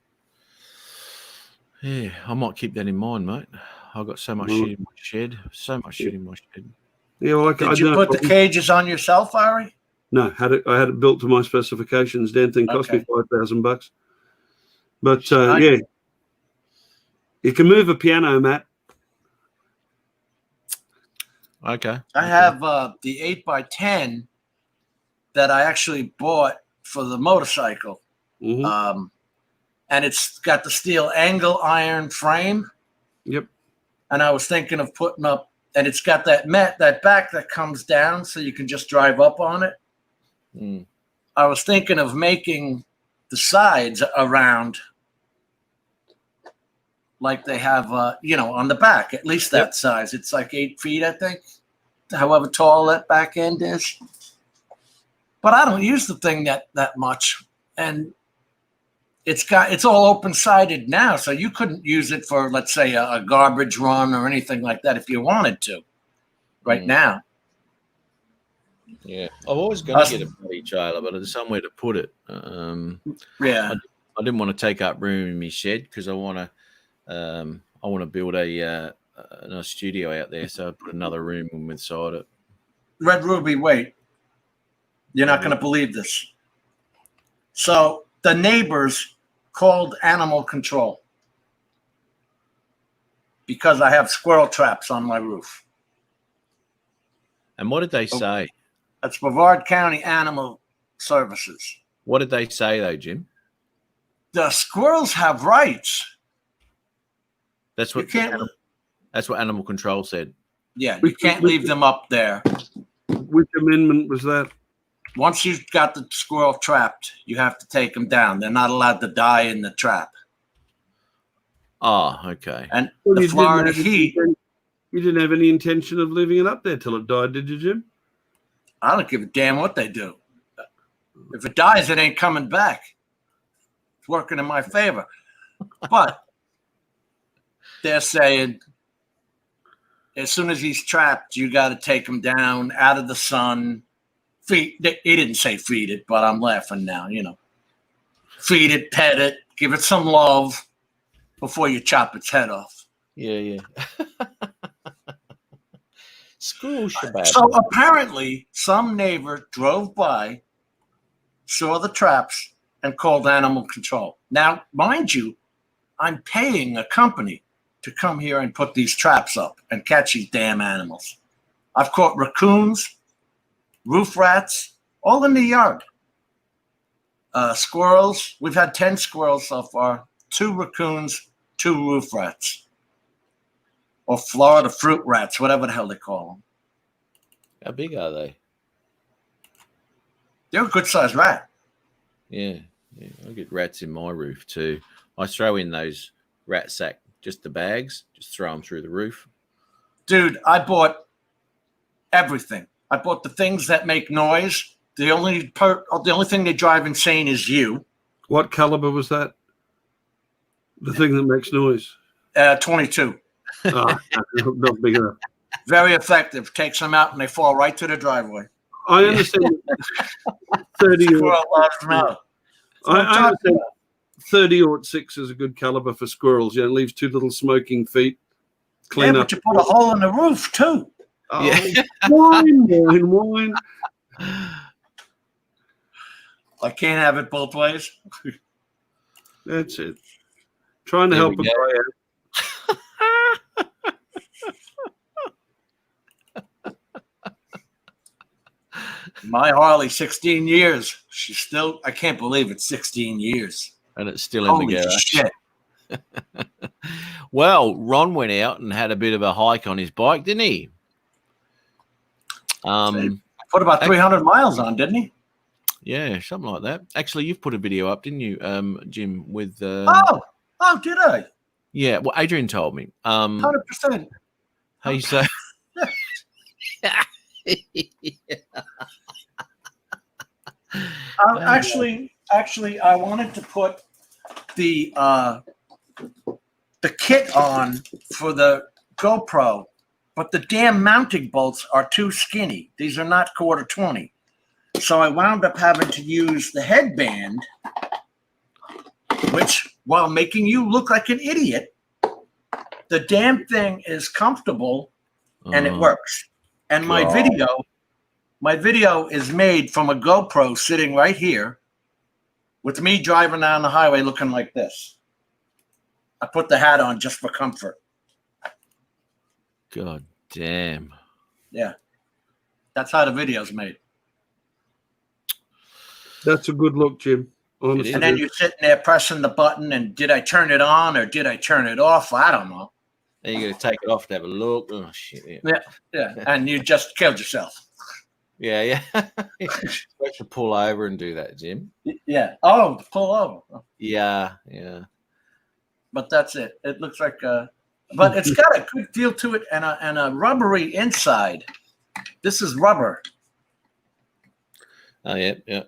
Yeah, I might keep that in mind, mate. I've got so much shit in my shed. Yeah, well, Did you put the cages on yourself, Ari? No, I had it built to my specifications. Damn thing cost me $5,000. But yeah, you can move a piano, Matt. Okay. I have the 8x10 that I actually bought for the motorcycle. Mm-hmm. And it's got the steel angle iron frame. Yep. And I was thinking of putting up, and it's got that back that comes down so you can just drive up on it. Mm. I was thinking of making the sides around like they have, on the back, at least that size. It's like 8 feet, I think, however tall that back end is. But I don't use the thing that much. And it's all open-sided now, so you couldn't use it for, let's say, a garbage run or anything like that if you wanted to right now. Yeah, I've always going to get a bloody trailer, but there's somewhere to put it. Yeah, I didn't want to take up room in my shed because I want to build a studio out there, so I put another room inside it. Red Ruby, wait, you're not going to believe this. So the neighbors called animal control because I have squirrel traps on my roof. And what did they say? That's Brevard County Animal Services. What did they say, though, Jim? The squirrels have rights. That's what Animal Control said. Yeah, you can't leave them up there. Which amendment was that? Once you've got the squirrel trapped, you have to take them down. They're not allowed to die in the trap. Oh, okay. And the Florida heat. You didn't have any intention of leaving it up there till it died, did you, Jim? I don't give a damn what they do. If it dies, it ain't coming back. It's working in my favor. But they're saying as soon as he's trapped, you got to take him down out of the sun. He didn't say feed it, but I'm laughing now, Feed it, pet it, give it some love before you chop its head off. Yeah. School shabab. So apparently some neighbor drove by, saw the traps, and called animal control. Now, mind you, I'm paying a company to come here and put these traps up and catch these damn animals. I've caught raccoons, roof rats, all in the yard. Squirrels, we've had 10 squirrels so far, 2 raccoons, 2 roof rats. Or Florida fruit rats, whatever the hell they call them. How big are they? They're a good-sized rat. Yeah. I get rats in my roof too. I throw in those rat sack, just the bags, just throw them through the roof. Dude, I bought everything. I bought the things that make noise. The only thing they drive insane is you. What caliber was that? The thing that makes noise. 22. Oh, not big enough. Very effective. Takes them out and they fall right to the driveway. I understand. 30 Squirrel loves them out. I understand 30-06 is a good caliber for squirrels. It leaves 2 little smoking feet. Clean yeah, up. but you put a hole in the roof too. Oh, Yeah. wine. I can't have it both ways. That's it. Trying to There help we a go. guy out. My Harley, 16 years. She's still, I can't believe it's 16 years. And it's still in Holy the garage. shit. Well, Ron went out and had a bit of a hike on his bike, didn't he? Put about 300 miles on, didn't he? Yeah, something like that. Actually, you've put a video up, didn't you, Jim? With Oh, did I? yeah. Well, Adrian told me. 100%. Hey, so Actually, I wanted to put the kit on for the GoPro, but the damn mounting bolts are too skinny. These are not 1/4 20. So I wound up having to use the headband, which, while making you look like an idiot, the damn thing is comfortable and it works. And my video is made from a GoPro sitting right here with me driving down the highway looking like this. I put the hat on just for comfort. God damn. Yeah. That's how the video's made. That's a good look, Jim. Honestly. And then you're sitting there pressing the button and did I turn it on or did I turn it off? I don't know. Then you're gonna take it off to have a look. Oh shit! Yeah, Yeah. And you just killed yourself. yeah. You have to pull over and do that, Jim. Yeah. Oh, pull over. Yeah. But that's it. It looks like but it's got a good feel to it and a rubbery inside. This is rubber. Oh yeah.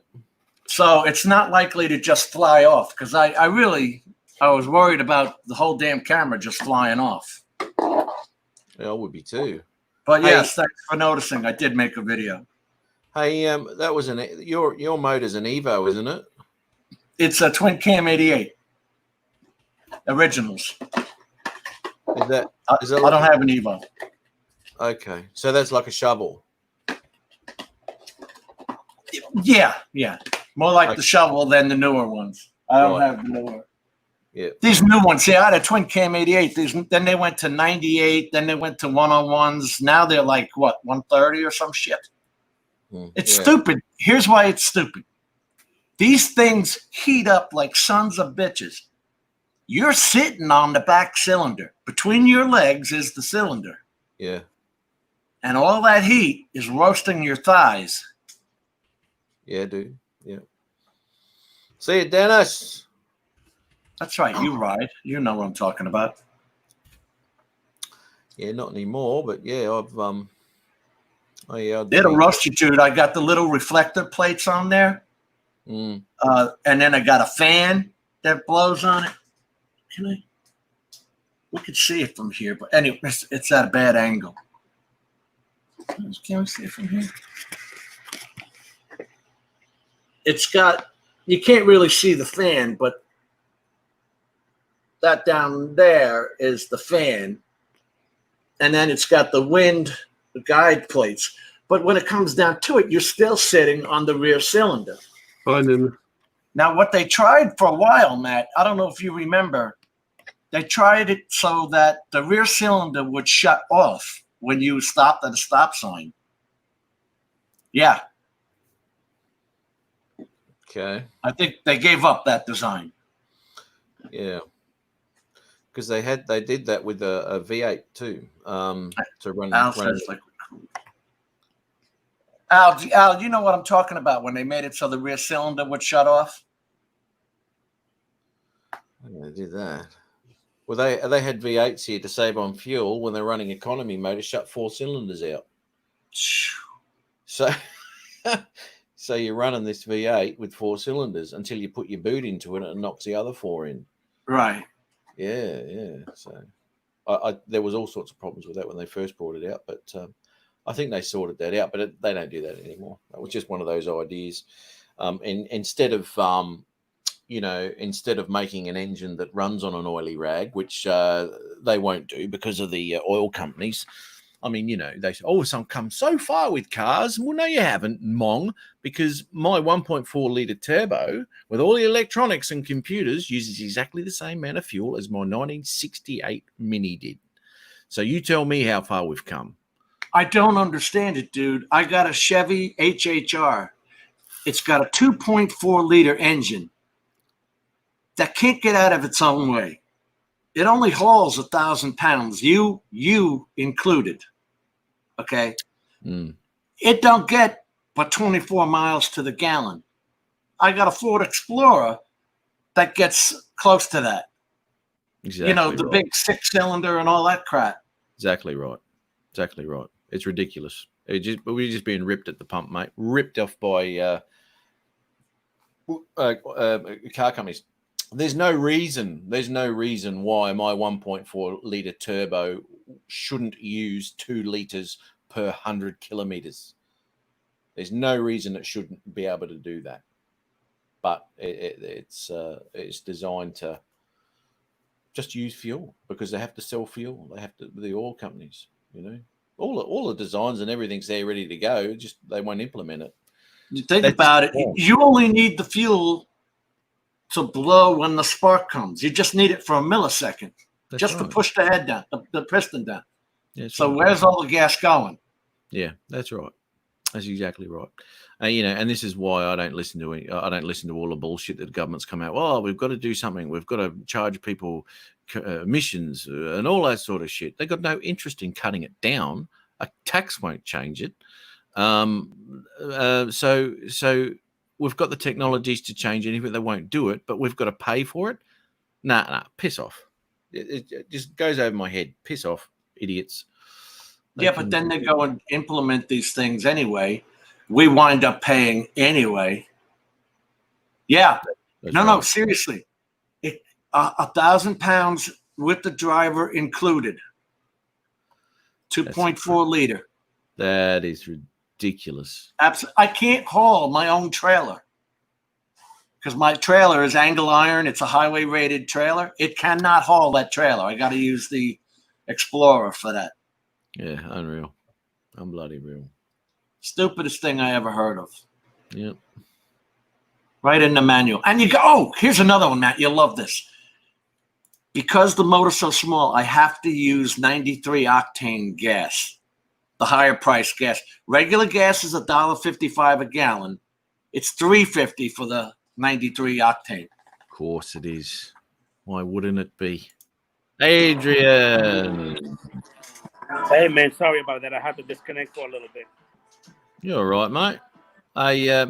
So it's not likely to just fly off because I was worried about the whole damn camera just flying off. Yeah, I would be too. But yes, thanks for noticing. I did make a video. Hey, that was your motor's an Evo, isn't it? It's a twin cam 88 originals. Is that? I don't have an Evo. Okay, so that's like a shovel. Yeah. More like the shovel than the newer ones. I don't have the newer. Yeah. These new ones, I had a twin cam 88. Then they went to 98. Then they went to 101s. Now they're like, what, 130 or some shit? It's stupid. Here's why it's stupid. These things heat up like sons of bitches. You're sitting on the back cylinder. Between your legs is the cylinder. Yeah. And all that heat is roasting your thighs. Yeah, dude. Yeah. See you, Dennis. That's right. You ride. You know what I'm talking about. Yeah, not anymore, but yeah, I've It'll roast you, dude. I got the little reflector plates on there. And then I got a fan that blows on it. We could see it from here, but anyway, it's at a bad angle. Can we see it from here? You can't really see the fan, but that down there is the fan. And then it's got the guide plates. But when it comes down to it, you're still sitting on the rear cylinder. Now, what they tried for a while, Matt, I don't know if you remember, they tried it so that the rear cylinder would shut off when you stopped at a stop sign. Yeah. Okay. I think they gave up that design. Yeah. Because they did that with a V8 too. To run. Al, you know what I'm talking about when they made it so the rear cylinder would shut off? They did that. Well, they had V8s here to save on fuel when they're running economy mode to shut 4 cylinders out. So you're running this V8 with 4 cylinders until you put your boot into it and it knocks the other 4 in. Right. Yeah. So there was all sorts of problems with that when they first brought it out, but I think they sorted that out. But they don't do that anymore. That was just one of those ideas. And instead of you know, instead of making an engine that runs on an oily rag, which they won't do because of the oil companies. I mean, you know, they say, oh, some come so far with cars. Well, no, you haven't, Mong, because my 1.4 litre turbo with all the electronics and computers uses exactly the same amount of fuel as my 1968 Mini did. So you tell me how far we've come. I don't understand it, dude. I got a Chevy HHR. It's got a 2.4 liter engine that can't get out of its own way. It only hauls 1,000 pounds, you included. Okay. It don't get but 24 miles to the gallon. I got a Ford Explorer that gets close to that. Exactly. You know, the right. big 6-cylinder and all that crap. Exactly right. Exactly right. It's ridiculous. We're just being ripped at the pump, mate. Ripped off by car companies. There's no reason why my 1.4 litre turbo shouldn't use 2 litres per 100 kilometres. There's no reason it shouldn't be able to do that. But it's designed to just use fuel because they have to sell fuel. They have to, the oil companies, you know, all the designs and everything's there ready to go. Just they won't implement it. You think about it. You only need the fuel to blow when the spark comes. You just need it for a millisecond, just to push the head down, the piston down. So where's all the gas going? Yeah, that's right. That's exactly right. You know, and this is why I don't listen to it. I don't listen to all the bullshit that the government's come out. Well, we've got to do something. We've got to charge people emissions and all that sort of shit. They've got no interest in cutting it down. A tax won't change it. So we've got the technologies to change anything. They won't do it, but we've got to pay for it. Nah, piss off. It just goes over my head. Piss off, idiots. Yeah, but then they go and implement these things anyway. We wind up paying anyway. Yeah. No, seriously. 1,000 pounds with the driver included. 2.4 liter. That is ridiculous. Absolutely. I can't haul my own trailer because my trailer is angle iron. It's a highway rated trailer. It cannot haul that trailer. I got to use the Explorer for that. Yeah, unreal. I'm bloody real. Stupidest thing I ever heard of. Yep. Right in the manual. And you go, oh, here's another one, Matt. You'll love this. Because the motor's so small, I have to use 93 octane gas, the higher price gas. Regular gas is $1.55 a gallon. It's $3.50 for the 93 octane. Of course it is. Why wouldn't it be? Adrian. Hey, man, sorry about that. I had to disconnect for a little bit. You're all right, mate. Hey,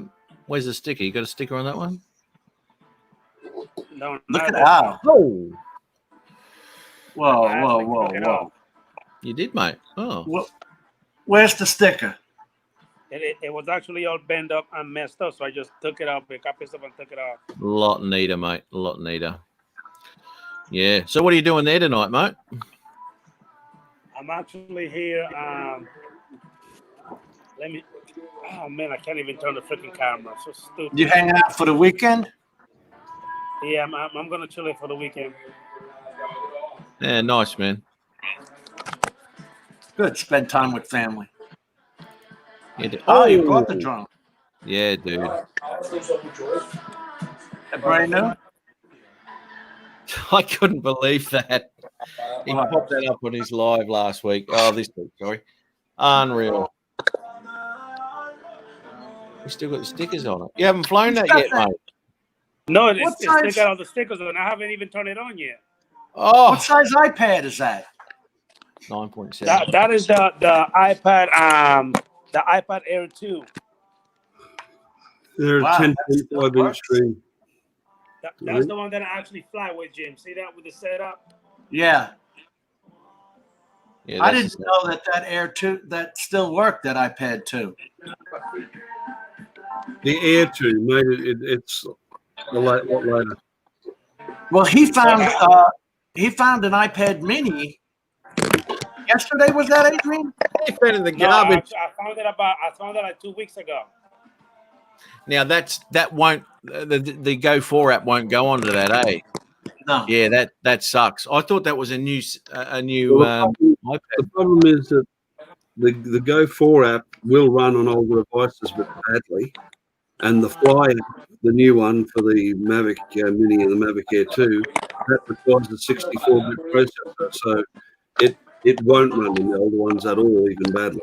where's the sticker? You got a sticker on that one? No, look at that. Oh. Whoa. You did, mate. Oh. Where's the sticker? It was actually all bent up and messed up, so I just took it out, picked up and took it off. A lot neater, mate. A lot neater. Yeah. So what are you doing there tonight, mate? I'm actually here. Oh man, I can't even turn the freaking camera. So stupid. You hanging out for the weekend? Yeah, I'm gonna chill it for the weekend. Yeah, nice, man. Good. Spend time with family. Yeah, you brought the drone. Yeah, dude. Brand new? I couldn't believe that. He popped that up on his live last week. Oh, this week, sorry. Unreal. We still got the stickers on it. You haven't flown that yet, mate? No, it's still got all the stickers on. I haven't even turned it on yet. Oh. What size iPad is that? 9.7. That is the iPad, the iPad Air 2. They're 10.5 inch screen. That's the one that I actually fly with, Jim. See that with the setup? Yeah. Yeah, I didn't know that Air 2 that still worked. That iPad 2. The Air 2 made it's a lot later. Well, he found an iPad Mini yesterday. Was that, Adrian? He found in the garbage. I found it like 2 weeks ago. Now that won't the Go 4 app won't go onto that, eh? No. Yeah, that sucks. I thought that was a new Well, iPad. the problem is that the Go 4 app will run on older devices, but badly. And the Fly app, the new one for the Mavic Mini and the Mavic Air 2, that requires a 64-bit processor. So it won't run in the older ones at all, even badly.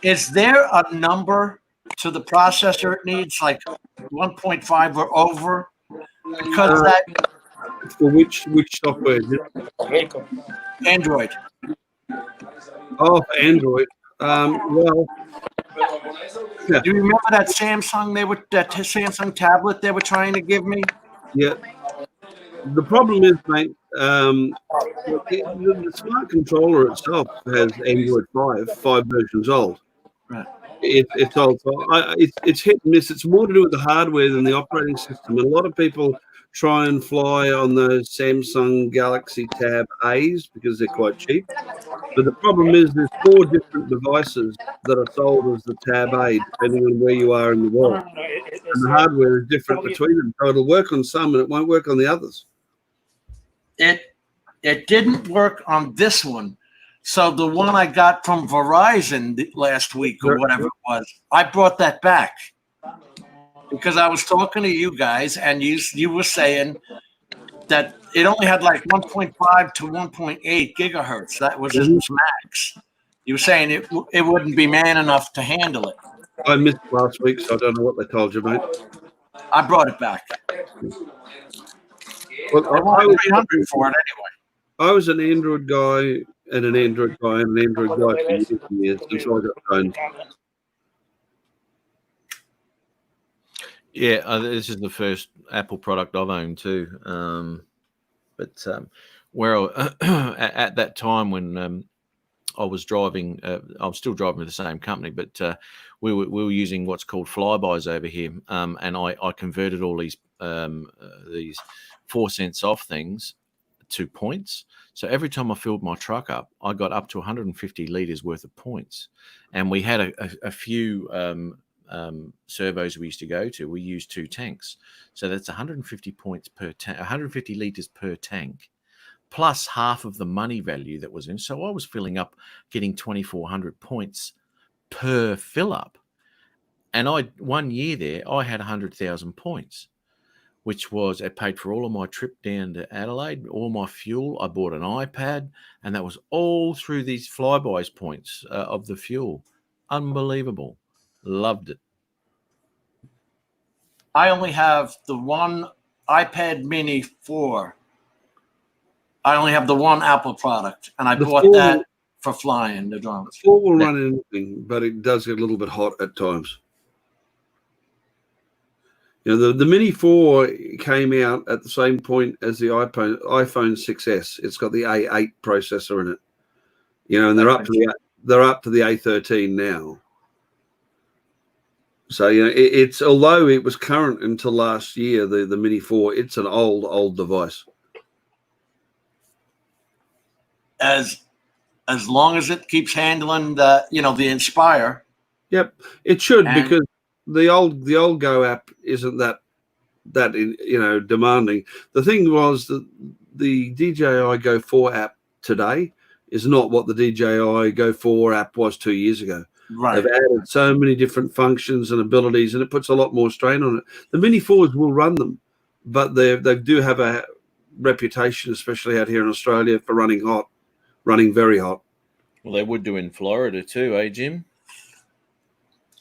Is there a number to the processor it needs, like 1.5 or over? Because that For which software? Android. Oh, for Android. Well, yeah. Do you remember that Samsung tablet they were trying to give me? Yeah. The problem is, mate, the smart controller itself has Android 5 versions old. Right. It's old. So it's hit and miss. It's more to do with the hardware than the operating system. And a lot of people try and fly on those Samsung Galaxy Tab A's because they're quite cheap. But the problem is there's 4 different devices that are sold as the Tab A, depending on where you are in the world. And the hardware is different between them. So it'll work on some and it won't work on the others. It didn't work on this one. So the one I got from Verizon last week or whatever it was, I brought that back because I was talking to you guys and you were saying that it only had like 1.5 to 1.8 gigahertz. That was its max. You were saying it wouldn't be man enough to handle it. I missed last week, so I don't know what they told you, mate. I brought it back. Well, I wanted 300 for it anyway. I was an Android guy and an Android guy and an Android guy for years and years until I got phones. Yeah, this is the first Apple product I've owned too. Where at that time when I was driving, I'm still driving with the same company, but we were using what's called flybys over here, and I converted all these 4 cents off things to points. So every time I filled my truck up, I got up to 150 liters worth of points, and we had a few servos we used to go to. We used 2 tanks, so that's 150 points per tank, 150 liters per tank, plus half of the money value that was in. So I was filling up, getting 2,400 points per fill up, and 1 year there I had 100,000 points, which was I paid for all of my trip down to Adelaide, all my fuel. I bought an iPad, and that was all through these flybys points of the fuel. Unbelievable. Loved it. I only have the one iPad Mini 4. I only have the one Apple product, and I bought that for flying the drones. 4 will run anything, but it does get a little bit hot at times. You know, the Mini 4 came out at the same point as the iPhone 6S. It's got the A8 processor in it. You know, and they're up to the A13 now. So, you know, it's although it was current until last year, the Mini 4, it's an old device. As long as it keeps handling the Inspire. Yep, it should, because the old Go app isn't that demanding. The thing was that the DJI Go 4 app today is not what the DJI Go 4 app was 2 years ago. Right. They've added so many different functions and abilities, and it puts a lot more strain on it. The Mini 4s will run them, but they do have a reputation, especially out here in Australia, for running very hot. Well, they would do in Florida too, eh, Jim?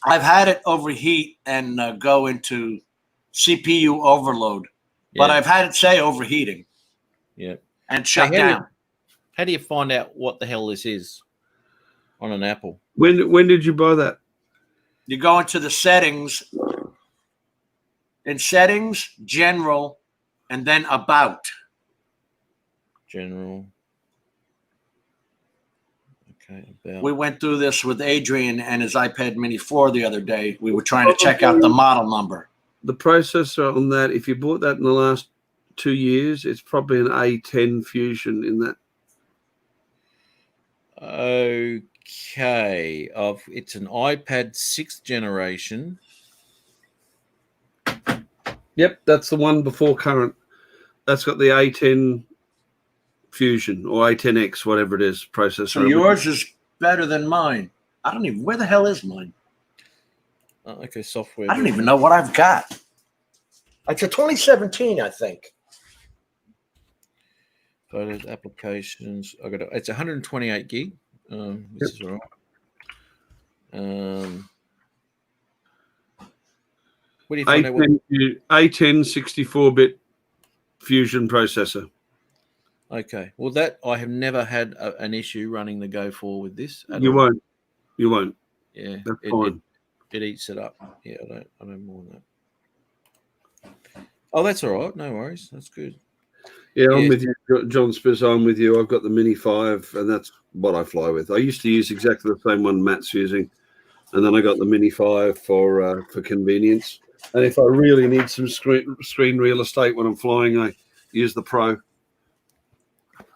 I've had it overheat and go into CPU overload, but I've had it say overheating. Yeah. And shut down. How do you find out what the hell this is on an Apple? When did you buy that? You go into the settings, general, and then about. General. Okay, about. We went through this with Adrian and his iPad Mini 4 the other day. We were trying to check out the model number. The processor on that, if you bought that in the last 2 years, it's probably an A10 Fusion in that. Okay. It's an iPad 6th generation. Yep, that's the one before current. That's got the A10 Fusion or A10X, whatever it is, processor. So yours is better than mine. I don't even. Where the hell is mine? Okay, software. I don't even know what I've got. It's a 2017, I think. Photos, applications. I got it. It's 128 gig. This is all right. What do you find out? A10 64-bit Fusion processor. Okay. Well, that I have never had an issue running the Go 4 with this. You won't. You won't. Yeah, That's fine. It eats it up. Yeah, I don't more than that. Oh, that's all right. No worries. That's good. Yeah, I'm with you, John Spiz. I'm with you. I've got the Mini 5, and that's what I fly with. I used to use exactly the same one Matt's using, and then I got the Mini 5 for convenience. And if I really need some screen real estate when I'm flying, I use the Pro.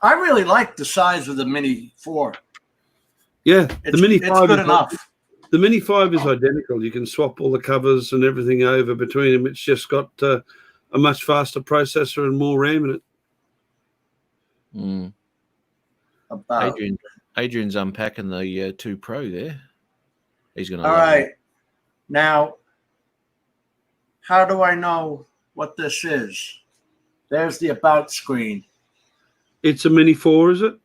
I really like the size of the Mini 4. Yeah, the Mini 5 it's good is enough. The Mini 5 is identical. You can swap all the covers and everything over between them. It's just got a much faster processor and more RAM in it. Mm. About. Adrian's unpacking the 2 Pro there. He's going to. All right. Now, how do I know what this is? There's the about screen. It's a Mini 4, is it?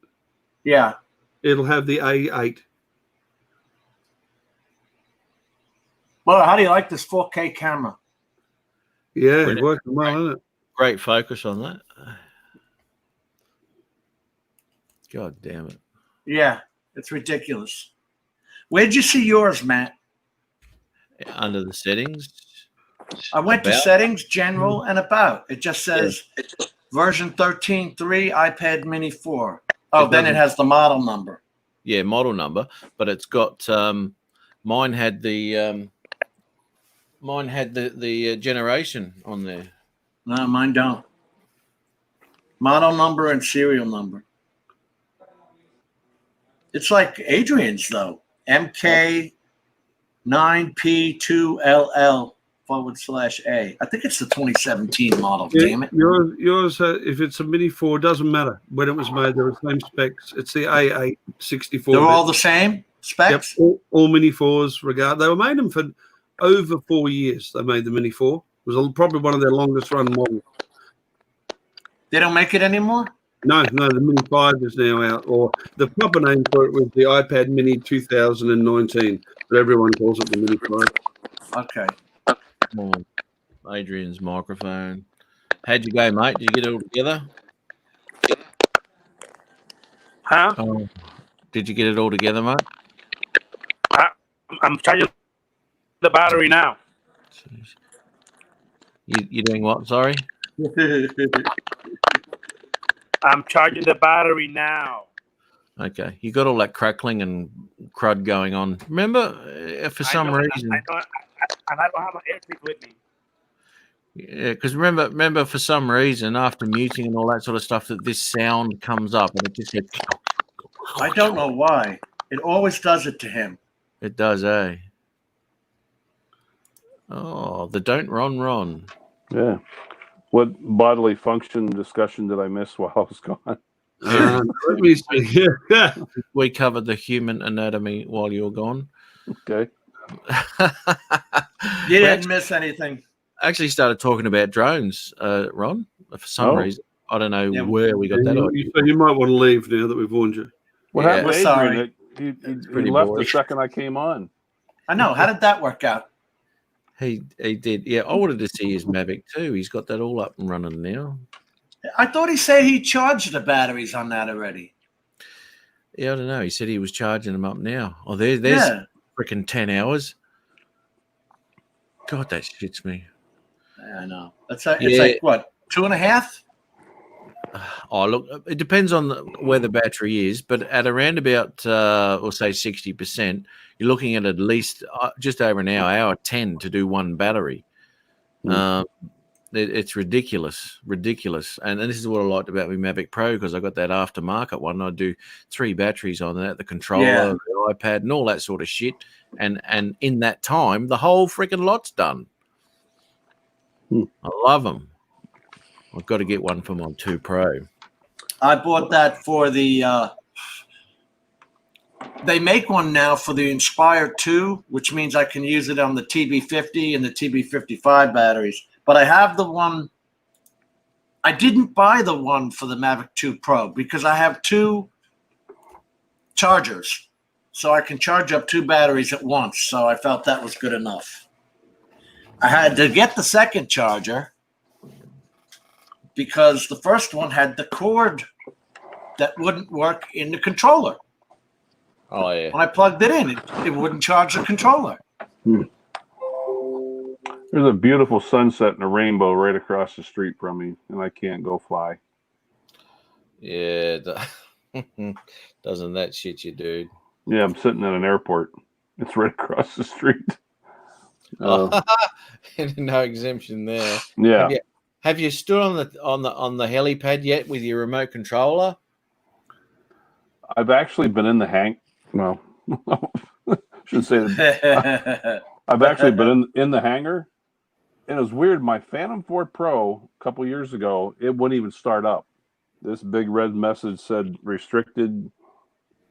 Yeah. It'll have the A8. Well, how do you like this 4K camera? Yeah, it's working well, isn't it? Great focus on that. God damn it. Yeah, it's ridiculous. Where'd you see yours, Matt? Under the settings. I went to settings, general, and about. It just says version 13.3 iPad Mini 4. Oh, then it has the model number. Yeah, model number, but it's got mine had the generation on there. No, mine don't. Model number and serial number. It's like Adrian's though. MK9P2LL/A. I think it's the 2017 model. Yeah, damn it. Yours, if it's a Mini 4, doesn't matter when it was made. They're the same specs. It's the A8 64. They're all the same specs? Yep, all Mini 4s. They were made them for over 4 years. They made the Mini 4. It was probably one of their longest run models. They don't make it anymore? No, the Mini 5 is now out, or the proper name for it was the iPad Mini 2019, but everyone calls it the Mini 5. Okay. Adrian's microphone. How'd you go, mate? Did you get it all together? Huh? Did you get it all together, mate? I'm charging the battery now. Jeez. You doing what? Sorry. I'm charging the battery now. Okay, you got all that crackling and crud going on. Remember, for some reason, I don't have my AirPods with me. Yeah, because remember, for some reason, after muting and all that sort of stuff, that this sound comes up and it just gets. I don't know why. It always does it to him. It does, eh? Oh, the don't Ron. Yeah. What bodily function discussion did I miss while I was gone? Let me see. We covered the human anatomy while you were gone. Okay. You didn't miss anything. I actually started talking about drones, Ron, for some reason. I don't know where we got that idea. You might want to leave now that we've warned you. What happened to sorry. Adrian? He left the second I came on. I know. How did that work out? He did. Yeah, I wanted to see his Mavic too. He's got that all up and running now. I thought he said he charged the batteries on that already. Yeah, I don't know. He said he was charging them up now. Oh, there's freaking 10 hours. God, that shits me. I know. It's like what, 2.5? Oh, look, it depends on where the battery is, but at around about, or say 60%, you're looking at least just over an hour 10 to do one battery. It's ridiculous. And this is what I liked about my Mavic Pro, because I got that aftermarket one. I do 3 batteries on that, the controller, the iPad, and all that sort of shit. And in that time, the whole freaking lot's done. I love them. I've got to get one for my 2 Pro. I bought that for the. They make one now for the Inspire 2, which means I can use it on the TB50 and the TB55 batteries. But I have the one. I didn't buy the one for the Mavic 2 Pro because I have 2 chargers. So I can charge up 2 batteries at once. So I felt that was good enough. I had to get the second charger because the first one had the cord that wouldn't work in the controller. Oh, yeah. When I plugged it in, it wouldn't charge the controller. There's a beautiful sunset and a rainbow right across the street from me, and I can't go fly. Yeah. Doesn't that shit you, dude? Yeah, I'm sitting at an airport. It's right across the street. No exemption there. Yeah. Have you stood on the helipad yet with your remote controller? I've actually been in the Well, should say that. I've actually been in the hangar, and it was weird. My Phantom 4 Pro a couple years ago, it wouldn't even start up. This big red message said restricted.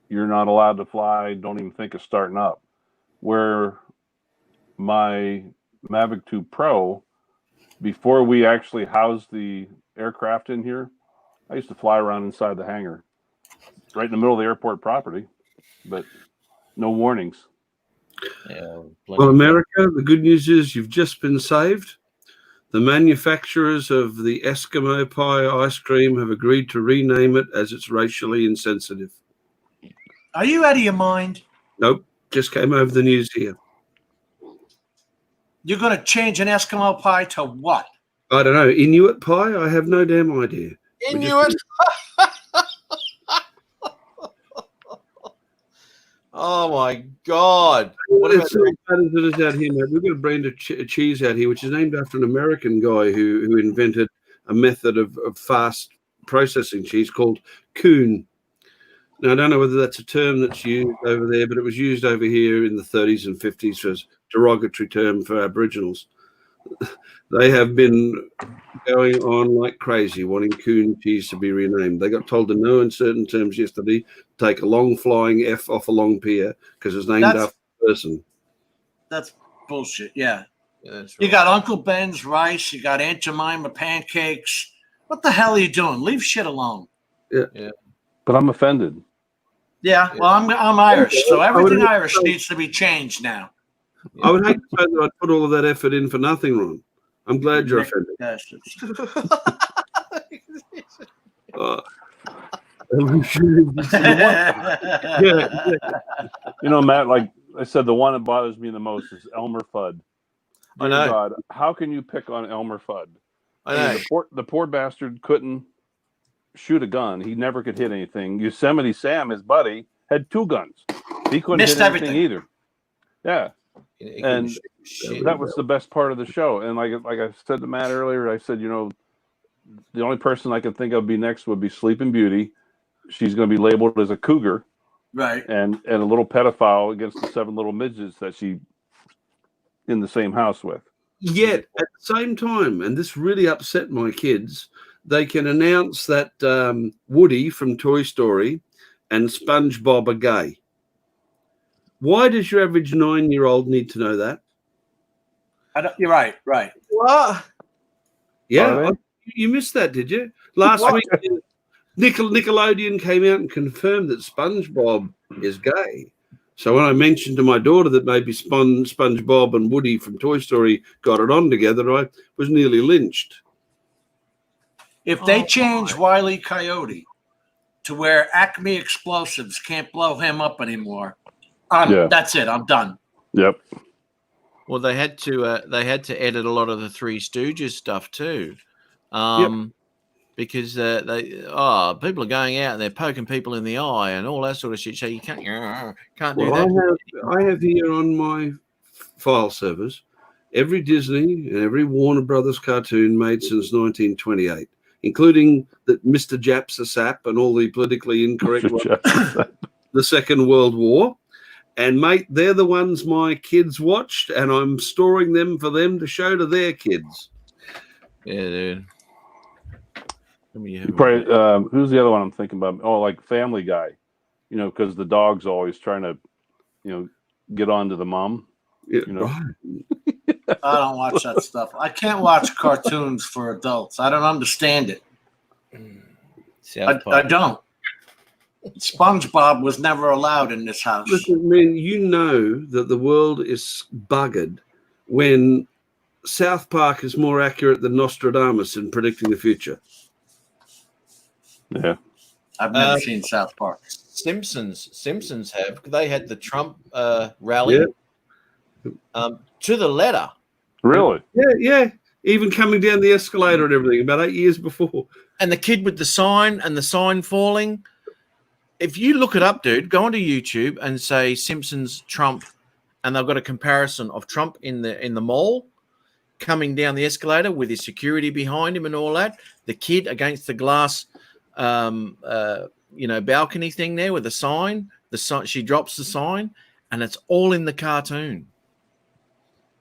You're not allowed to fly. Don't even think of starting up. Where my Mavic 2 Pro, before we actually housed the aircraft in here, I used to fly around inside the hangar, right in the middle of the airport property, but no warnings. Yeah, Well, America, the good news is you've just been saved. The manufacturers of the Eskimo pie ice cream have agreed to rename it as it's racially insensitive. Are you out of your mind? Nope, just came over the news here. You're going to change an Eskimo pie to what? I don't know. Inuit pie? I have no damn idea. Inuit. Oh my God! What about the it is out here, mate? We've got a brand of cheese out here, which is named after an American guy who invented a method of fast processing cheese called Coon. Now, I don't know whether that's a term that's used over there, but it was used over here in the 30s and 50s as a derogatory term for Aboriginals. They have been going on like crazy, wanting Coon cheese to be renamed. They got told in no uncertain terms yesterday, take a long flying F off a long pier because it's named after a person. That's bullshit. Yeah. That's right. You got Uncle Ben's rice. You got Aunt Jemima pancakes. What the hell are you doing? Leave shit alone. Yeah. But I'm offended. Yeah. Well, I'm Irish, so everything Irish needs to be changed now. I would hate to say that I'd put all of that effort in for nothing, Ron. I'm glad you're offended. You know, Matt, like I said, the one that bothers me the most is Elmer Fudd. I know. Dear God, how can you pick on Elmer Fudd? I know. The poor bastard couldn't shoot a gun. He never could hit anything. Yosemite Sam, his buddy, had 2 guns. He couldn't Missed hit anything everything. either. Yeah. And that was the best part of the show. And like I said to Matt earlier, I said, you know, the only person I could think of be next would be Sleeping Beauty. She's going to be labeled as a cougar, Right. and a little pedophile against the 7 little midgets that she in the same house with. Yet at the same time, and this really upset my kids, they can announce that Woody from Toy Story and SpongeBob are gay. Why does your average 9-year-old need to know that? You're right. Right. What? Yeah, you missed that, did you? Last week, Nickelodeon came out and confirmed that SpongeBob is gay. So when I mentioned to my daughter that maybe SpongeBob and Woody from Toy Story got it on together, I was nearly lynched. If they change Wile E. Coyote to where Acme Explosives can't blow him up anymore, that's it. I'm done. Yep. Well, they had to edit a lot of the Three Stooges stuff too, because people are going out and they're poking people in the eye and all that sort of shit. So you can't do that. I have here on my file servers every Disney and every Warner Brothers cartoon made since 1928, including the Mr. Japs a Sap and all the politically incorrect ones, the Second World War. And, mate, they're the ones my kids watched, and I'm storing them for them to show to their kids. Yeah, dude. Probably, who's the other one I'm thinking about? Oh, like Family Guy, you know, because the dog's always trying to, you know, get on to the mom. Yeah, You know? right. I don't watch that stuff. I can't watch cartoons for adults. I don't understand it. I don't. SpongeBob was never allowed in this house. Listen, man, you know that the world is buggered when South Park is more accurate than Nostradamus in predicting the future. Yeah. I've never seen South Park. Simpsons have. They had the Trump rally to the letter. Really? Yeah. Even coming down the escalator and everything about 8 years before. And the kid with the sign and the sign falling. If you look it up, dude, go onto YouTube and say Simpsons Trump, and they've got a comparison of Trump in the mall coming down the escalator with his security behind him and all that. The kid against the glass, balcony thing there with the sign. She drops the sign, and it's all in the cartoon.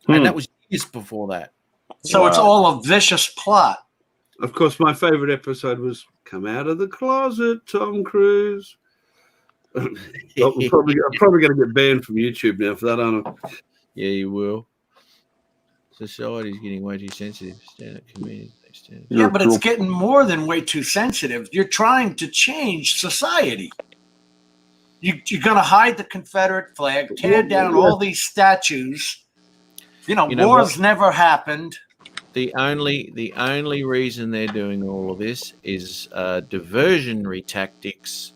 And that was years before that. So it's all a vicious plot. Of course, my favorite episode was "Come Out of the Closet," Tom Cruise. I'm probably going to get banned from YouTube now for that, aren't I? Yeah, you will. Society's getting way too sensitive. Stand-up comedians. Yeah, but it's getting more than way too sensitive. You're trying to change society. You're going to hide the Confederate flag, tear down all these statues. Wars never happened. The only reason they're doing all of this is diversionary tactics.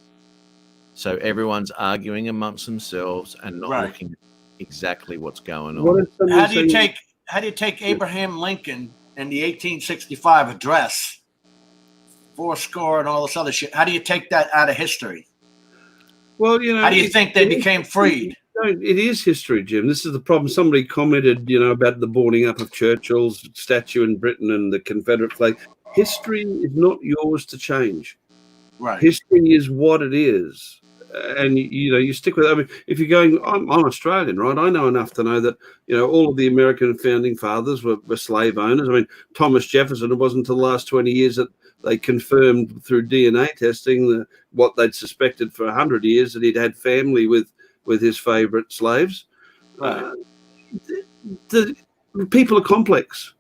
So everyone's arguing amongst themselves and not looking at exactly what's going on. How do you take Abraham Lincoln and the 1865 address, fourscore and all this other shit? How do you take that out of history? Well, how do you think they became freed? It is history, Jim. This is the problem. Somebody commented, about the boarding up of Churchill's statue in Britain and the Confederate flag. History is not yours to change. Right. History is what it is. And, you stick with it. I mean, if you're going, I'm Australian, right? I know enough to know that, all of the American founding fathers were slave owners. I mean, Thomas Jefferson, it wasn't until the last 20 years that they confirmed through DNA testing what they'd suspected for 100 years, that he'd had family with his favorite slaves. Right. The people are complex.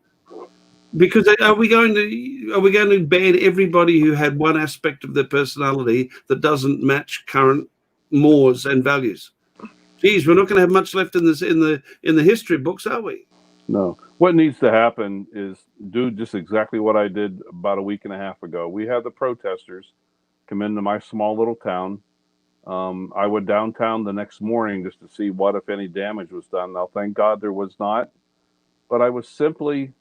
Because are we going to ban everybody who had one aspect of their personality that doesn't match current mores and values? Geez, we're not going to have much left in the history books, are we? No. What needs to happen is do just exactly what I did about a week and a half ago. We had the protesters come into my small little town. I went downtown the next morning just to see what, if any, damage was done. Now, thank God there was not. But I was simply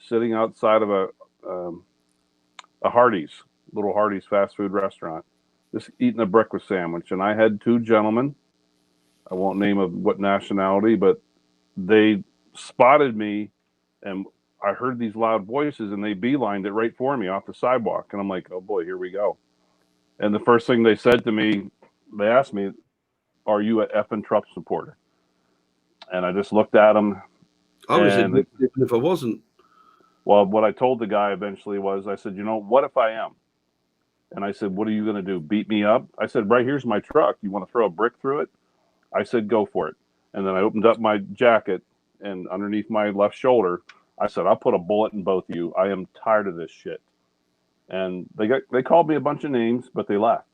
sitting outside of a little Hardee's fast food restaurant, just eating a breakfast sandwich. And I had two gentlemen, I won't name of what nationality, but they spotted me, and I heard these loud voices, and they beelined it right for me off the sidewalk. And I'm like, oh boy, here we go. And the first thing they said to me, they asked me, are you an effing Trump supporter? And I just looked at them. I was even if I wasn't. Well, what I told the guy eventually was, I said, what if I am? And I said, what are you going to do? Beat me up? I said, right here's my truck. You want to throw a brick through it? I said, go for it. And then I opened up my jacket, and underneath my left shoulder, I said, I'll put a bullet in both of you. I am tired of this shit. And they called me a bunch of names, but they left.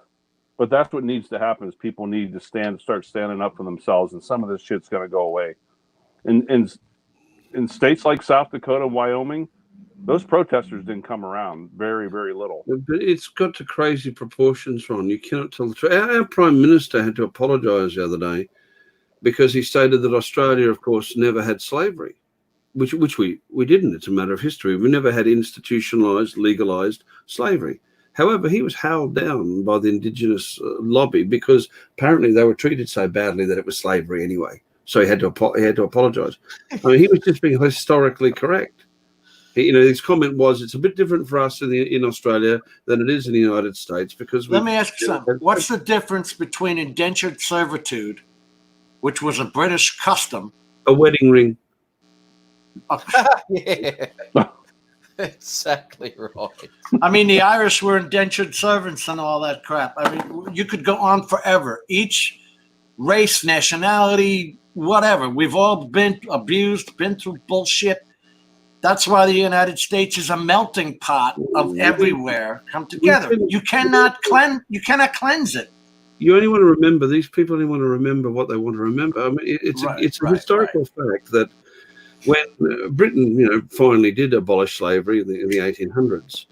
But that's what needs to happen is people need to start standing up for themselves, and some of this shit's going to go away. In states like South Dakota, Wyoming, those protesters didn't come around. Very, very little. But it's got to crazy proportions, Ron. You cannot tell the truth. Our Prime Minister had to apologise the other day because he stated that Australia, of course, never had slavery, which we didn't. It's a matter of history. We never had institutionalised, legalised slavery. However, he was howled down by the Indigenous lobby because apparently they were treated so badly that it was slavery anyway. So he had to apologise. I mean, he was just being historically correct. His comment was, it's a bit different for us in Australia than it is in the United States because. Let me ask you something. What's the difference between indentured servitude, which was a British custom, a wedding ring? Yeah. Exactly right. I mean, the Irish were indentured servants and all that crap. I mean, you could go on forever. Each race, nationality, whatever. We've all been abused, been through bullshit. That's why the United States is a melting pot of everywhere come together. You cannot cleanse it. You only want to remember, these people only want to remember what they want to remember. I mean, it's a historical fact that when Britain, finally did abolish slavery in the 1800s,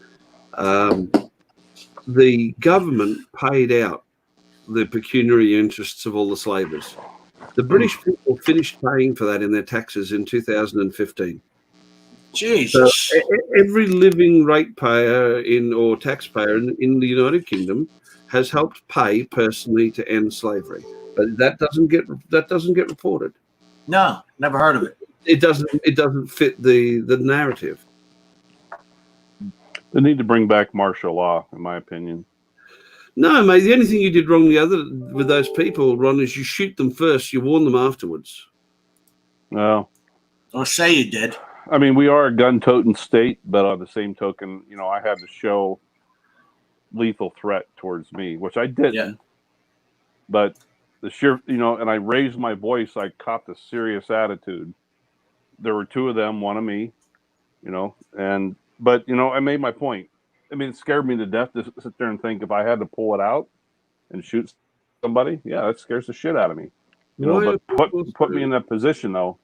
the government paid out the pecuniary interests of all the slavers. The British people finished paying for that in their taxes in 2015. Jesus. So every living ratepayer or taxpayer in the United Kingdom has helped pay personally to end slavery, but that doesn't get reported. No, never heard of it. It doesn't fit the narrative. They need to bring back martial law, in my opinion. No, mate. The only thing you did wrong with those people, Ron, is you shoot them first, you warn them afterwards. No. Or say you did. I mean, we are a gun-toting state, but on the same token, I had to show lethal threat towards me, which I didn't. Yeah. But the sheer, and I raised my voice. I copped a serious attitude. There were two of them, one of me, but I made my point. I mean, it scared me to death to sit there and think if I had to pull it out and shoot somebody, yeah, that scares the shit out of me. But put me in that position though,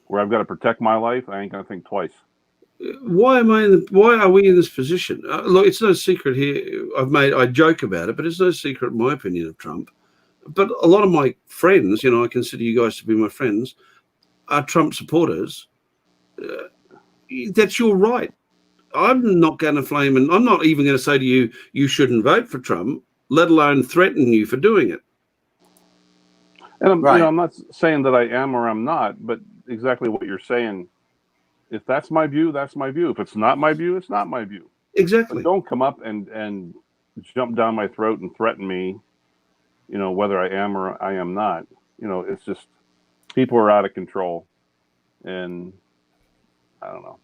where I've got to protect my life. I ain't gonna think twice. Why are we in this position? Look, it's no secret here. I joke about it, but it's no secret, in my opinion, of Trump. But a lot of my friends, I consider you guys to be my friends, are Trump supporters. That's your right. I'm not going to flame, and I'm not even going to say to you, you shouldn't vote for Trump, let alone threaten you for doing it. And I'm not saying that I am or I'm not, but exactly what you're saying. If that's my view, that's my view. If it's not my view, it's not my view. Exactly. But don't come up and jump down my throat and threaten me, whether I am or I am not. It's just people are out of control. And I don't know.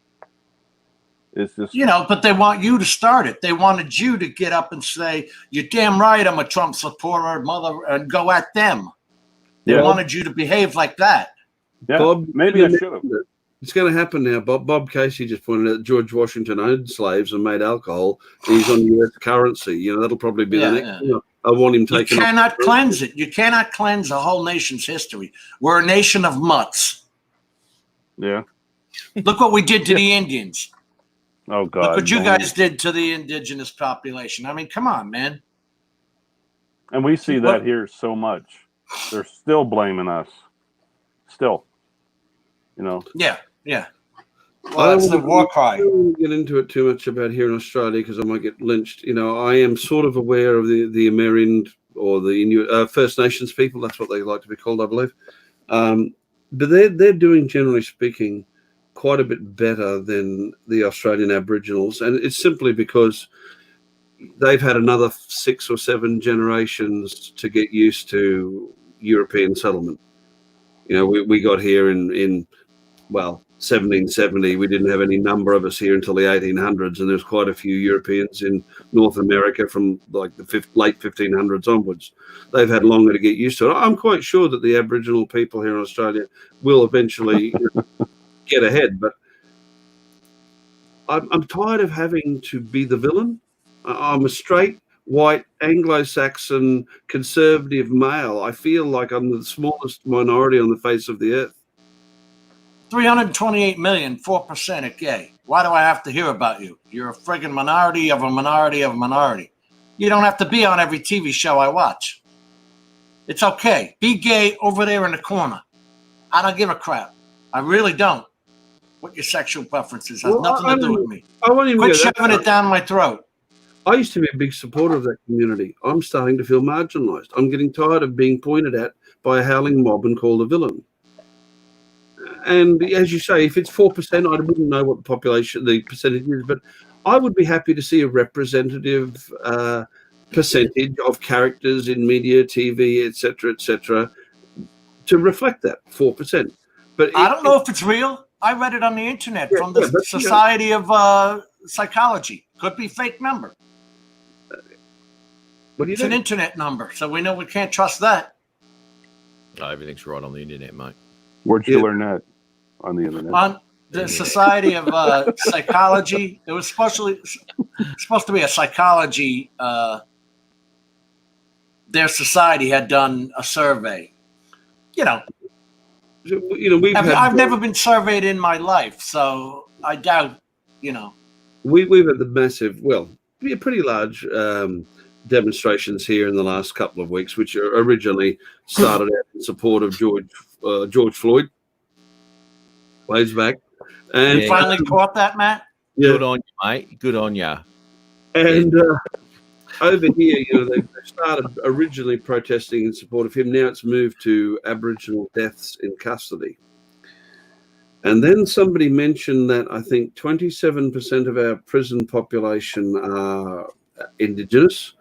It's just, but they want you to start it. They wanted you to get up and say, "You're damn right, I'm a Trump supporter, mother," and go at them. They wanted you to behave like that. Yeah, Bob, maybe I should have. It's going to happen now. Bob Casey just pointed out George Washington owned slaves and made alcohol. And he's on U.S. currency. That'll probably be the next one. I want him taken. You cannot cleanse it. You cannot cleanse a whole nation's history. We're a nation of mutts. Yeah. Look what we did to the Indians. Oh, God. Look what you guys did to the indigenous population. I mean, come on, man. And we see that here so much. They're still blaming us. Still. Yeah, yeah. Well, that's the war cry. I don't want to get into it too much about here in Australia because I might get lynched. I am sort of aware of the Amerind or the Inuit, First Nations people. That's what they like to be called, I believe. But they're doing, generally speaking, quite a bit better than the Australian Aboriginals, and it's simply because they've had another 6 or 7 generations to get used to European settlement. We got here in 1770. We didn't have any number of us here until the 1800s, and there's quite a few Europeans in North America from like the late 1500s onwards. They've had longer to get used to it. I'm quite sure that the Aboriginal people here in Australia will eventually get ahead, but I'm tired of having to be the villain. I'm a straight, white, Anglo-Saxon, conservative male. I feel like I'm the smallest minority on the face of the earth. 328 million, 4% are gay. Why do I have to hear about you? You're a friggin' minority of a minority of a minority. You don't have to be on every TV show I watch. It's okay. Be gay over there in the corner. I don't give a crap. I really don't. What your sexual preferences has nothing to do with me. I won't even Quit shoving it down my throat. I used to be a big supporter of that community. I'm starting to feel marginalised. I'm getting tired of being pointed at by a howling mob and called a villain. And as you say, if it's 4%, I wouldn't know what the percentage is, but I would be happy to see a representative percentage of characters in media, TV, etc., to reflect that 4%. But I don't know if it's real. I read it on the internet Yeah, from the yeah, but, Society of Psychology. Could be fake number. What do you It's do? an internet number, so we know we can't trust that. Oh, everything's right on the internet, mate. Where'd you Yeah. learn that? On the internet. On the Society of Psychology, it was supposed to be a psychology. Their society had done a survey. You know, We've I've never been surveyed in my life, so I doubt. You know, we've had the massive, well, pretty large demonstrations here in the last couple of weeks, which originally started out in support of George Floyd, ways back, and you finally caught that, Matt. yeah, Good on you, mate. Good on you. and over here, they started originally protesting in support of him. Now it's moved to Aboriginal deaths in custody. And then somebody mentioned that I think 27% of our prison population are Indigenous,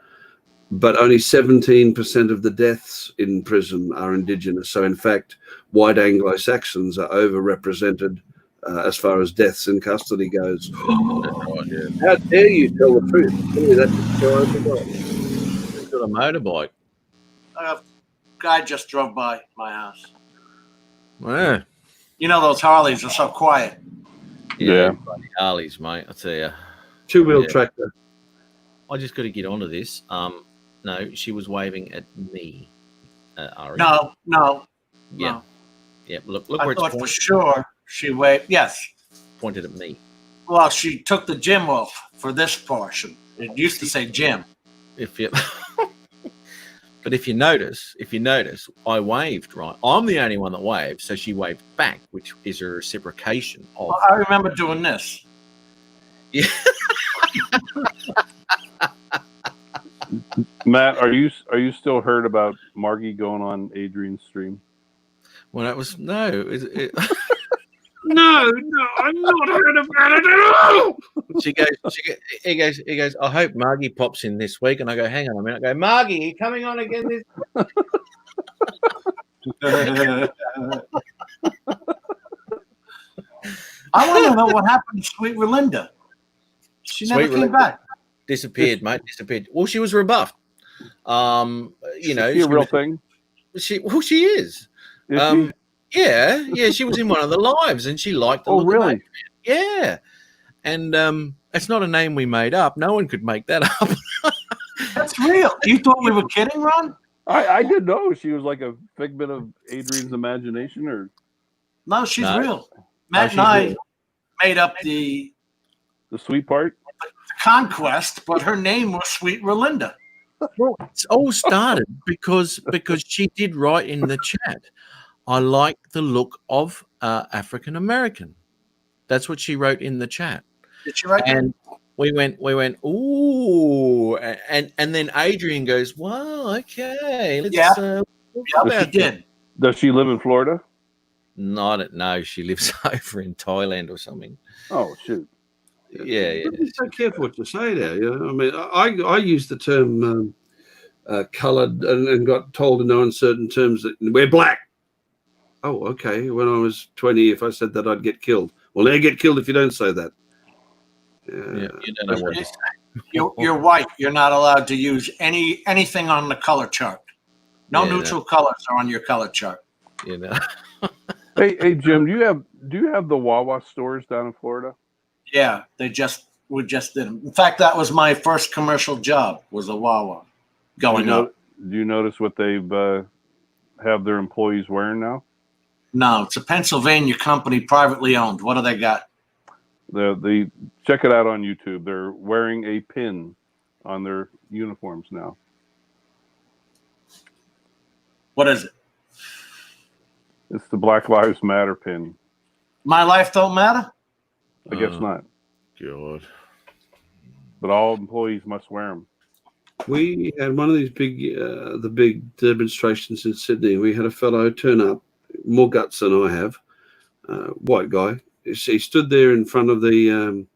but only 17% of the deaths in prison are Indigenous. So, in fact, white Anglo-Saxons are overrepresented as far as deaths in custody goes. How dare you tell the truth? Tell me that's He's got a motorbike. A guy just drove by my house. Yeah. You know those Harleys are so quiet. Yeah. Bloody Harleys, mate. I tell you. two-wheel Yeah. tractor. I just got to get onto this. No, she was waving at me. Ari. No. Yeah. No. Yeah. Look I where it's thought for pointed. sure she waved. Yes. Pointed at me. Well, she took the gym off for this portion. It used to say gym. If you, but if you notice, I waved. Right. I'm the only one that waved, so she waved back, which is a reciprocation of. Well, I remember doing this. Yeah. Matt, are you still hurt about Margie going on Adrian's stream? Well, that was no. No, I'm not heard about it at all. He goes. I hope Margie pops in this week, and I go, hang on a minute. I go, Margie, are you coming on again this? I want to know what happened to Sweet Relinda. She never Sweet came Relinda. back. Disappeared, mate. Disappeared. Well, she was rebuffed. You know, Is she a real was- thing? She is. Is she? Yeah. She was in one of the lives, and she liked the Oh, look of really? Adrian. Yeah, and it's not a name we made up. No one could make that up. That's real. You thought we were kidding, Ron? I didn't know she was like a figment of Adrian's imagination, or No, she's No. real. Matt she's and I real. made up the the sweet part. conquest, but her name was Sweet Relinda. Well, it's all started because she did write in the chat, I like the look of African American. That's what she wrote in the chat. Did she write that? And we went, ooh, and then Adrian goes, well, okay, let's Yeah. talk Yeah, about she did. Does she live in Florida? No, I don't know. She lives over in Thailand or something. Oh shoot! Yeah. Be so careful what you say there. You know, I mean, I use the term coloured and got told in no uncertain terms that we're black. Oh, okay. When I was 20, if I said that, I'd get killed. Well, now get killed if you don't say that. Yeah, you don't know what to say. You're white. You're not allowed to use anything on the color chart. No Yeah, neutral colors are on your color chart. You know. Hey Jim, do you have the Wawa stores down in Florida? Yeah, we just did them. In fact, that was my first commercial job. Was a Wawa going up. Do you notice what they've have their employees wearing now? No, it's a Pennsylvania company, privately owned. What do they got? The check it out on YouTube. They're wearing a pin on their uniforms now. What is it? It's the Black Lives Matter pin. My life don't matter? I guess not. God. But all employees must wear them. We had one of these the big demonstrations in Sydney. We had a fellow turn up, more guts than I have, white guy. He stood there in front of the,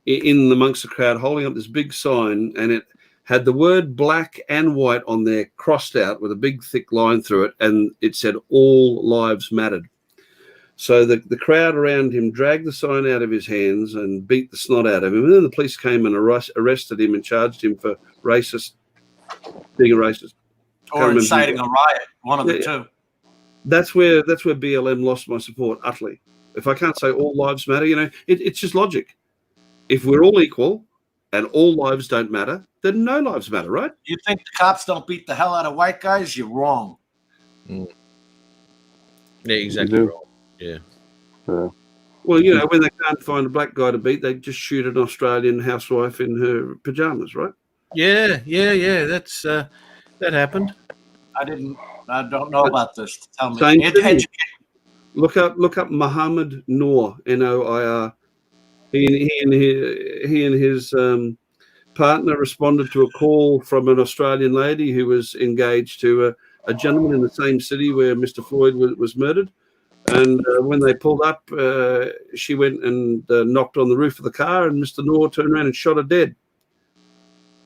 in amongst the crowd, holding up this big sign, and it had the word black and white on there, crossed out with a big thick line through it, and it said all lives mattered. So the crowd around him dragged the sign out of his hands and beat the snot out of him. And then the police came and arrested him and charged him for being a racist. Or inciting a riot, one of the two. That's where BLM lost my support utterly. If I can't say all lives matter, it's just logic. If we're all equal and all lives don't matter, then no lives matter, right? You think the cops don't beat the hell out of white guys? You're wrong. Yeah, exactly right. Yeah. Well, when they can't find a black guy to beat, they just shoot an Australian housewife in her pajamas, right? Yeah. That's that happened. I don't know about this. Tell me. Same Educate. Look up Muhammad Noor, Noir. He and his partner responded to a call from an Australian lady who was engaged to a gentleman in the same city where Mr. Floyd was murdered. And when they pulled up, she went and knocked on the roof of the car, and Mr. Noor turned around and shot her dead.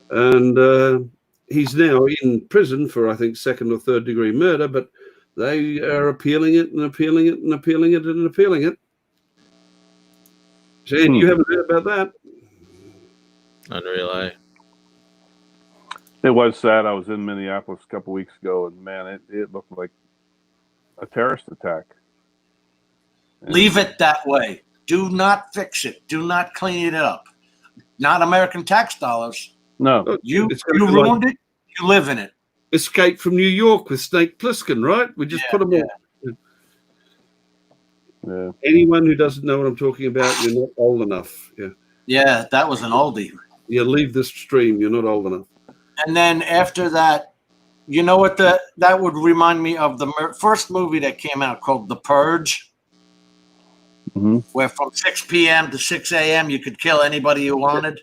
And he's now in prison for, I think, 2nd or 3rd degree murder, but they are appealing it and appealing it and appealing it and appealing it. Shane, you haven't heard about that? Unreal, eh? It was sad. I was in Minneapolis a couple weeks ago, and man, it looked like a terrorist attack. Leave it that way. Do not fix it. Do not clean it up. Not American tax dollars. No. You ruined it. You live in it. Escape from New York with Snake Plissken, right? We just put them all. Yeah. Anyone who doesn't know what I'm talking about, you're not old enough. Yeah. Yeah, that was an oldie. You leave this stream. You're not old enough. And then after that, you know what? That would remind me of the first movie that came out called The Purge, where from 6 p.m. to 6 a.m. you could kill anybody you wanted.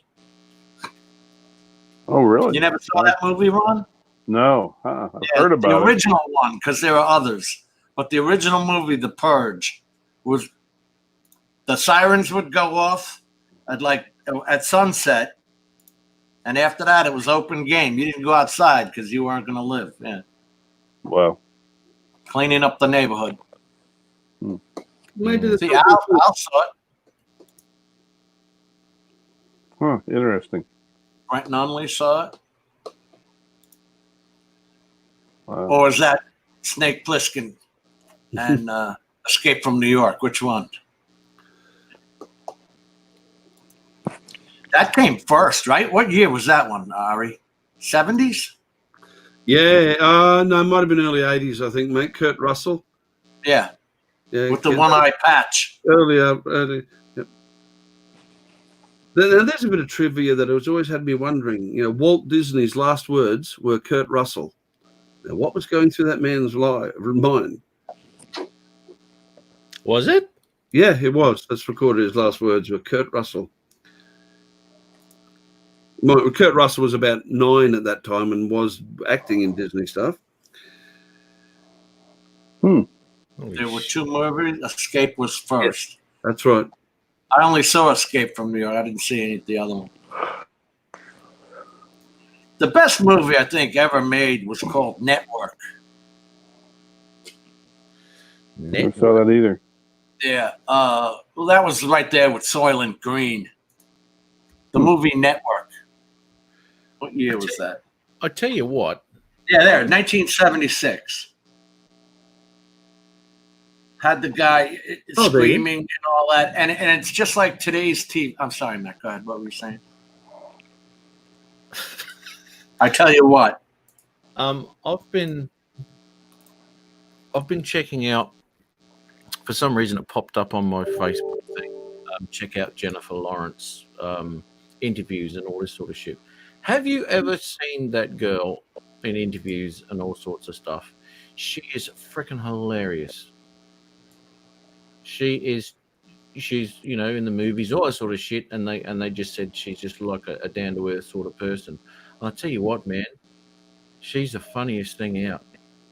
Oh, really? You never saw that movie, Ron? No. I've heard about the original one, because there are others. But the original movie, The Purge, was the sirens would go off at sunset, and after that it was open game. You didn't go outside because you weren't going to live. Yeah. Wow. Cleaning up the neighborhood. Maybe See, Al saw it. Huh. Interesting. Brent Nunley saw it. Wow. Or is that Snake Plissken and Escape from New York? Which one? That came first, right? What year was that one, Ari? 70s? Yeah. No, it might have been early 80s, I think, mate. Kurt Russell. Yeah. Yeah. With the one-eye patch. Early. Yep. Now, there's a bit of trivia that has always had me wondering. Walt Disney's last words were Kurt Russell. Now, what was going through that man's mind? Was it? Yeah, it was. That's recorded. His last words were Kurt Russell. Kurt Russell was about 9 at that time and was acting in Disney stuff. There were 2 movies. Escape was first. Yeah, that's right. I only saw Escape from New York. I didn't see any of the other one. The best movie I think ever made was called Network. Never saw that either. Yeah. Well, that was right there with Soylent Green. The movie Network. What year was that? I tell you what. Yeah, there, 1976. Had the guy screaming and all that, and it's just like today's TV. I'm sorry, Matt. Go ahead. What were you saying? I tell you what. I've been checking out. For some reason, it popped up on my Facebook thing. Check out Jennifer Lawrence interviews and all this sort of shit. Have you ever seen that girl in interviews and all sorts of stuff? She is freaking hilarious. She's in the movies, all that sort of shit, and they just said she's just like a down to earth sort of person. And I tell you what, man, she's the funniest thing out.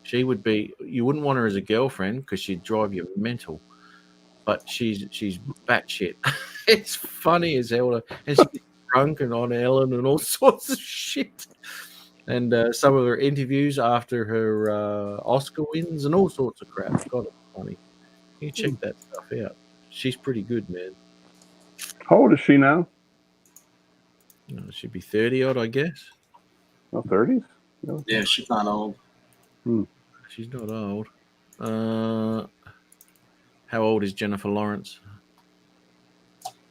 She would be. You wouldn't want her as a girlfriend because she'd drive you mental. But she's batshit. It's funny as hell, and she's drunk and on Ellen and all sorts of shit. And some of her interviews after her Oscar wins and all sorts of crap. God, it's funny. You check that stuff out. She's pretty good, man. How old is she now? She'd be 30 odd, I guess. No, 30s? No. Yeah, she's not old. She's not old. How old is Jennifer Lawrence?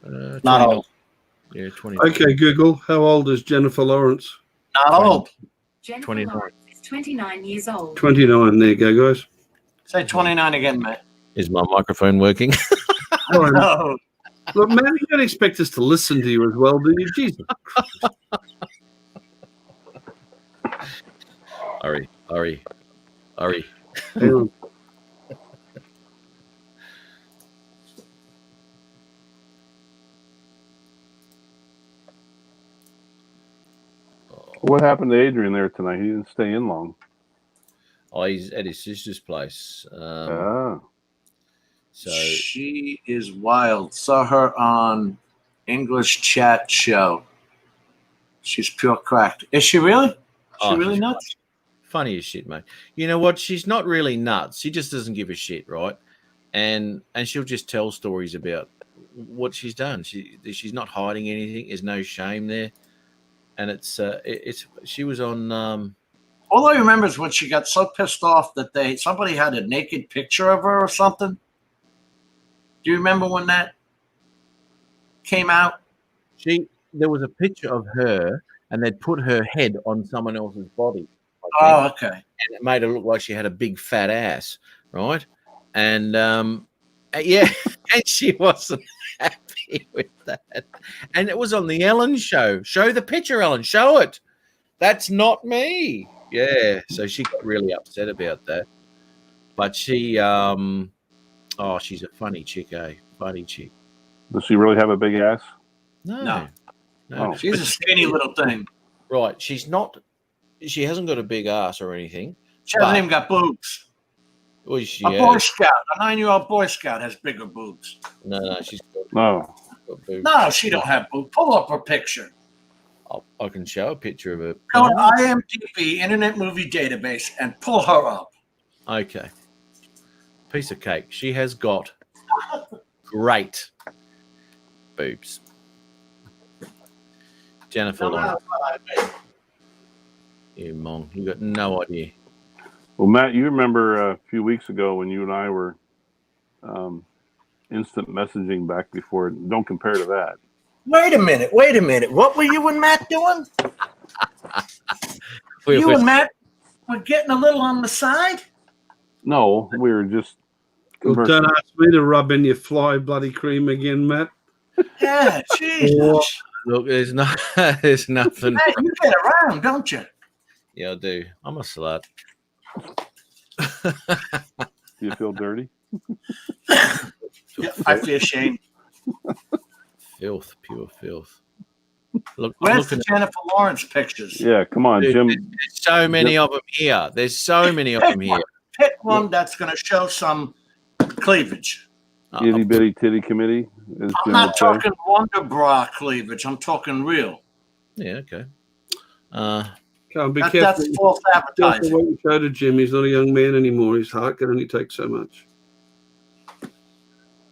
Not 29. old. Yeah, 20. Okay, Google. How old is Jennifer Lawrence? Not old. Jennifer 29. Lawrence is 29 years old. 29. There you go, guys. Say 29 again, Matt. Is my microphone working? All right. No. Look, man, you don't expect us to listen to you as well, do you? Jesus. Hurry. Hang on. What happened to Adrian there tonight? He didn't stay in long. Oh, he's at his sister's place. Ah. So She is wild. Saw her on English chat show. She's pure cracked. Is she really? Is she Oh, really she's nuts? funny as shit, mate. You know what? She's not really nuts. She just doesn't give a shit, right? And she'll just tell stories about what she's done. She's not hiding anything. There's no shame there. And it's she was on. All I remember is when she got so pissed off that somebody had a naked picture of her or something. Do you remember when that came out? There was a picture of her, and they'd put her head on someone else's body. Oh, okay. And it made her look like she had a big fat ass, right? And yeah, and she wasn't happy with that. And it was on the Ellen show. Show the picture, Ellen. Show it. That's not me. Yeah. So she got really upset about that. But she, she's a funny chick, eh? Funny chick. Does she really have a big ass? No. Oh. She's a skinny little thing. Right. She's not. She hasn't got a big ass or anything. She hasn't even got boobs. Well, she A has. Boy Scout, a 9-year-old Boy Scout has bigger boobs. No, she's got, No. got boobs. No, she don't have boobs. Pull up her picture. I can show a picture of her. Go to IMDb, Internet Movie Database, and pull her up. Okay. Piece of cake. She has got great boobs. Jennifer Lawrence. You mong. You got no idea. Well, Matt, you remember a few weeks ago when you and I were instant messaging back before. Don't compare to that. Wait a minute. What were you and Matt doing? You and Matt were getting a little on the side? No, we were just Well, conversing. don't ask me to rub in your fly bloody cream again, Matt. Yeah, Jesus. Look, there's nothing. Matt, you get around, don't you? Yeah, I do. I'm a slut. Do you feel dirty? Yeah, I feel ashamed. Filth, pure filth. Look, Where's the look at Jennifer Lawrence pictures? Yeah, come on, Dude, Jim. there's so many of them here. There's so many of them here. Pick one that's going to show some cleavage. Itty bitty titty committee. As I'm Jim not would say. talking Wonder Bra cleavage. I'm talking real. Yeah, okay. Can't be That's careful. false Careful advertising. what you show to Jim. He's not a young man anymore. His heart can only take so much.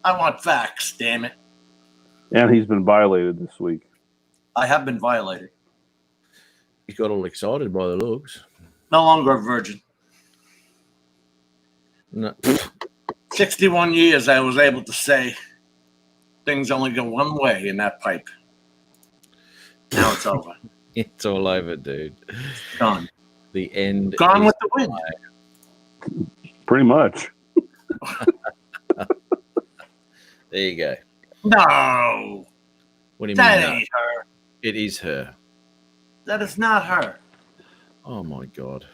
I want facts, damn it. And he's been violated this week. I have been violated. He got all excited by the looks. No longer a virgin. No. 61 years I was able to say things only go one way in that pipe. Now it's over. It's all over, dude. Gone. The end. Gone is with the wind. nigh. Pretty much. There you go. No. What do you That mean? no? ain't her. It is her. That is not her. Oh my god.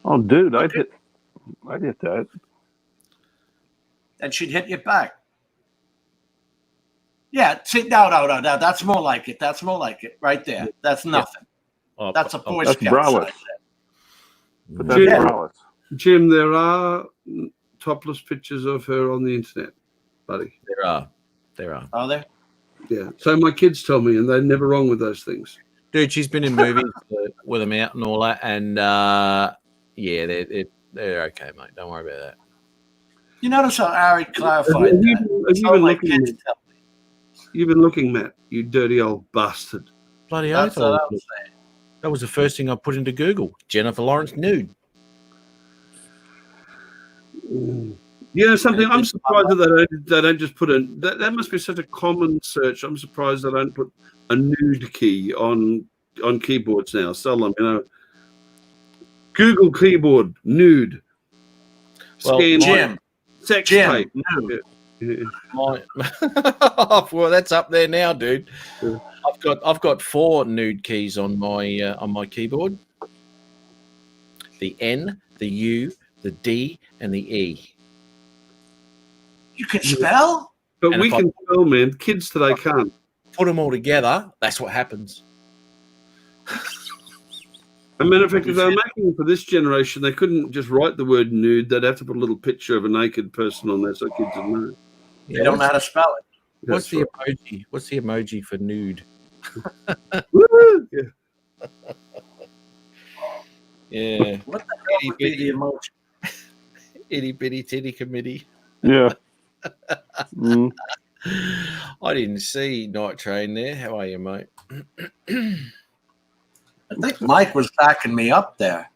Oh, dude, I did that. And she'd hit you back. Yeah, see, no. That's more like it. That's more like it. Right there. That's nothing. Oh, That's a Boy That's Scout braless. size. But that's Yeah. braless. Jim, there are topless pictures of her on the internet, buddy. There are. There are. Are there? Yeah. So my kids tell me, and they're never wrong with those things. Dude, she's been in movies with them out and all that, and yeah, they're okay, mate. Don't worry about that. You notice how Ari Have clarified you, that? have you So been my looking? kids tell me. You've been looking, Matt. You dirty old bastard. Bloody That's oath. what I was saying. That was the first thing I put into Google. Jennifer Lawrence nude. You know something? I'm surprised that they don't just put that must be such a common search. I'm surprised they don't put a nude key on keyboards now. Seldom, Google keyboard nude. Well, Scan Jim, sex Jim, tape. nude. Yeah. Well, that's up there now, dude. Yeah. I've got 4 nude keys on my keyboard. The N, the U, the D, and the E. You can spell? But And we if I- can spell, man. Kids today can't. Put them all together. That's what happens. As a matter of fact, if they were making for this generation, they couldn't just write the word nude. They'd have to put a little picture of a naked person on there so kids would know. They don't know how to spell it. What's That's the emoji? What's the emoji for nude? Woo! Yeah. Yeah. What the hell would be the emoji? Itty bitty titty committee. Yeah. Mm. I didn't see Night Train there. How are you, mate? I think Mike was backing me up there.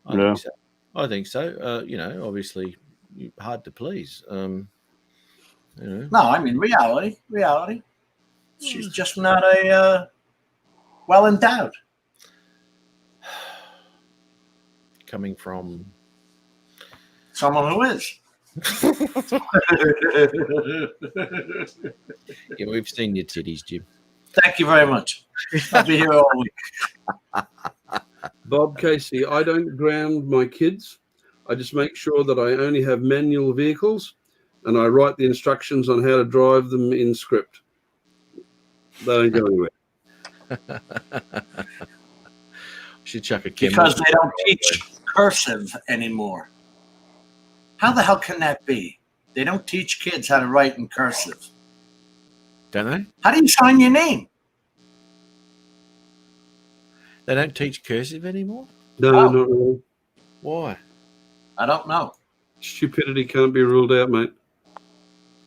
I Yeah. think so. I think so. Obviously, hard to please. No, I mean reality. She's just not a well endowed. Coming from Someone who is. yeah, we've seen your titties, Jim. Thank you very much. I'll be here all week. Bob Casey, I don't ground my kids. I just make sure that I only have manual vehicles and I write the instructions on how to drive them in script. They don't go anywhere. Should chuck a Because they don't teach cursive anymore. How the hell can that be? They don't teach kids how to write in cursive. Don't they? How do you sign your name? They don't teach cursive anymore? No, Oh. not really. Why? I don't know. Stupidity can't be ruled out, mate.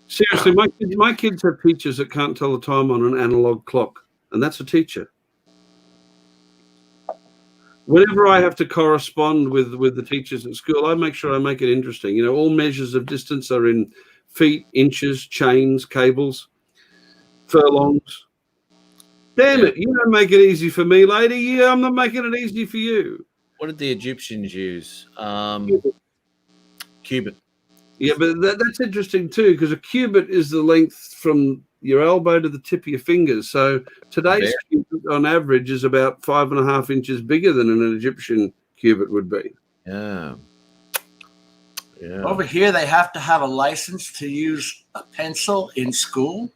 Seriously, my kids have teachers that can't tell the time on an analog clock, and that's a teacher. Whenever I have to correspond with the teachers at school, I make sure I make it interesting. All measures of distance are in feet, inches, chains, cables, furlongs. Damn it, you don't make it easy for me, lady. Yeah, I'm not making it easy for you. What did the Egyptians use? Cubit. Yeah, but that's interesting too, because a cubit is the length from your elbow to the tip of your fingers. So today's cubit, on average, is about 5.5 inches bigger than an Egyptian cubit would be. Yeah. Yeah. Over here, they have to have a license to use a pencil in school.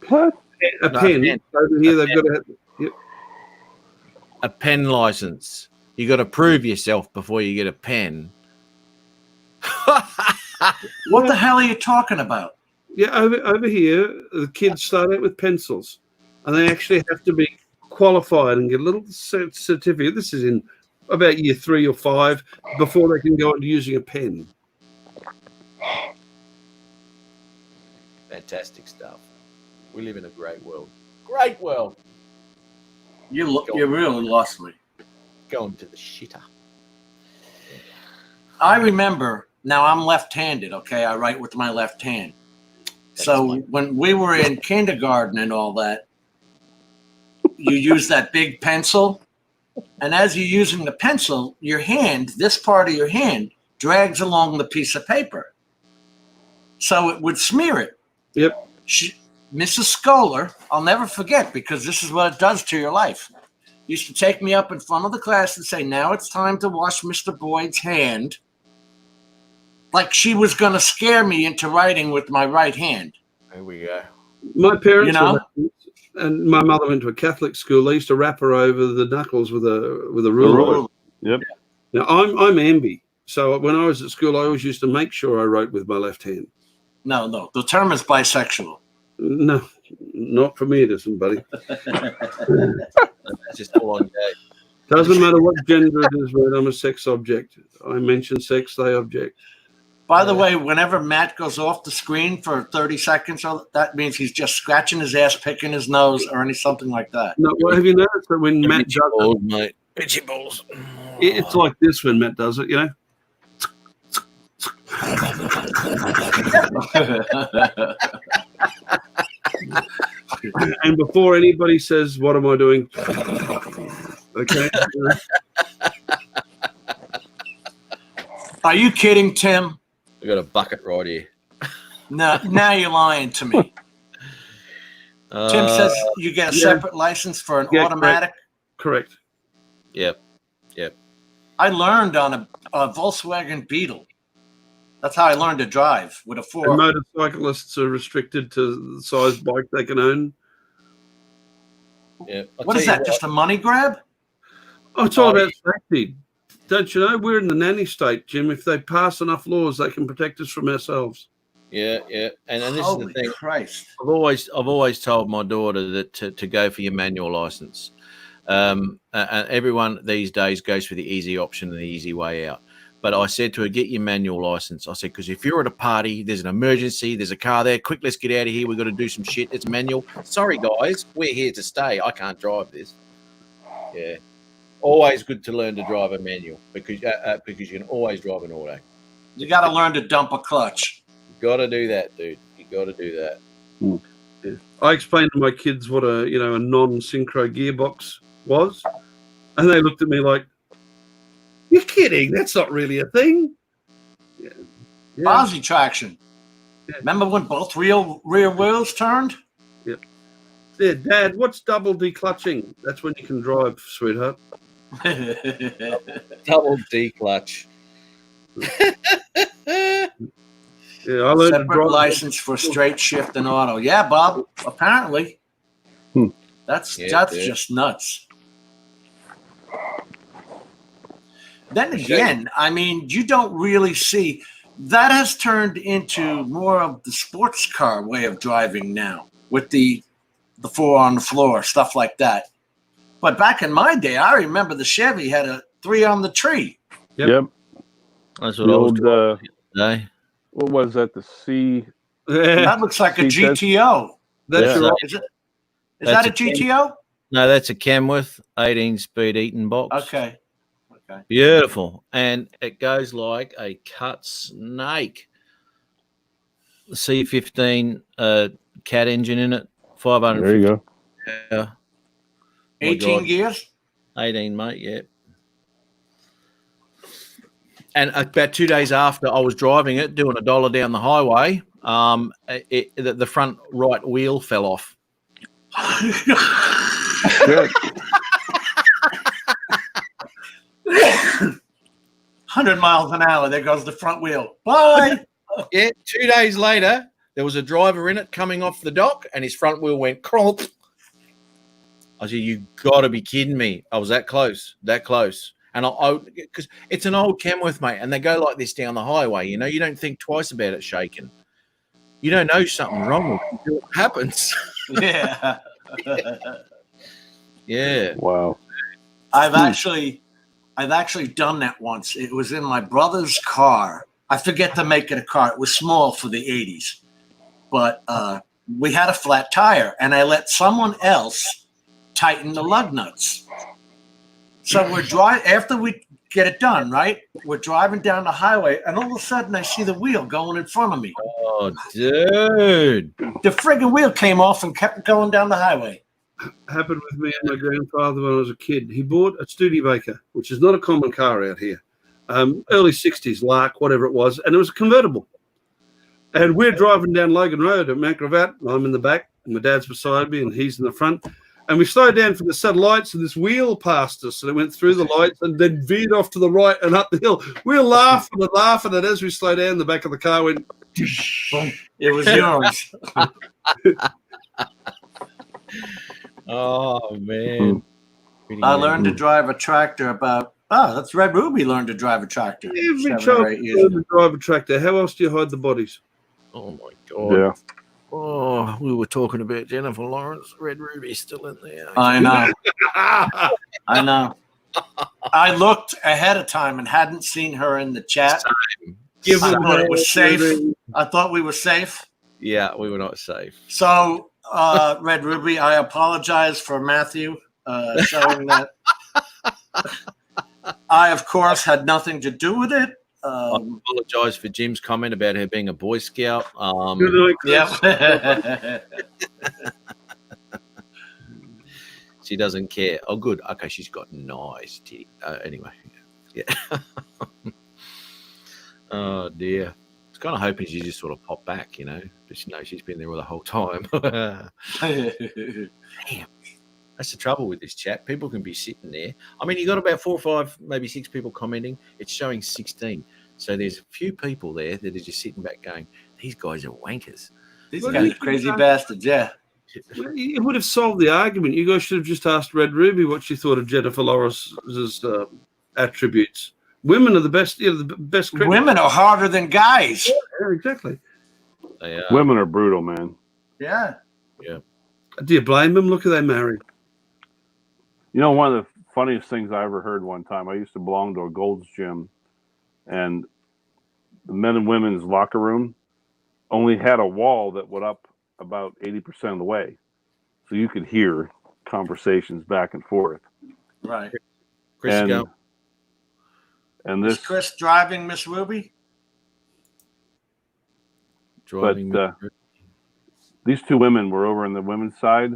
What? A No, pen. pen. Over here, they've got to have. Yep. A pen license. You got to prove yourself before you get a pen. What the hell are you talking about? Yeah, over here, the kids start out with pencils, and they actually have to be qualified and get a little certificate. This is in about year 3 or 5 before they can go into using a pen. Fantastic stuff. We live in a great world. Great world. You really lost me. Going to the shitter. I remember, now I'm left-handed, okay? I write with my left hand. So when we were in kindergarten and all that, you use that big pencil, and as you're using the pencil, your hand, this part of your hand, drags along the piece of paper. So it would smear it. Yep. Mrs. Scholar, I'll never forget, because this is what it does to your life, used to take me up in front of the class and say, now it's time to wash Mr. Boyd's hand. Like she was going to scare me into writing with my right hand. There we go. My parents, You know? and my mother went to a Catholic school. They used to wrap her over the knuckles with a ruler. Yep. Now I'm ambi, so when I was at school, I always used to make sure I wrote with my left hand. No, the term is bisexual. No, not for me, it isn't, buddy. That's just all on gay. Doesn't matter what gender it is, man. I'm a sex object. I mention sex, they object. By the way, whenever Matt goes off the screen for 30 seconds, that means he's just scratching his ass, picking his nose, or something like that. No, well, have you noticed that when Matt does balls, mate. Itchy balls. it's like this when Matt does it, you know? And before anybody says, "What am I doing?" Okay. Are you kidding, Tim? We got a bucket right here. No, now you're lying to me. Tim says you get a separate license for an automatic. Correct. Yep. I learned on a Volkswagen Beetle. That's how I learned to drive with a And 4. motorcyclists are restricted to the size bike they can own. Yeah. What is that? Just a money grab? Oh, it's all about safety. Don't you know? We're in the nanny state, Jim. If they pass enough laws, they can protect us from ourselves. Yeah. And this Holy is the thing. Christ. I've always told my daughter that to go for your manual license. And everyone these days goes for the easy option and the easy way out. But I said to her, get your manual license. I said, because if you're at a party, there's an emergency, there's a car there, quick, let's get out of here. We've got to do some shit. It's manual. Sorry, guys, we're here to stay. I can't drive this. Yeah. Always good to learn to drive a manual because you can always drive an auto. You got to learn to dump a clutch. You got to do that, dude. You got to do that. Yeah. I explained to my kids what a non-synchro gearbox was, and they looked at me like, "You're kidding? That's not really a thing." Yeah. Aussie traction. Yeah. Remember when both rear wheels turned? Yeah, Dad, what's double declutching? That's when you can drive, sweetheart. Double D clutch. Yeah, I learned to Separate drive. license for straight shift and auto. Yeah, Bob. Apparently, that's Yeah, just nuts. Then again, I mean, you don't really see that has turned into more of the sports car way of driving now with the 4 on the floor, stuff like that. But back in my day, I remember the Chevy had a 3 on the tree. Yep. That's what The I was old, driving today. what was that? The C. That looks like a See, that's- GTO. That's Yeah. your Is That's that a GTO? No, that's a Kenworth 18-speed Eaton box. Okay. Beautiful. And it goes like a cut snake. The C15 cat engine in it, 500. There you go. Yeah. 18 God. gears? 18, mate, yeah. And about 2 days after I was driving it, doing $1 down the highway, the front right wheel fell off. Good. 100 miles an hour. There goes the front wheel. Bye. Yeah, 2 days later, there was a driver in it coming off the dock, and his front wheel went crump. I said, "You got to be kidding me!" I was that close. And because it's an old Kenworth, mate, and they go like this down the highway. You know, you don't think twice about it shaking. You don't know something's wrong with it until it happens. Yeah. Yeah. Wow. I've actually done that once. It was in my brother's car. I forget to make it a car. It was small for the 80s. But we had a flat tire, and I let someone else tighten the lug nuts. So we're driving, after we get it done, right? We're driving down the highway, and all of a sudden I see the wheel going in front of me. Oh, dude. The friggin' wheel came off and kept going down the highway. happened with me and my grandfather when I was a kid. He bought a Studebaker, which is not a common car out here. Early 60s, Lark, whatever it was, and it was a convertible. And we're driving down Logan Road at Mount Gravatt. I'm in the back, and my dad's beside me, and he's in the front. And we slowed down for the satellites, and this wheel passed us, and it went through the lights and then veered off to the right and up the hill. We were laughing and laughing, and as we slowed down, the back of the car went. It was yours. Oh, man. I learned to drive a tractor that's Red Ruby learned to drive a tractor. Every 7 child or 8 years learned ago. to drive a tractor. How else do you hide the bodies? Oh, my God. Yeah. Oh, we were talking about Jennifer Lawrence. Red Ruby's still in there. I know. I know. I looked ahead of time and hadn't seen her in the chat. Give I them thought it hell, was safe. Ruby. I thought we were safe. Yeah, we were not safe. So, Red Ruby, I apologize for Matthew showing that. I, of course, had nothing to do with it. I apologize for Jim's comment about her being a Boy Scout. Good night, Chris. Yeah. She doesn't care. Oh, good. Okay, she's got nice titty. Anyway, yeah. Oh dear. I was kind of hoping she just sort of pop back, but she's been there all the whole time. Damn. That's the trouble with this chat. People can be sitting there. I mean, you got about 4 or 5, maybe 6 people commenting. It's showing 16. So there's a few people there that are just sitting back going, these guys are wankers. These guys are crazy bastards, yeah. You would have solved the argument. You guys should have just asked Red Ruby what she thought of Jennifer Lawrence's attributes. Women are the best, the best critics. Women are harder than guys. Yeah, exactly. They are. Women are brutal, man. Yeah. Yeah. Do you blame them? Look who they married. One of the funniest things I ever heard one time, I used to belong to a Gold's Gym, and the men and women's locker room only had a wall that went up about 80% of the way. So you could hear conversations back and forth. Right. Chris, And, go. and Is this, Chris driving, Miss Ruby? Driving. these 2 women were over on the women's side,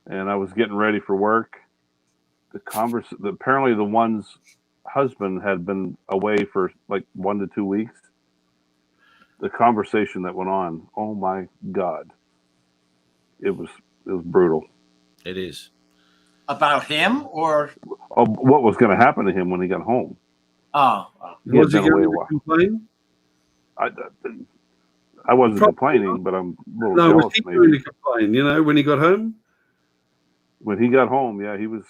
and I was getting ready for work. Apparently the one's husband had been away for like 1 to 2 weeks. The conversation that went on, oh my God, it was brutal. It is. About him or? Oh, what was going to happen to him when he got home? Oh. He had Was he been away going a to while. complain? I wasn't Probably complaining, but I'm a little No, was jealous he going to maybe. complain, when he got home? When he got home, yeah, he was.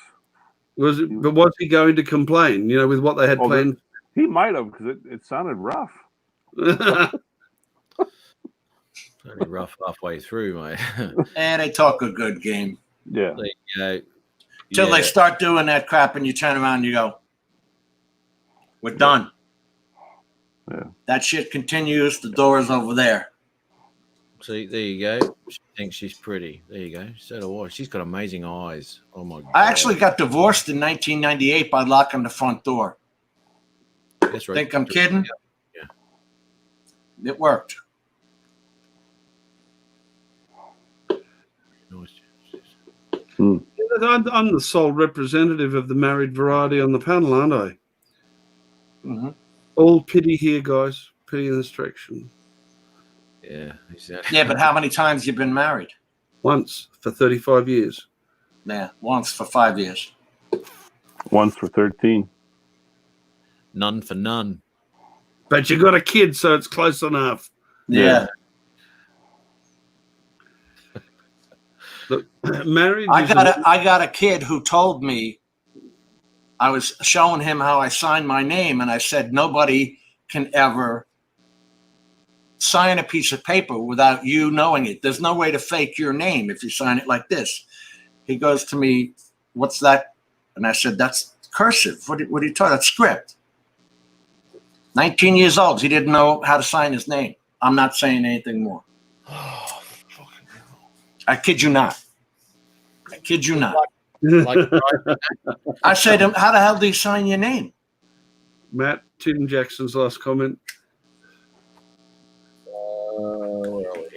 But was he going to complain, with what they had planned? He might have, because it sounded rough. Only rough halfway through, mate. And they talk a good game. Yeah. Till they start doing that crap and you turn around and you go, we're done. Yeah. That shit continues. The door is over there. See, there you go. She thinks she's pretty. There you go. So do I. She's got amazing eyes. Oh my God. I actually got divorced in 1998 by locking the front door. That's right. Think I'm kidding? Yeah. It worked. I'm the sole representative of the married variety on the panel, aren't I? Mm-hmm. All pity here, guys. Pity in this direction. Yeah, exactly. Yeah, but how many times you been married? Once for 35 years. Yeah, once for 5 years. Once for 13. None for none. But you got a kid, so it's close enough. Yeah. Look, marriage. I got a kid who told me, I was showing him how I signed my name, and I said nobody can ever sign a piece of paper without you knowing it. There's no way to fake your name if you sign it like this. He goes to me, "What's that?" And I said, "That's cursive. What are you talking? That's script." 19 years old. He didn't know how to sign his name. I'm not saying anything more. I kid you not. I kid you not. I said, "How the hell do you sign your name?" Matt, Tim Jackson's last comment. Where are we?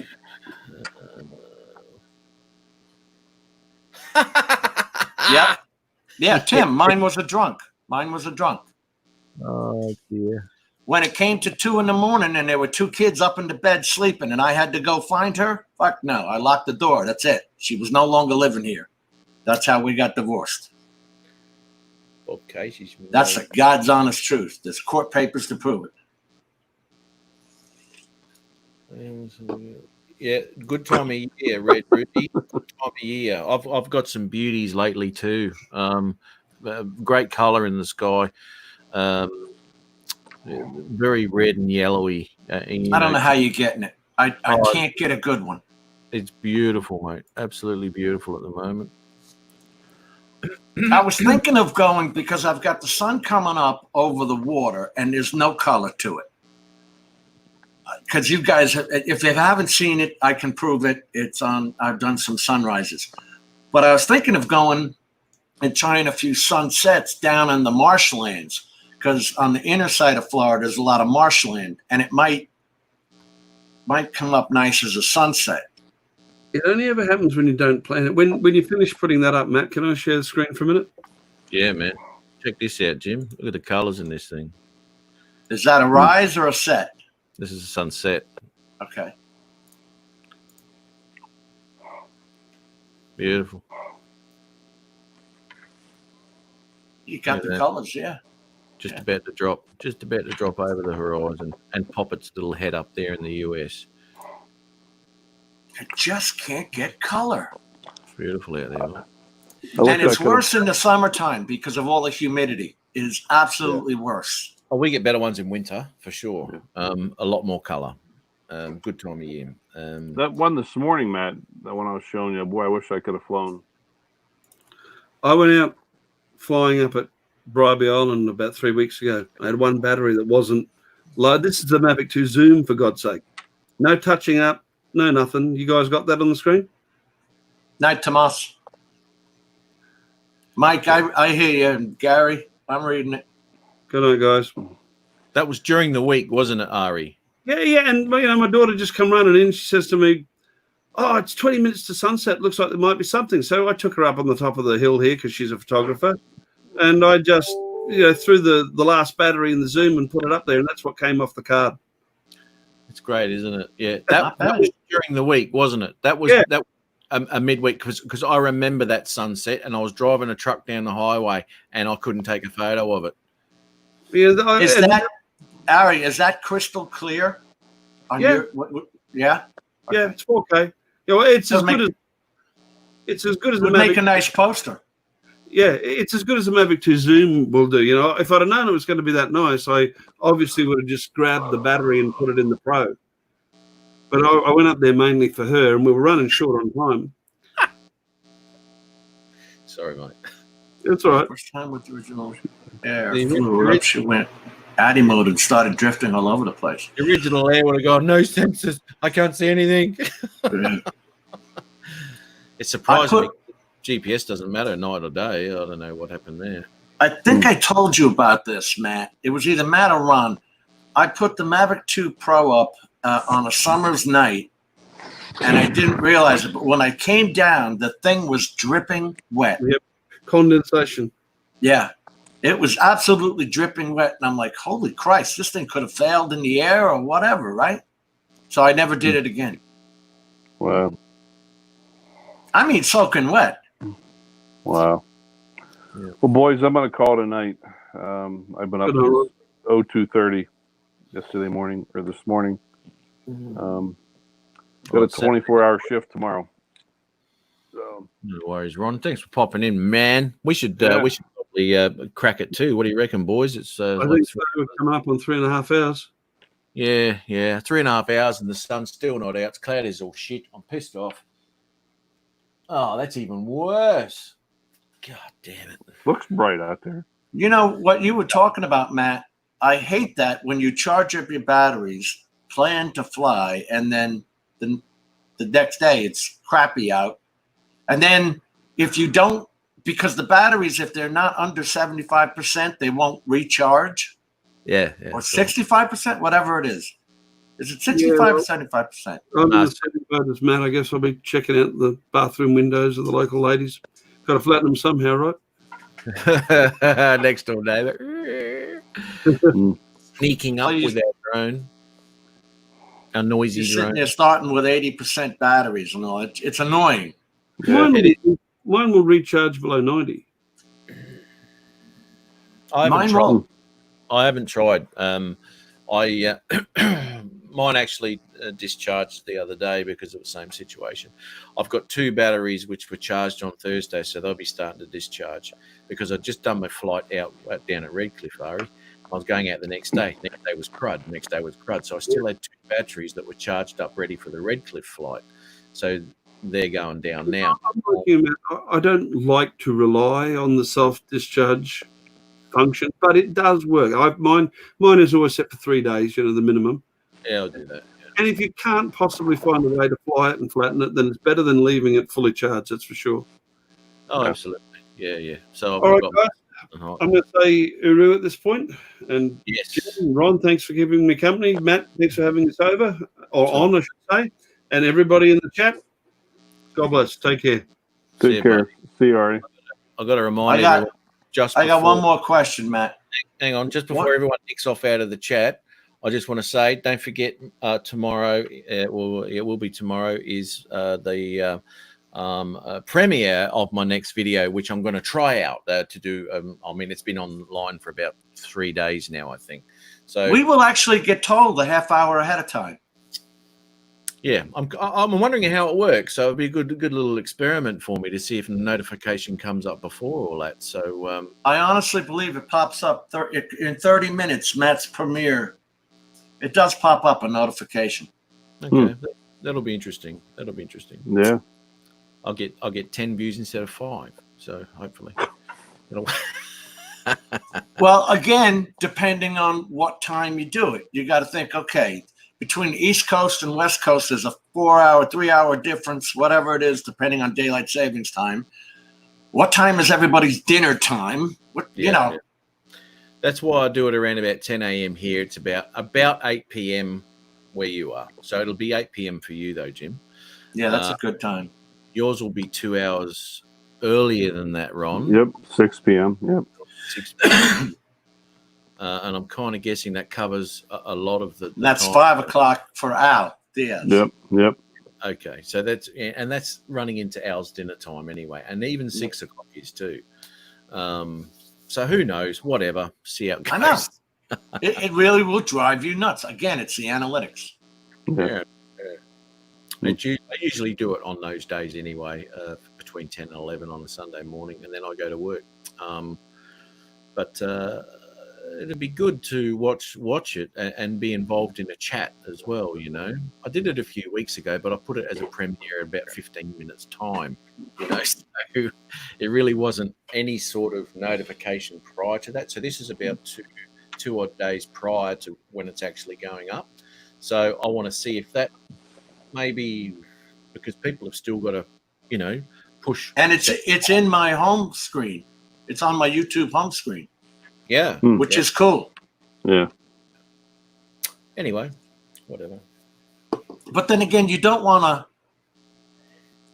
Yep. Yeah, Tim, mine was a drunk. Oh, dear. When it came to 2 a.m. and there were 2 kids up in the bed sleeping and I had to go find her, fuck no. I locked the door. That's it. She was no longer living here. That's how we got divorced. Okay, she's. That's the God's honest truth. There's court papers to prove it. Yeah, good time of year, Red Ruby. Good time of year. I've got some beauties lately too. Great color in the sky. Very red and yellowy. I don't know how you're getting it. I can't get a good one. It's beautiful, mate. Absolutely beautiful at the moment. I was thinking of going because I've got the sun coming up over the water and there's no color to it. because you guys, if you haven't seen it, I can prove it. It's on. I've done some sunrises, but I was thinking of going and trying a few sunsets down in the marshlands, because on the inner side of Florida there's a lot of marshland, and it might come up nice as a sunset. It only ever happens when you don't plan it. When you finish putting that up, Matt, can I share the screen for a minute? Yeah, man. Check this out, Jim. Look at the colors in this thing. Is that a rise or a set? This is a sunset. Okay. Beautiful. You got the Yeah. colors, yeah. Just about to drop over the horizon and pop its little head up there in the US. It just can't get color. It's beautiful out there. And it's worse in the summertime because of all the humidity. It is absolutely worse. Oh, we get better ones in winter for sure. A lot more color. Good time of year. That one this morning, Matt, that one I was showing you, boy, I wish I could have flown. I went out flying up at Bribie Island about 3 weeks ago. I had one battery that wasn't low. This is the Mavic 2 Zoom, for God's sake. No touching up, no nothing. You guys got that on the screen? Night, Tomas. Mike, I hear you. Gary, I'm reading it. Good night, guys. That was during the week, wasn't it, Ari? Yeah, and my daughter just come running in. She says to me, "Oh, it's 20 minutes to sunset. Looks like there might be something." So I took her up on the top of the hill here because she's a photographer, and I just threw the last battery in the Zoom and put it up there, and that's what came off the card. It's great, isn't it? Yeah, that was during the week, wasn't it? That was a midweek, because I remember that sunset, and I was driving a truck down the highway, and I couldn't take a photo of it. Yeah, Ari, is that crystal clear? Yeah. Yeah, it's 4K. It's as good as the would make Mavic. a nice poster. Yeah, it's as good as the Mavic 2 Zoom will do. If I'd have known it was going to be that nice, I obviously would have just grabbed the battery and put it in the Pro. But I went up there mainly for her, and we were running short on time. Sorry, mate. It's all right. First time with the original air flew up, she went Addy mode and started drifting all over the place. The original air would have gone, no sensors. I can't see anything. It surprised me. GPS doesn't matter night or day. I don't know what happened there. I think I told you about this, Matt. It was either Matt or Ron. I put the Mavic 2 Pro up on a summer's night, and I didn't realize it. But when I came down, the thing was dripping wet. Yep, condensation. Yeah, it was absolutely dripping wet. And I'm like, holy Christ, this thing could have failed in the air or whatever, right? So I never did it again. Wow. I mean, soaking wet. Wow. Yeah. Well, boys, I'm going to call tonight. I've been up since 02:30 yesterday morning or this morning. Got a 24-hour shift tomorrow. So no worries, Ron. Thanks for popping in, man. We should probably crack it too. What do you reckon, boys? It's I think so. We're coming up on 3.5 hours. Yeah, 3.5 hours, and the sun's still not out. It's cloudy as all shit. I'm pissed off. Oh, that's even worse. God damn it. Looks bright out there. You know what you were talking about, Matt? I hate that when you charge up your batteries, plan to fly, and then the next day it's crappy out. And then if you don't, because the batteries, if they're not under 75%, they won't recharge. Yeah. Or 65%, whatever it is. Is it 65 or 75%? I'm in the same boat as Matt. I guess I'll be checking out the bathroom windows of the local ladies. Got to flatten them somehow, right? Next door neighbor. Sneaking up with our drone. Our noisy You're drone. sitting there starting with 80% batteries and all. It's annoying. Yeah. Mine will recharge below 90. I haven't tried. Mine actually discharged the other day because of the same situation. I've got 2 batteries which were charged on Thursday, so they'll be starting to discharge because I'd just done my flight out down at Redcliffe, Ari. I was going out the next day. Next day was crud. So I still had 2 batteries that were charged up ready for the Redcliffe flight. So they're going down now. I don't like to rely on the self-discharge function, but it does work. Mine is always set for 3 days, the minimum. Yeah, I'll do that. And if you can't possibly find a way to fly it and flatten it, then it's better than leaving it fully charged. That's for sure. Oh, absolutely. Yeah. So All I've right, got. guys. I'm going to say Uru at this point. And Yes. Jim, Ron, thanks for giving me company. Matt, thanks for having us over, or on, I should say. And everybody in the chat, God bless. Take care. See you, Take care. bud. See you, Artie. I've got to remind I got- everyone. Just I got one before- more question, Matt. Hang on, just before What? everyone ticks off out of the chat, I just want to say, don't forget tomorrow. It will be tomorrow. Is the premiere of my next video, which I'm going to try out to do. I mean, it's been online for about 3 days now, I think. So We will actually get told a half hour ahead of time. yeah, I'm wondering how it works. So it'd be a good little experiment for me to see if the notification comes up before all that. So I honestly believe it pops up in 30 minutes, Matt's premiere. It does pop up a notification. okay, that'll be interesting. That'll be interesting. Yeah. I'll get 10 views instead of 5. So hopefully, it'll. Well, again, depending on what time you do it, you got to think, okay, between East Coast and West Coast, there's a 4-hour, 3-hour difference, whatever it is, depending on daylight savings time. What time is everybody's dinner time? Yeah. That's why I do it around about 10 a.m. here. It's about 8 p.m. where you are. So it'll be 8 p.m. for you though, Jim. Yeah, that's a good time. Yours will be 2 hours earlier than that, Ron. Yep. 6 p.m. Yep. 6 p.m. And I'm kind of guessing that covers a lot of the That's time. 5 o'clock for Al Diaz. Yep. Okay, so that's running into Al's dinner time anyway, and even 6 o'clock is too. So who knows? Whatever. See how it goes. I know. It really will drive you nuts. Again, it's the analytics. Yeah. I usually do it on those days anyway, between 10 and 11 on a Sunday morning, and then I go to work. But it'd be good to watch it and be involved in a chat as well. You know, I did it a few weeks ago, but I put it as a premiere in about 15 minutes time. You know, so it really wasn't any sort of notification prior to that. So this is about two odd days prior to when it's actually going up. So I want to see if that maybe, because people have still got to, you know, push. And it's in my home screen. It's on my YouTube home screen. Yeah. Which is cool. Yeah. Anyway, whatever. But then again, you don't want to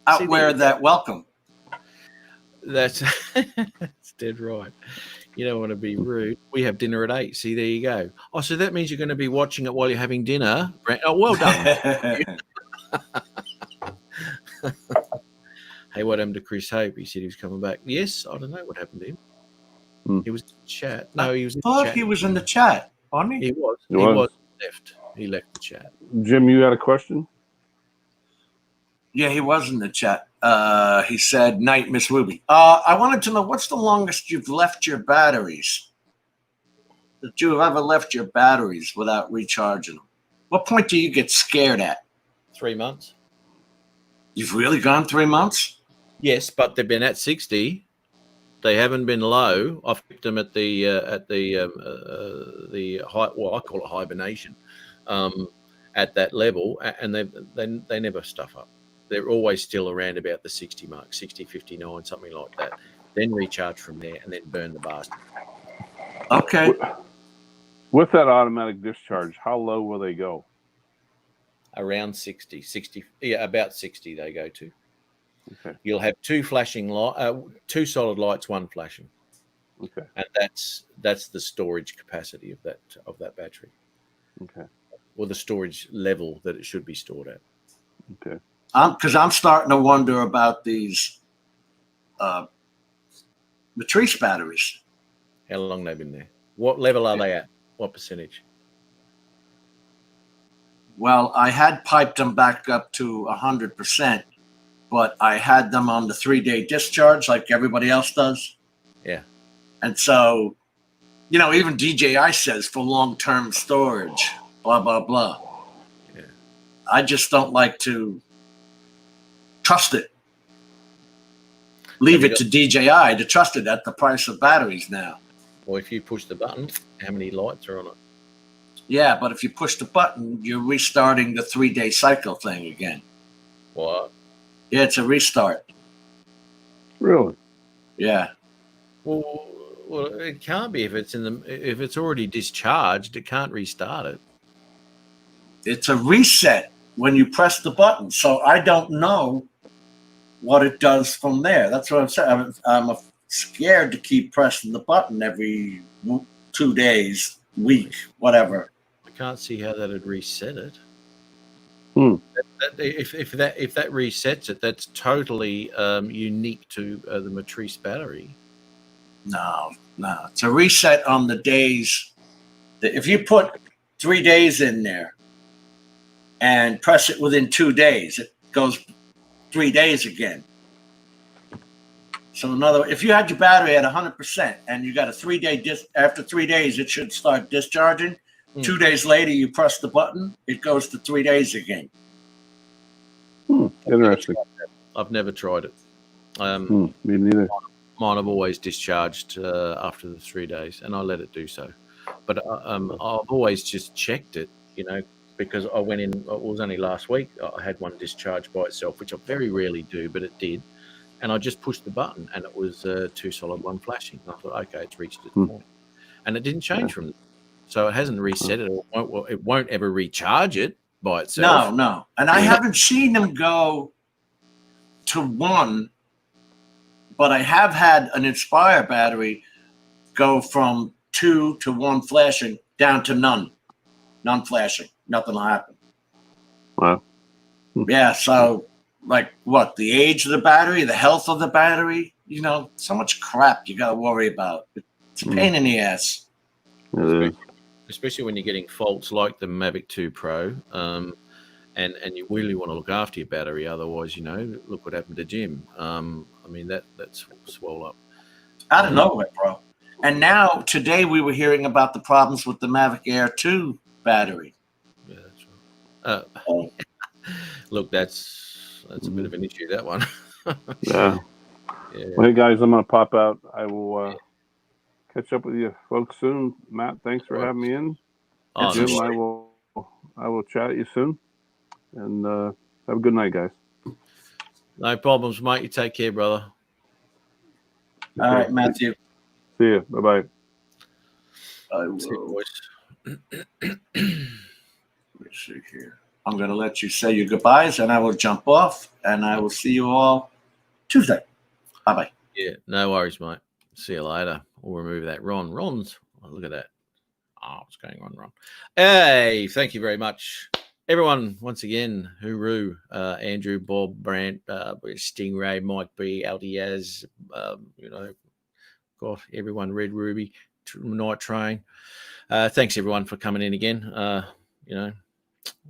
outwear that welcome. That's dead right. You don't want to be rude. We have dinner at 8. See, there you go. Oh, so that means you're going to be watching it while you're having dinner. Oh, well done. Hey, what happened to Chris Hope? He said he was coming back. Yes, I don't know what happened to him. He was in the chat. No, he was in the thought chat. he was in the chat, wasn't he? He was. He was. Left. He left the chat. Jim, you had a question? Yeah, he was in the chat. He said, "Night, Miss Ruby." I wanted to know, what's the longest you've left your batteries? That you've ever left your batteries without recharging them? What point do you get scared at? 3 months. You've really gone 3 months? Yes, but they've been at 60. They haven't been low. I've kept them at the high. Well, I call it hibernation, at that level, and they never stuff up. They're always still around about the 60 mark, 60, 59, something like that. Then recharge from there, and then burn the bastard. Okay. With that automatic discharge, how low will they go? Around 60, yeah, about 60 they go to. Okay. You'll have two solid lights, one flashing. Okay. And that's the storage capacity of that battery. Okay. Or the storage level that it should be stored at. Okay. Because I'm starting to wonder about these Matrice batteries. How long they've been there? What level are they at? What percentage? Well, I had piped them back up to 100%, but I had them on the 3-day discharge like everybody else does. Yeah. And so, you know, even DJI says for long-term storage, blah, blah, blah. Yeah. I just don't like to trust it. Leave it to DJI to trust it at the price of batteries now. Or if you push the button, how many lights are on it? Yeah, but if you push the button, you're restarting the 3-day cycle thing again. What? Yeah, it's a restart. Really? Yeah. Well, it can't be if it's already discharged. It can't restart it. It's a reset when you press the button. So I don't know what it does from there. That's what I'm saying. I'm scared to keep pressing the button every 2 days, week, whatever. I can't see how that'd reset it. Hmm. If that resets it, that's totally unique to the Matrice battery. No. It's a reset on the days. If you put 3 days in there and press it within 2 days, it goes 3 days again. So if you had your battery at 100% and you got a 3-day after 3 days, it should start discharging. 2 days later, you press the button, it goes to 3 days again. Interesting. I've never tried it. Me neither. Mine have always discharged after the 3 days, and I let it do so. But I've always just checked it, because I went in. It was only last week. I had one discharged by itself, which I very rarely do, but it did. And I just pushed the button, and it was 2 solid 1 flashing. And I thought, okay, it's reached its point, and it didn't change from. So it hasn't reset it. It won't ever recharge it by itself. No. And I haven't seen them go to 1, but I have had an Inspire battery go from 2 to 1 flashing down to none flashing. Nothing will happen. Wow. Yeah. So, like, what? The age of the battery, the health of the battery. So much crap you got to worry about. It's a pain in the ass. Especially when you're getting faults like the Mavic 2 Pro, and you really want to look after your battery. Otherwise, look what happened to Jim. That's swole up. Out of nowhere, bro. And now, today, we were hearing about the problems with the Mavic Air 2 battery. Yeah, that's right. Look, that's a bit of an issue, that one. Yeah. Well, hey, guys, I'm going to pop out. I will catch up with you folks soon. Matt, thanks for having me in. Jim, I will chat at you soon. And have a good night, guys. No problems, mate. You take care, brother. All right, Matthew. See you. Bye-bye. I will. See you, boys. Let me see here. I'm going to let you say your goodbyes, and I will jump off, and I will see you all Tuesday. Bye-bye. Yeah, no worries, mate. See you later. We'll remove that. Ron's. Oh, look at that. Oh, what's going on, Ron? Hey, thank you very much. Everyone, once again, hooroo. Andrew, Bob, Brandt, Stingray, Mike B, Altiaz, God, everyone, Red Ruby, Night Train. Thanks, everyone, for coming in again.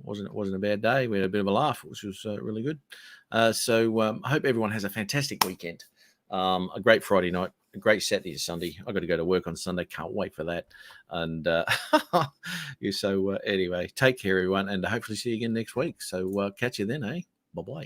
Wasn't a bad day. We had a bit of a laugh, which was really good. So I hope everyone has a fantastic weekend. A great Friday night, a great Saturday to Sunday. I got to go to work on Sunday. Can't wait for that. And anyway, take care, everyone, and hopefully see you again next week. So catch you then, eh? Bye-bye.